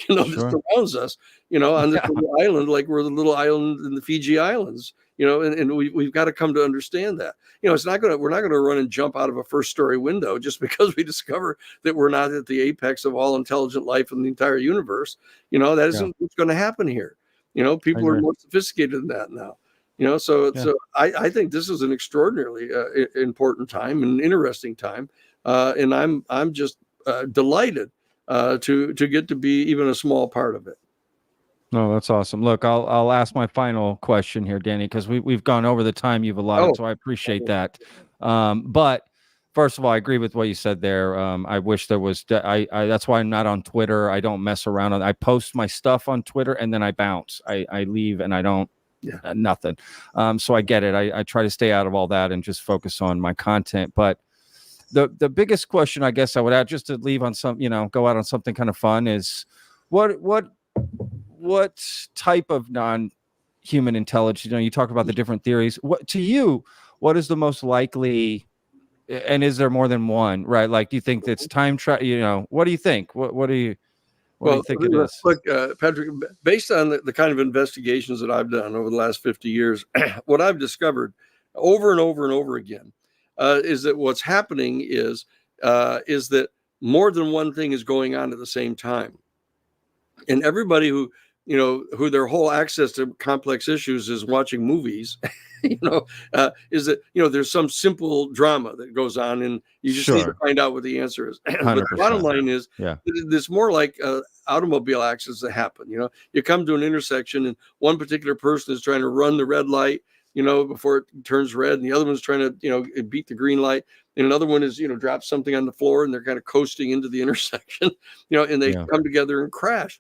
that surrounds us, on this little island, like we're the little island in the Fiji Islands, and we've got to come to understand that, we're not going to run and jump out of a first-story window just because we discover that we're not at the apex of all intelligent life in the entire universe. That isn't what's going to happen here. People are more sophisticated than that now. So I think this is an extraordinarily important time and interesting time, and I'm just delighted to get to be even a small part of it. No, that's awesome. Look, I'll ask my final question here, Danny, because we've gone over the time you've allotted, so I appreciate that. But first of all, I agree with what you said there. I wish there was. That's why I'm not on Twitter. I don't mess around I post my stuff on Twitter and then I bounce. I leave and I don't. Nothing. So I get it. I try to stay out of all that and just focus on my content. But the biggest question I guess I would add, just to leave on some, go out on something kind of fun, is what type of human intelligence? You talk about the different theories. What to you? What is the most likely? And is there more than one? Right? Like, do you think it's time travel? What do you think? What do you? What do you think it is? Look, Patrick, based on the kind of investigations that I've done over the last 50 years, what I've discovered over and over and over again is that what's happening is that more than one thing is going on at the same time. And everybody who their whole access to complex issues is watching movies, is that, there's some simple drama that goes on and you just need to find out what the answer is. But the bottom line is, there's more like automobile accidents that happen. You come to an intersection and one particular person is trying to run the red light, before it turns red, and the other one's trying to, beat the green light. And another one is, drops something on the floor and they're kind of coasting into the intersection, and they come together and crash.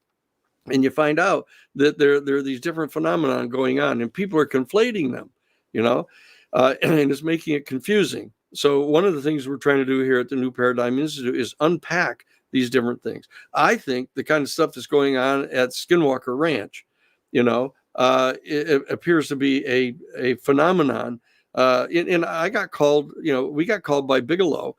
And you find out that there are these different phenomena going on, and people are conflating them, and it's making it confusing. So one of the things we're trying to do here at the New Paradigm Institute is unpack these different things. I think the kind of stuff that's going on at Skinwalker Ranch, it appears to be a phenomenon. And I got called, we got called by Bigelow,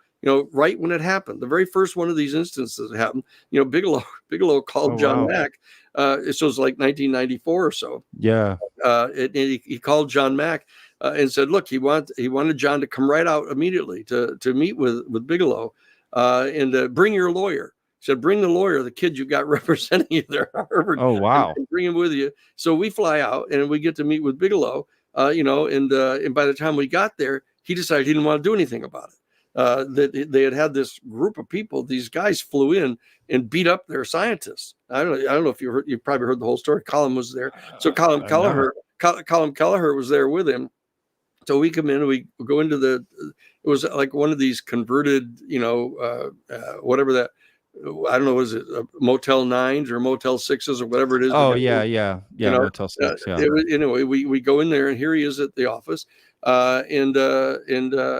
right when it happened. The very first one of these instances that happened, Bigelow called John Mack. This was like 1994 or so. Yeah. He called John Mack and said, look, he wanted John to come right out immediately to meet with Bigelow and bring your lawyer. He said, bring the lawyer, the kid you got representing you there at Harvard. Oh, wow. And bring him with you. So we fly out and we get to meet with Bigelow, and by the time we got there, he decided he didn't want to do anything about it. That they had this group of people. These guys flew in and beat up their scientists. I don't know if you probably heard the whole story. Colin was there, so Colin Kelleher was there with him. So we come in, and we go into it was like one of these converted, whatever that. I don't know, was it Motel 9s or Motel 6s or whatever it is? Oh, yeah. Motel 6. Yeah. Anyway, we go in there, and here he is at the office. And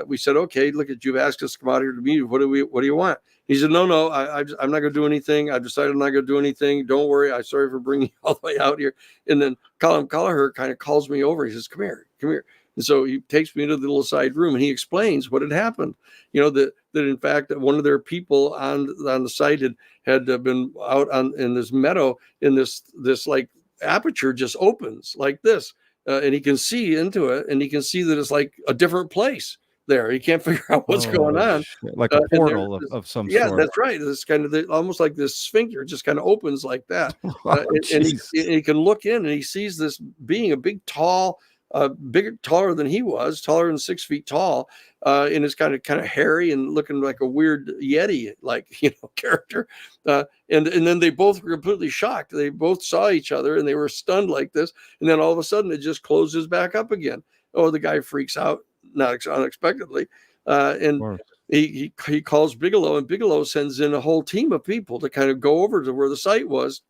we said, okay, look, you've asked us to come out here to meet you. What do you want? He said, no, I'm not going to do anything. I've decided I'm not going to do anything. Don't worry. I'm sorry for bringing you all the way out here. And then Colin Kelleher kind of calls me over. He says, come here. And so he takes me into the little side room and he explains what had happened. That in fact, one of their people on the site had been out in this meadow, in this like aperture just opens like this. And he can see into it, and he can see that it's like a different place there. He can't figure out what's going on. Like a portal of some sort. Yeah, that's right. It's kind of almost like this sphincter just kind of opens like that. And he can look in, and he sees this being a big, tall, taller than he was, taller than 6 feet tall, and it's kind of hairy and looking like a weird Yeti character. And then they both were completely shocked. They both saw each other and they were stunned like this. And then all of a sudden it just closes back up again. Oh, the guy freaks out, not unexpectedly. And he calls Bigelow, and Bigelow sends in a whole team of people to kind of go over to where the site was.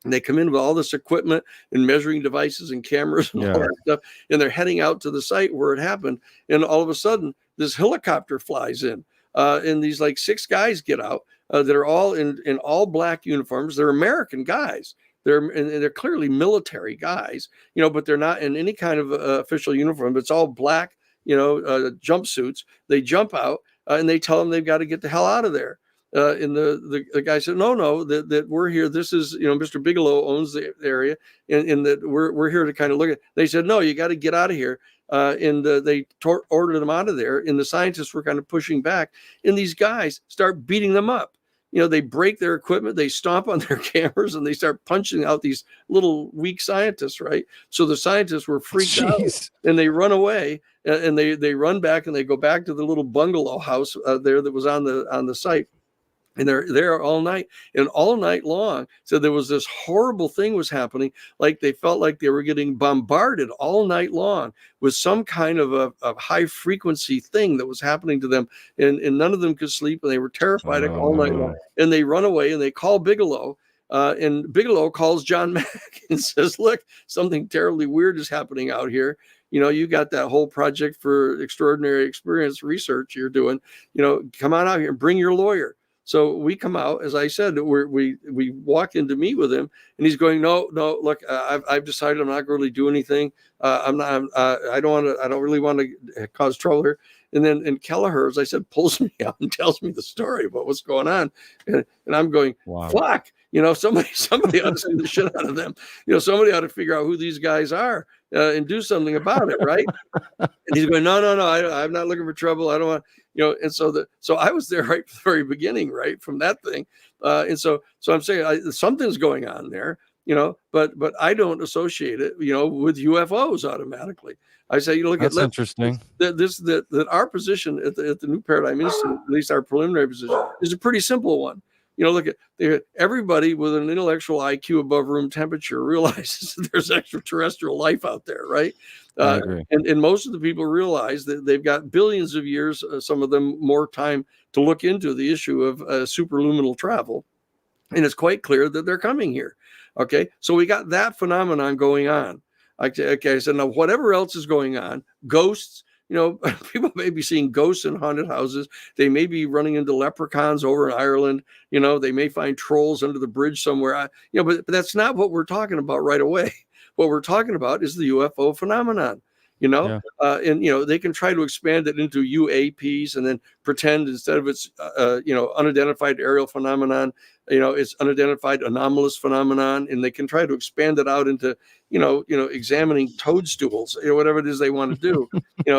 And they come in with all this equipment and measuring devices and cameras and all that stuff. And they're heading out to the site where it happened. And all of a sudden, this helicopter flies in. And these like 6 guys get out that are all in all black uniforms. They're American guys. They're clearly military guys, but they're not in any kind of official uniform. It's all black, jumpsuits. They jump out and they tell them they've got to get the hell out of there. And the guy said, no, that we're here. This is, Mr. Bigelow owns the area, and that we're here to kind of look at. They said, no, you got to get out of here. And they ordered them out of there. And the scientists were kind of pushing back. And these guys start beating them up. They break their equipment, they stomp on their cameras, and they start punching out these little weak scientists, right? So the scientists were freaked out, and they run away, and they run back, and they go back to the little bungalow house there that was on the site. And they're there all night, and all night long. So there was this horrible thing was happening. Like they felt like they were getting bombarded all night long with some kind of a high frequency thing that was happening to them. And none of them could sleep, and they were terrified all night long. And they run away, and they call Bigelow. And Bigelow calls John Mack and says, look, something terribly weird is happening out here. You got that whole project for extraordinary experience research you're doing. Come on out here and bring your lawyer. So we come out, as I said, we walk in to meet with him, and he's going, no, look, I've decided I'm not going to really do anything. I don't really want to cause trouble here. And then Kelleher, as I said, pulls me out and tells me the story about what's going on, and I'm going, Wow. fuck, somebody ought to send the shit out of them. Somebody ought to figure out who these guys are and do something about it, right? And he's going, no, I'm not looking for trouble. I don't want, and so I was there right from the very beginning, right from that thing, and so I'm saying something's going on there, but I don't associate it, with UFOs automatically. I say, look, that's interesting. That our position at the New Paradigm Institute, at least our preliminary position, is a pretty simple one. Look at everybody with an intellectual IQ above room temperature realizes that there's extraterrestrial life out there, right? I agree. And most of the people realize that they've got billions of years, some of them more time, to look into the issue of superluminal travel. And it's quite clear that they're coming here. Okay, so we got that phenomenon going on. Okay, so now whatever else is going on, ghosts, people may be seeing ghosts in haunted houses. They may be running into leprechauns over in Ireland. They may find trolls under the bridge somewhere. But that's not what we're talking about right away. What we're talking about is the UFO phenomenon. Yeah. And they can try to expand it into UAPs and then pretend instead of it's unidentified aerial phenomenon, it's unidentified anomalous phenomenon, and they can try to expand it out into examining toadstools, whatever it is they want to do.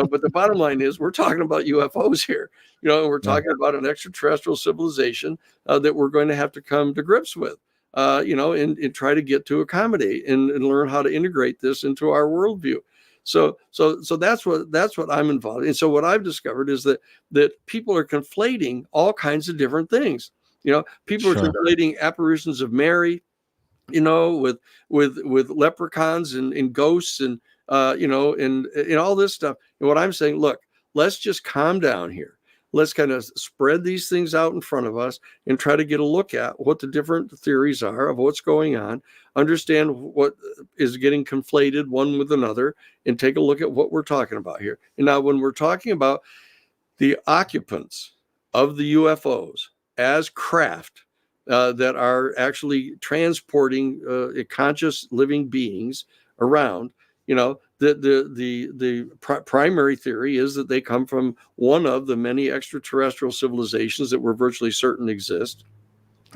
But the bottom line is we're talking about UFOs here, and we're talking about an extraterrestrial civilization that we're going to have to come to grips with. And try to get to accommodate and learn how to integrate this into our worldview. So that's what I'm involved in. And so what I've discovered is that people are conflating all kinds of different things. People are conflating apparitions of Mary, with leprechauns and ghosts and and all this stuff. And what I'm saying, look, let's just calm down here. Let's kind of spread these things out in front of us and try to get a look at what the different theories are of what's going on, understand what is getting conflated one with another, and take a look at what we're talking about here. And now when we're talking about the occupants of the UFOs as craft that are actually transporting conscious living beings around, the primary theory is that they come from one of the many extraterrestrial civilizations that we're virtually certain exist.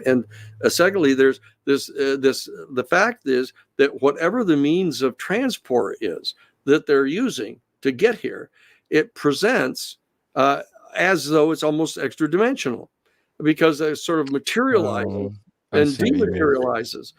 And secondly, there's the fact is that whatever the means of transport is that they're using to get here, it presents as though it's almost extra dimensional, because it sort of materializes and dematerializes,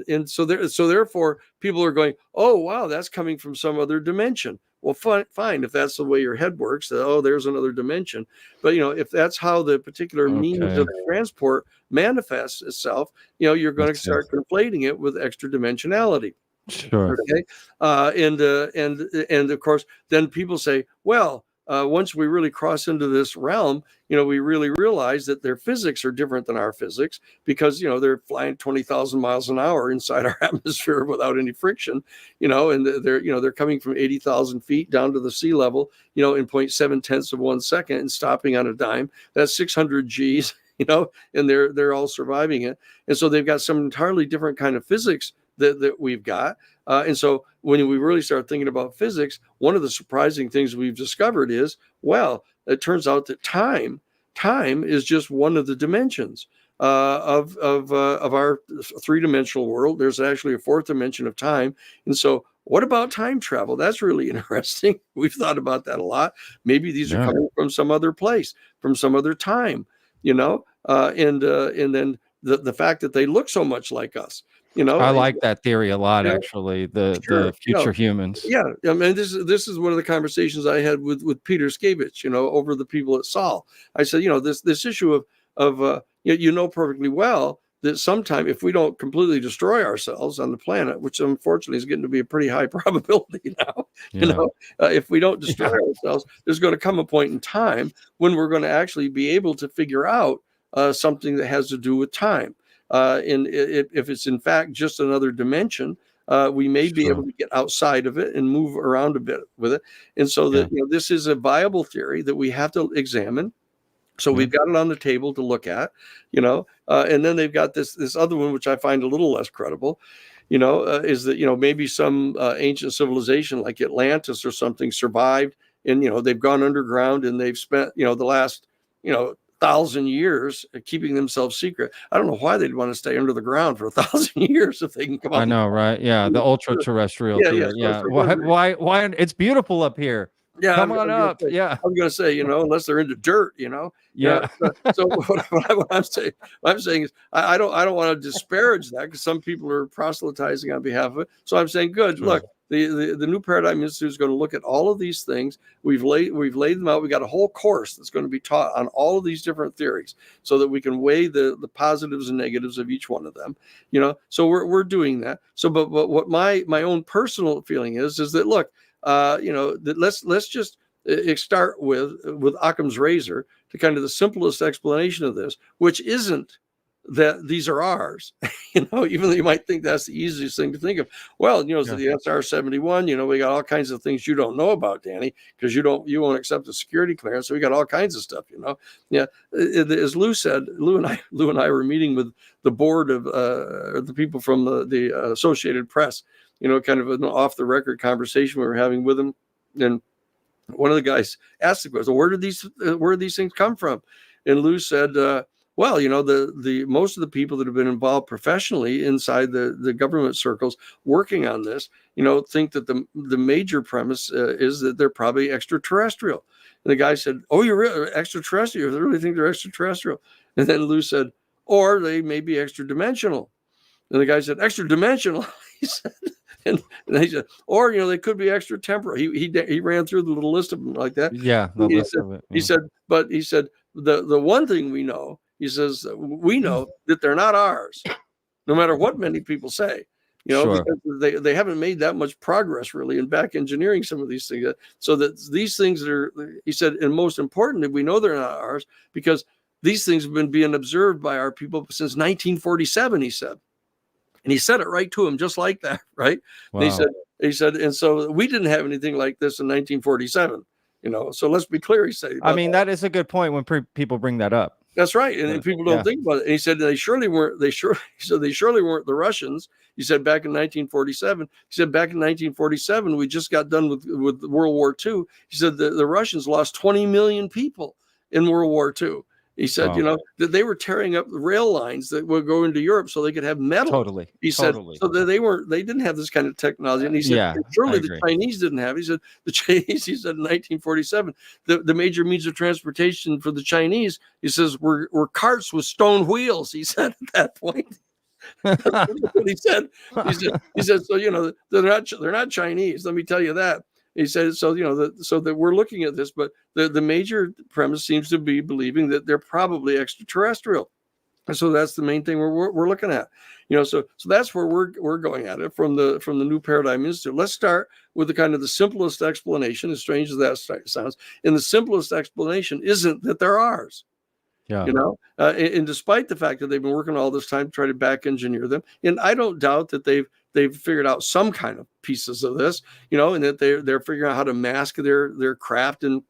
and so therefore people are going, oh wow, that's coming from some other dimension. Well, fine, if that's the way your head works, there's another dimension. But if that's how the particular means of transport manifests itself, you're going to start conflating it with extra dimensionality. Sure. Okay. And of course, then people say, well, once we really cross into this realm, we really realize that their physics are different than our physics, because, they're flying 20,000 miles an hour inside our atmosphere without any friction, and they're coming from 80,000 feet down to the sea level, in 0.7 of 1 second and stopping on a dime. That's 600 G's, and they're all surviving it. And so they've got some entirely different kind of physics that we've got. And so when we really start thinking about physics, one of the surprising things we've discovered is, well, it turns out that time is just one of the dimensions of our three-dimensional world. There's actually a fourth dimension of time. And so what about time travel? That's really interesting. We've thought about that a lot. Maybe these are coming from some other place, from some other time, and then the fact that they look so much like us. I like that theory a lot, actually. The future humans. Yeah, I mean, this is one of the conversations I had with Peter Skavich, over the people at Sol. I said, this issue of perfectly well that sometime, if we don't completely destroy ourselves on the planet, which unfortunately is getting to be a pretty high probability now, if we don't destroy ourselves, there's going to come a point in time when we're going to actually be able to figure out something that has to do with time. And if it's in fact just another dimension, we may be able to get outside of it and move around a bit with it. And so that this is a viable theory that we have to examine. So we've got it on the table to look at, and then they've got this other one, which I find a little less credible, is that, maybe some ancient civilization like Atlantis or something survived, and, they've gone underground and they've spent, the last, 1,000 years keeping themselves secret. I don't know why they'd want to stay under the ground for 1,000 years if they can come out. I know, right? Yeah, the ultra terrestrial. Yeah. Why? It's beautiful up here. Yeah, come on up. Yeah, I was going to say, unless they're into dirt, Yeah. So what I'm saying is, I don't want to disparage that, because some people are proselytizing on behalf of it. So I'm saying, good. Sure. Look, the New Paradigm Institute is going to look at all of these things. We've laid them out. We got a whole course that's going to be taught on all of these different theories, so that we can weigh the positives and negatives of each one of them. So we're doing that. So, but what my own personal feeling is that, look, let's just start with Occam's razor, to kind of the simplest explanation of this, which isn't that these are ours. Even though you might think that's the easiest thing to think of. Well, so the SR-71, we got all kinds of things you don't know about, Danny, because you won't accept a security clearance. So we got all kinds of stuff, Yeah, as Lou said, Lou and I were meeting with the board of the people from the Associated Press, kind of an off the record conversation we were having with them. And one of the guys asked the question, where did these things come from? And Lou said, well, the most of the people that have been involved professionally inside the government circles working on this, think that the major premise is that they're probably extraterrestrial. And the guy said, oh, you're really extraterrestrial? You really think they're extraterrestrial? And then Lou said, or they may be extra dimensional. And the guy said, extra dimensional? He said, and he said, or they could be extra temporal. He ran through the little list of them like that. Yeah, he said, but he said the one thing we know, he says, we know that they're not ours, no matter what many people say. Sure. Because they haven't made that much progress really in back engineering some of these things. So that these things that are, he said, and most importantly, we know they're not ours because these things have been being observed by our people since 1947. He said. And he said it right to him, just like that, right? Wow. He said, and so we didn't have anything like this in 1947, So let's be clear. He said, I mean, that is a good point when people bring that up. That's right, and people don't think about it. And he said they surely weren't. They surely weren't the Russians. He said back in 1947. He said back in 1947 we just got done with World War II. He said the Russians lost 20 million people in World War II. He said, that they were tearing up the rail lines that would go into Europe so they could have metal. Totally. He said, so that they didn't have this kind of technology. And he said, surely the Chinese didn't have it. He said, the Chinese, he said in 1947, the major means of transportation for the Chinese, he says, were carts with stone wheels. He said at that point. That's what he said. He said, so, they're not Chinese. Let me tell you that. He said, so, so that we're looking at this, but the major premise seems to be believing that they're probably extraterrestrial. And so that's the main thing we're looking at, so that's where we're going at it from the New Paradigm Institute. Let's start with the kind of the simplest explanation, as strange as that sounds. And the simplest explanation isn't that they're ours. Yeah. And despite the fact that they've been working all this time to try to back engineer them, and I don't doubt that they've figured out some kind of pieces of this, and that they're figuring out how to mask their craft. And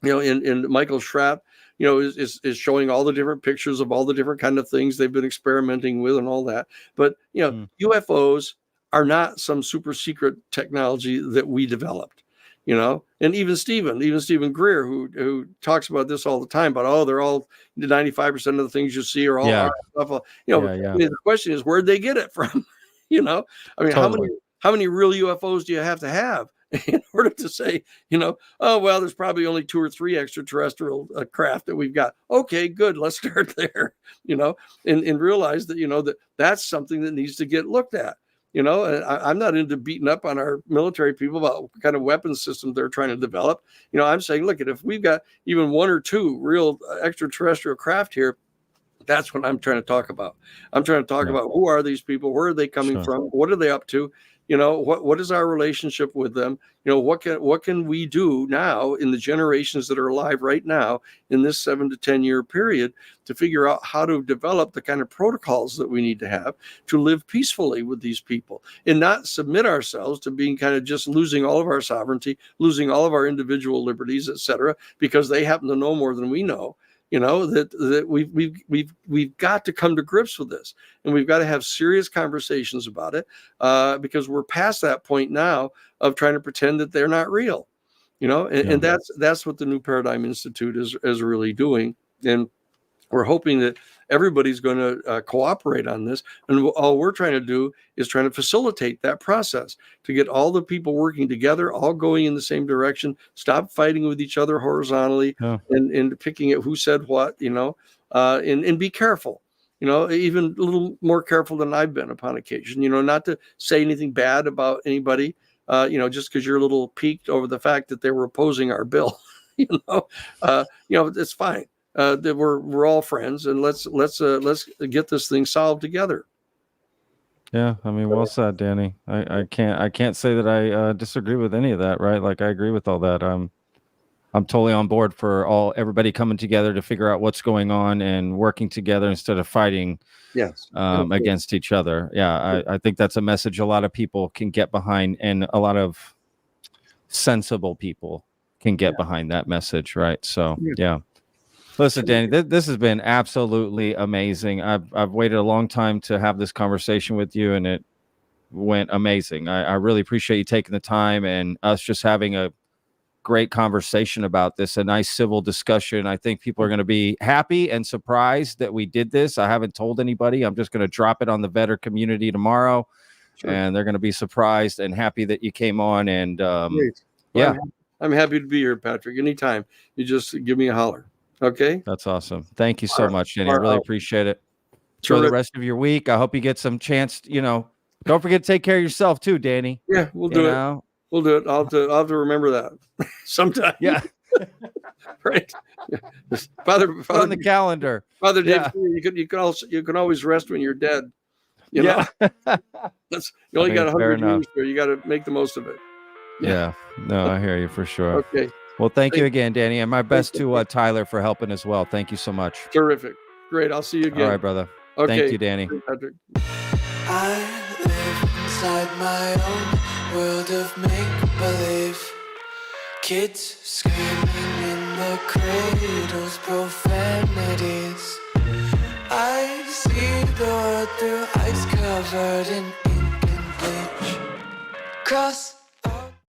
and Michael Schrapp, is showing all the different pictures of all the different kind of things they've been experimenting with and all that. But UFOs are not some super secret technology that we developed. And even Stephen Greer, who talks about this all the time, about, they're all 95% of the things you see are all our stuff. I mean, the question is, where'd they get it from? I mean, totally. How many real UFOs do you have to have in order to say, oh, well, there's probably only 2 or 3 extraterrestrial craft that we've got. Okay, good. Let's start there, and realize that, that's something that needs to get looked at. I'm not into beating up on our military people about what kind of weapons systems they're trying to develop. I'm saying, look, if we've got even 1 or 2 real extraterrestrial craft here, that's what I'm trying to talk about. I'm trying to talk about who are these people? Where are they coming from? What are they up to? What is our relationship with them? What can we do now in the generations that are alive right now in this 7 to 10 year period to figure out how to develop the kind of protocols that we need to have to live peacefully with these people and not submit ourselves to being kind of just losing all of our sovereignty, losing all of our individual liberties, etc., because they happen to know more than we know. that we've got to come to grips with this, and we've got to have serious conversations about it, because we're past that point now of trying to pretend that they're not real, and that's what the New Paradigm Institute is really doing. And we're hoping that everybody's going to cooperate on this. And all we're trying to do is trying to facilitate that process to get all the people working together, all going in the same direction, stop fighting with each other horizontally, and picking at who said what, and be careful, even a little more careful than I've been upon occasion, not to say anything bad about anybody, just because you're a little piqued over the fact that they were opposing our bill, it's fine. That we're all friends, and let's get this thing solved together. Yeah, I mean, well said, Danny. I can't say that I disagree with any of that, right? Like, I agree with all that. I'm totally on board for everybody coming together to figure out what's going on and working together instead of fighting against each other. Yeah, I think that's a message a lot of people can get behind, and a lot of sensible people can get behind that message, right? So, yeah. Listen, Danny, this has been absolutely amazing. I've waited a long time to have this conversation with you, and it went amazing. I really appreciate you taking the time and us just having a great conversation about this, a nice civil discussion. I think people are going to be happy and surprised that we did this. I haven't told anybody. I'm just going to drop it on the veteran community tomorrow, and they're going to be surprised and happy that you came on. And I'm happy to be here, Patrick. Anytime you just give me a holler. Okay. That's awesome. Thank you so much, Danny. I really appreciate it. For the rest of your week, I hope you get some chance, don't forget to take care of yourself too, Danny. Yeah, we'll do it. We'll do it. I'll have to remember that sometime. Yeah. Right. Father, on the calendar. Father Dave, you can always rest when you're dead. You know? That's you only got 100 years here. You got to make the most of it. Yeah. No, I hear you for sure. Okay. Well, thank you again, Danny, and my best to Tyler for helping as well. Thank you so much. Terrific. Great. I'll see you again. All right, brother. Okay. Thank you, Danny. Patrick. I live inside my own world of make-believe. Kids screaming in the cradles, profanities. I see the world through ice covered in ink and bleach. Cross